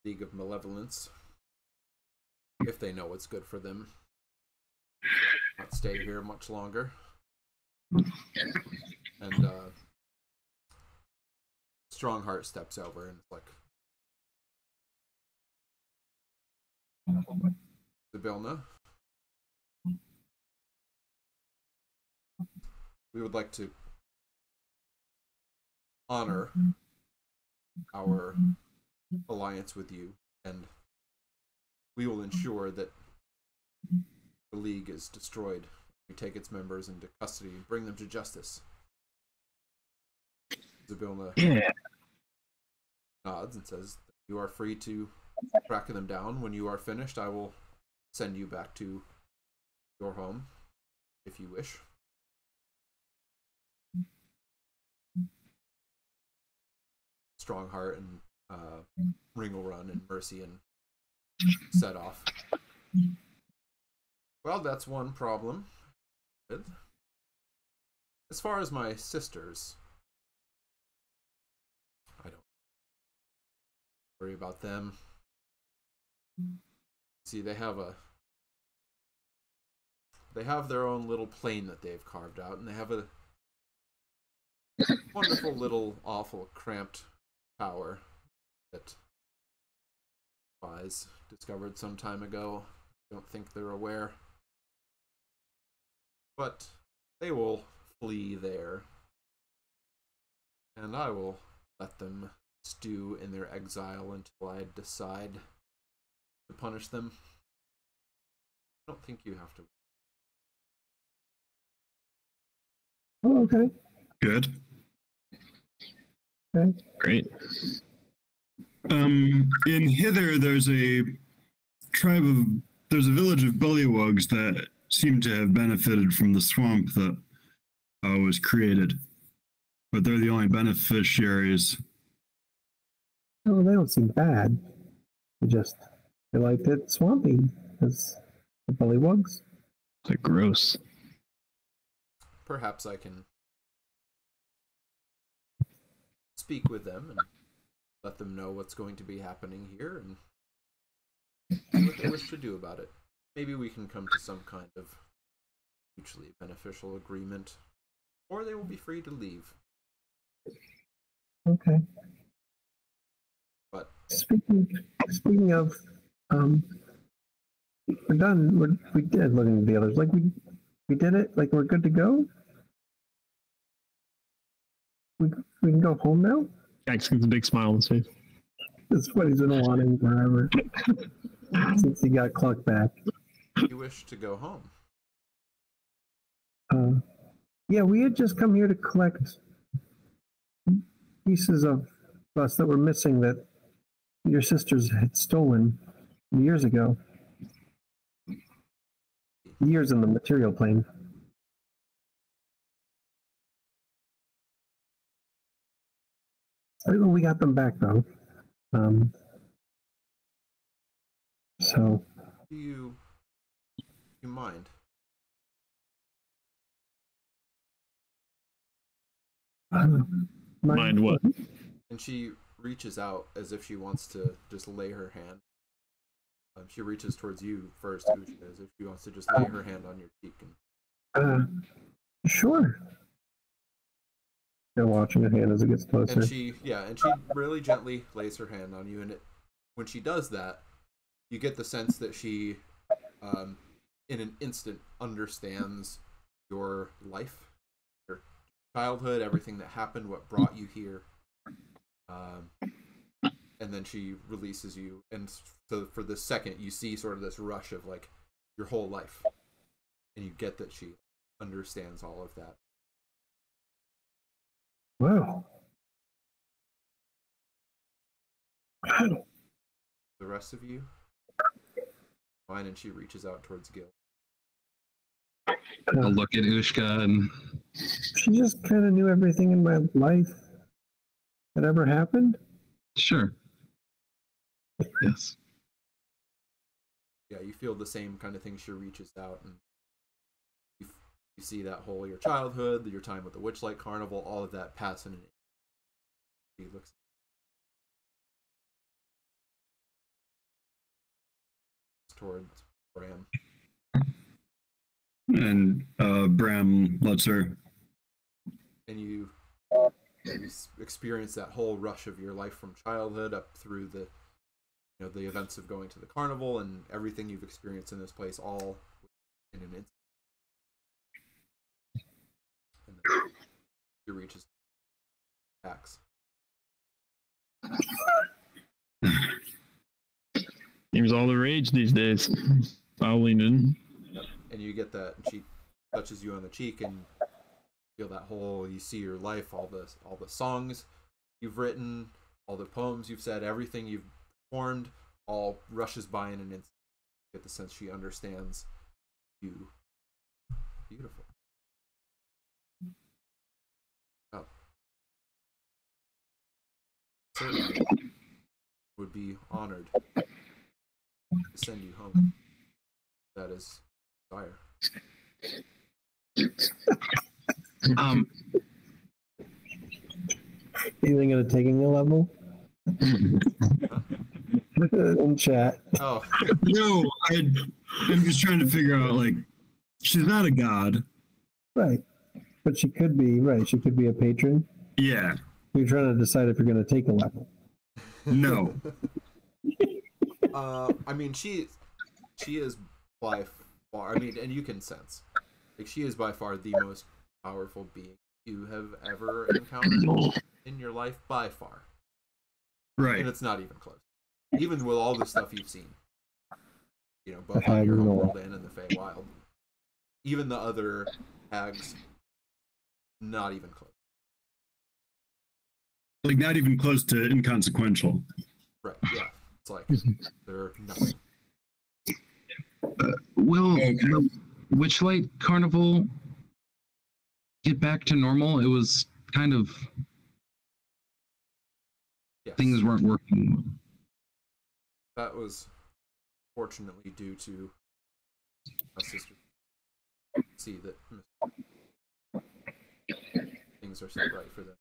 League of Malevolence, if they know what's good for them, not stay here much longer. And Strongheart steps over and is like, Zabilna, we would like to honor our alliance with you, and we will ensure that the League is destroyed. We take its members into custody and bring them to justice. Zabilna nods and says, you are free to track them down. When you are finished, I will send you back to your home, if you wish. Strongheart and Ringlrun and Mercy and set off. Well, that's one problem. As far as my sisters, I don't worry about them. See, they have their own little plane that they've carved out, and they have a wonderful little awful cramped tower that spies discovered some time ago. I don't think they're aware. But they will flee there, and I will let them stew in their exile until I decide to punish them. I don't think you have to. Oh, okay. Good. Okay. Great. In Hither, there's a village of bullywugs that seem to have benefited from the swamp that was created, but they're the only beneficiaries. Oh, they don't seem bad. They liked it swampy as the bullywugs. They're gross. Perhaps I can speak with them and let them know what's going to be happening here and see what they wish to do about it. Maybe we can come to some kind of mutually beneficial agreement, or they will be free to leave. Okay. Speaking of, we're done. We did looking at the others. Like we did it. Like we're good to go. We can go home now. Jax gets a big smile on his face. That's what he's been wanting forever since he got Cluck back. You wish to go home? Yeah, we had just come here to collect pieces of us that were missing that your sisters had stolen years ago. Years in the material plane. We got them back though. So. Do you mind? Mind what? And she reaches out as if she wants to just lay her hand. She reaches towards you first, Ushka, as if she wants to just lay her hand on your cheek. Sure. Still watching her hand as it gets closer. And she really gently lays her hand on you, and when she does that, you get the sense that she, in an instant, understands your life, your childhood, everything that happened, what brought you here. And then she releases you, and so for the second, you see sort of this rush of like your whole life, and you get that she understands all of that. Wow. The rest of you, fine, and she reaches out towards Gil. I'll look at Ushka and she just kind of knew everything in my life that ever happened. Sure. Yes. Yeah, you feel the same kind of thing. She reaches out, and you see that whole your childhood, your time with the Witchlight Carnival, all of that pass in an instant. He looks towards Bram. And Bram lets her. And you experience that whole rush of your life from childhood up through the the events of going to the carnival and everything you've experienced in this place, all in an instant. And then she reaches Axe. Seems all the rage these days. Following in. And you get that, and she touches you on the cheek, and feel that whole, you see your life, all the songs you've written, all the poems you've said, everything you've performed, all rushes by in an instant. You get the sense she understands you. Beautiful. Oh. Certainly would be honored to send you home. That is desire. You thinking of taking a level? In chat. Oh. No, I'm just trying to figure out, like, she's not a god. Right. But she could be, right. She could be a patron. Yeah. You're trying to decide if you're going to take a level. No. I mean, she is by far, I mean, and you can sense, like, she is by far the most powerful being you have ever encountered in your life, by far. Right. And it's not even close. Even with all the stuff you've seen, both on your home world and in the Feywild. Even the other hags, not even close. Like, not even close to inconsequential. Right, yeah. It's like, they're nothing. Will the Witchlight Carnival get back to normal? It was kind of... Yes. Things weren't working. That was fortunately due to my sister. See that things are set right for them.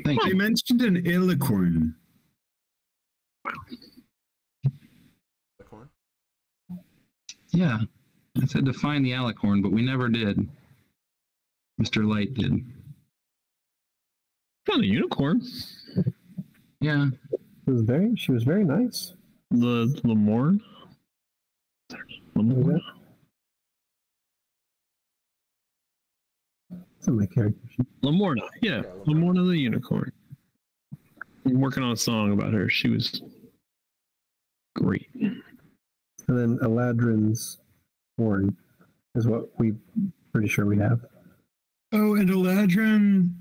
Thank They you. mentioned an alicorn. The corn? Yeah. I said to find the alicorn, but we never did. Mr. Light did. Not a unicorn. Yeah. She was very nice. The Lemorne? Lemorne? It's on my character sheet. Lemorna, yeah. Lemorna the unicorn. I'm working on a song about her. She was great. And then Eladrin's horn is what we pretty sure we have. Oh, and Eladrin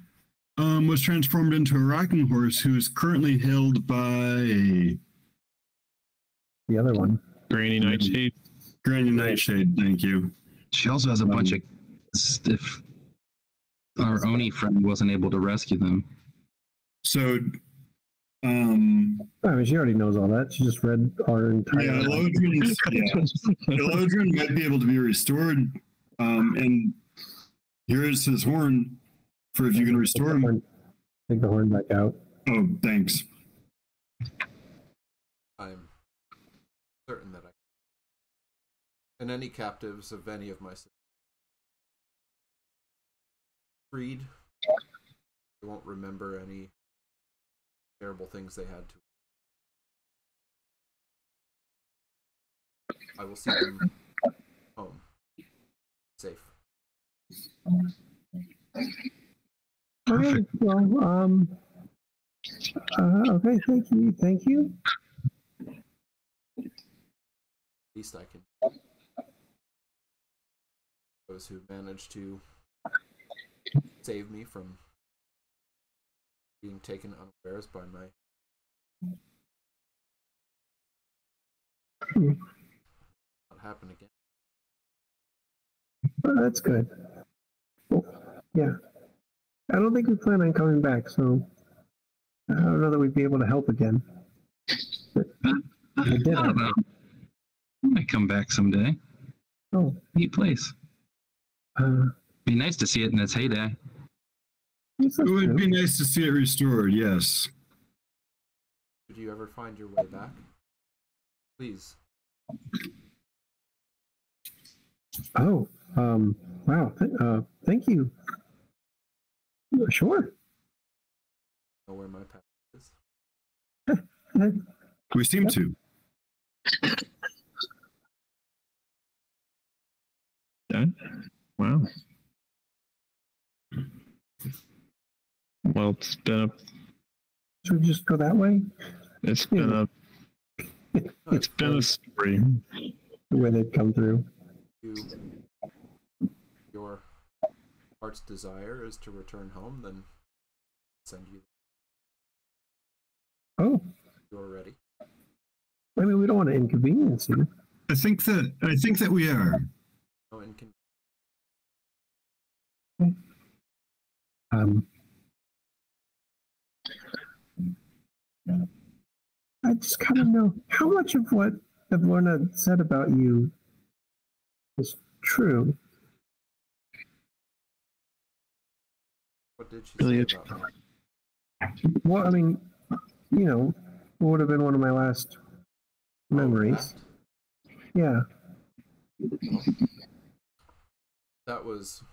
was transformed into a rocking horse who's currently held by The other one. Granny Nightshade. Granny Nightshade. Thank you. She also has a bunch of if our Oni friend wasn't able to rescue them. So, I mean, she already knows all that. She just read our entire. Elodrin might be able to be restored. And here's his horn for if you can restore him. Take the horn back out. Oh, thanks. I'm certain that I can. And any captives of any of my sisters freed, they won't remember any terrible things they had to. I will see them home, safe. Perfect. Well, okay. Thank you. At least I can. Those who managed to save me from being taken unawares by my. Not happen again. That's good. Well, yeah. I don't think we plan on coming back, so I don't know that we'd be able to help again. But I did thought about it. I might come back someday. Oh. Neat place. Be nice to see it in its heyday. It would be nice to see it restored, yes. Did you ever find your way back? Please. Oh, wow. Thank you. Sure. Know where my path is. We seem to. Yeah. Wow. Well, it's been a. Should we just go that way? It's been a. It's been a story. The way they'd come through. Your heart's desire is to return home, then send you. Oh. You're ready. I mean, we don't want to inconvenience you. I think that we are. No inconvenience. I just kind of know how much of what Lorna said about you is true. What did she Really say about me? Well, I mean, you know, it would have been one of my last memories. Yeah. That was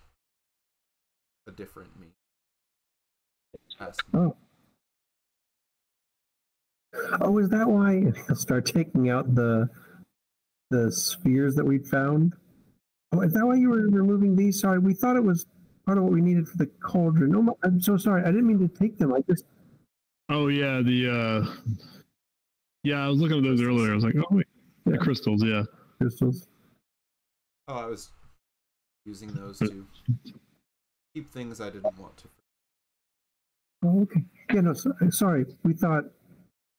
a different me. Oh. Oh, is that why? I'll start taking out the spheres that we'd found. Oh, is that why you were removing these? Sorry, we thought it was part of what we needed for the cauldron. No, I'm so sorry. I didn't mean to take them. I just. Oh yeah, yeah, I was looking at those earlier. I was like, oh wait, the crystals, yeah. Crystals. Oh, I was using those to keep things I didn't want to. Oh, okay. Yeah, no, sorry. We thought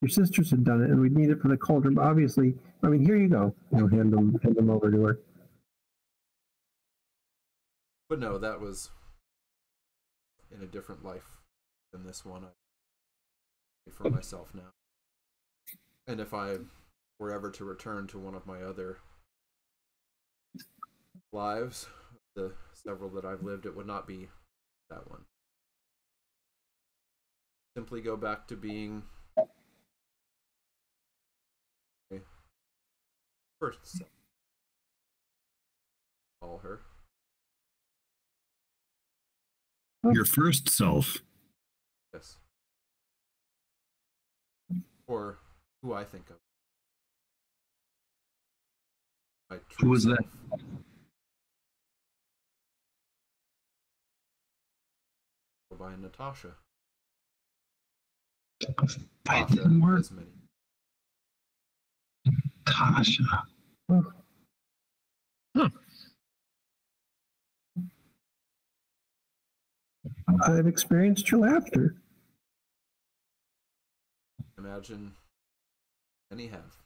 your sisters had done it, and we'd need it for the cauldron. But obviously, I mean, here you go. You know, hand them over to her. But no, that was in a different life than this one. I made for myself now. And if I were ever to return to one of my other lives, the several that I've lived, it would not be that one. Simply go back to being a first self. Call her. Your first self. Yes. or who I think of. My Who true was self. that? Go by Natasha. That Tasha didn't work. has many. Tasha. I've experienced your laughter. Imagine many have.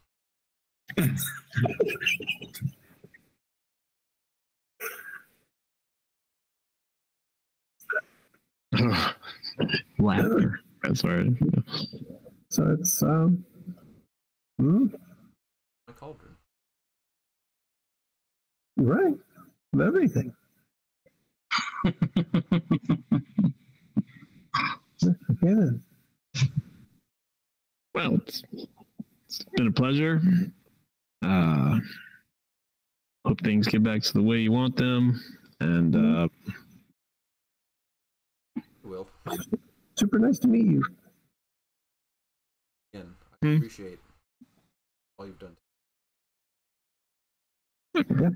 Laughter. That's right. So it's My cauldron. right. Of everything. Okay then. Well, it's been a pleasure. Hope things get back to the way you want them. And Will. Super nice to meet you. Again, I appreciate all you've done. Yeah.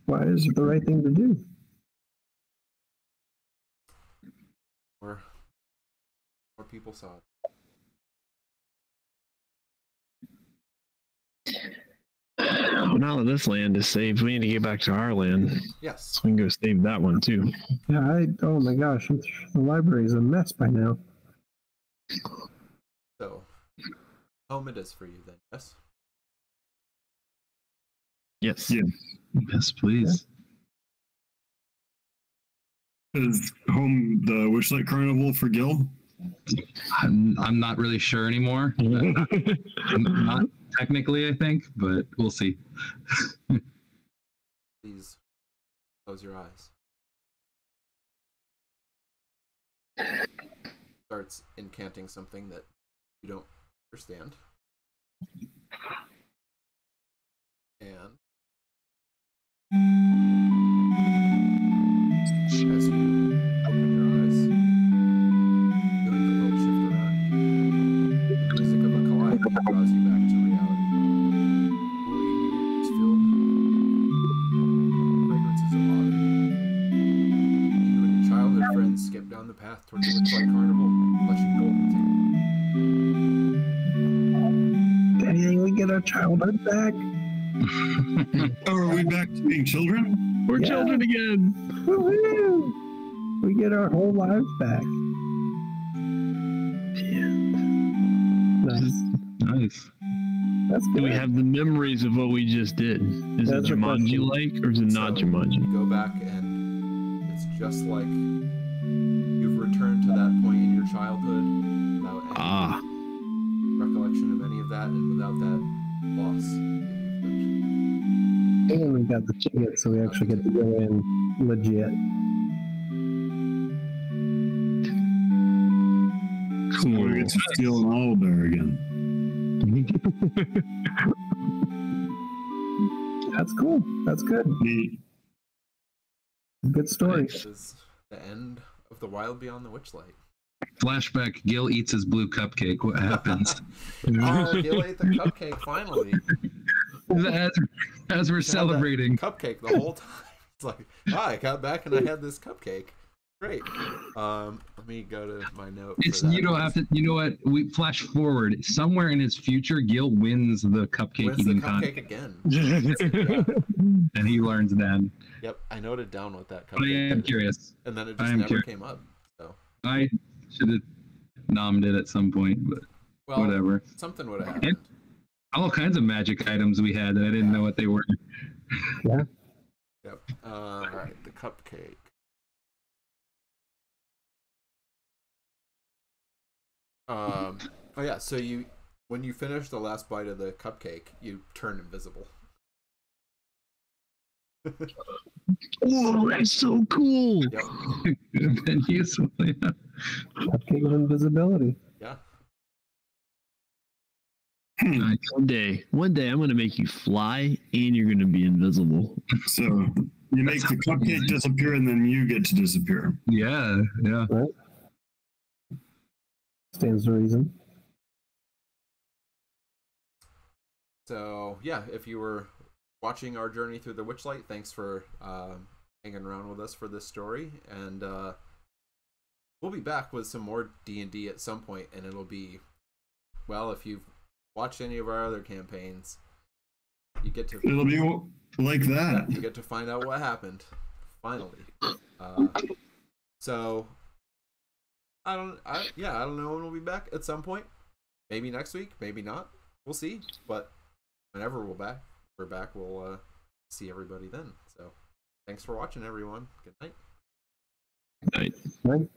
Why is it the right thing to do? More people saw it. now that this land is saved, we need to get back to our land. Yes. So we can go save that one too. Yeah, oh my gosh, the library's a mess by now. So, home it is for you then, yes? Yes. Yeah. Yes, please. Is home the Witchlight Carnival for Gil? I'm not really sure anymore. Not technically, I think, but we'll see. Please close your eyes. Starts incanting something that you don't understand. And as you open your eyes, feeling the world shift around you, the music of a calliope draws you back to reality. Fully is filled with fragrances of autumn. You and your childhood friends skip down the path toward the Witchlight Carnival, clutching golden things. Dang, we get our childhood back. Oh, are we back to being children? We're Yeah. children again. Woohoo! We get our whole lives back. Nice. Nice. That's good. Do we have the memories of what we just did? Is That's it a Jumanji question. like or is it not So, Jumanji? You go back and it's just like you've returned to that point in your childhood without any Ah, recollection of any of that and without that loss that you've lived. And we got the ticket, so we actually get to go in legit. So we get to steal an owlbear again. That's cool. That's good. Neat. Good story. This is the end of the Wild Beyond the Witchlight. Flashback. Gil eats his blue cupcake. What happens? Oh, Gil ate the cupcake finally. as we're Had that celebrating. cupcake the whole time. It's like, I got back and I had this cupcake. Great. Let me go to my note. It's for that. you don't have to. You know what? We flash forward. Somewhere in his future, Gil wins the cupcake When's the eating cupcake contest, again? yeah. and he learns then. Yep, I noted down what that But I cupcake am is. curious. And then it I just am never curious. came up. So, I should have nommed it at some point, but well, whatever. something would have happened. All kinds of magic items we had that I didn't know what they were. Yep. All right, the cupcake. Oh yeah, so when you finish the last bite of the cupcake, you turn invisible. Oh, that's so cool. Yep. Could have been useful. Yeah. Cupcake of invisibility. Yeah. Nice. One day I'm gonna make you fly and you're gonna be invisible. So you make the cupcake disappear and then you get to disappear. Yeah, yeah. Right? Stands to reason. So yeah, if you were watching our journey through the Witchlight, thanks for hanging around with us for this story, and we'll be back with some more D&D at some point, and it'll be, well, if you've watched any of our other campaigns, you get to, it'll be like that. you get to find out what happened finally. So I don't know when we'll be back. At some point, maybe next week, maybe not, we'll see, but whenever we're back, we'll see everybody then. So thanks for watching, everyone. Good night. Night. Right?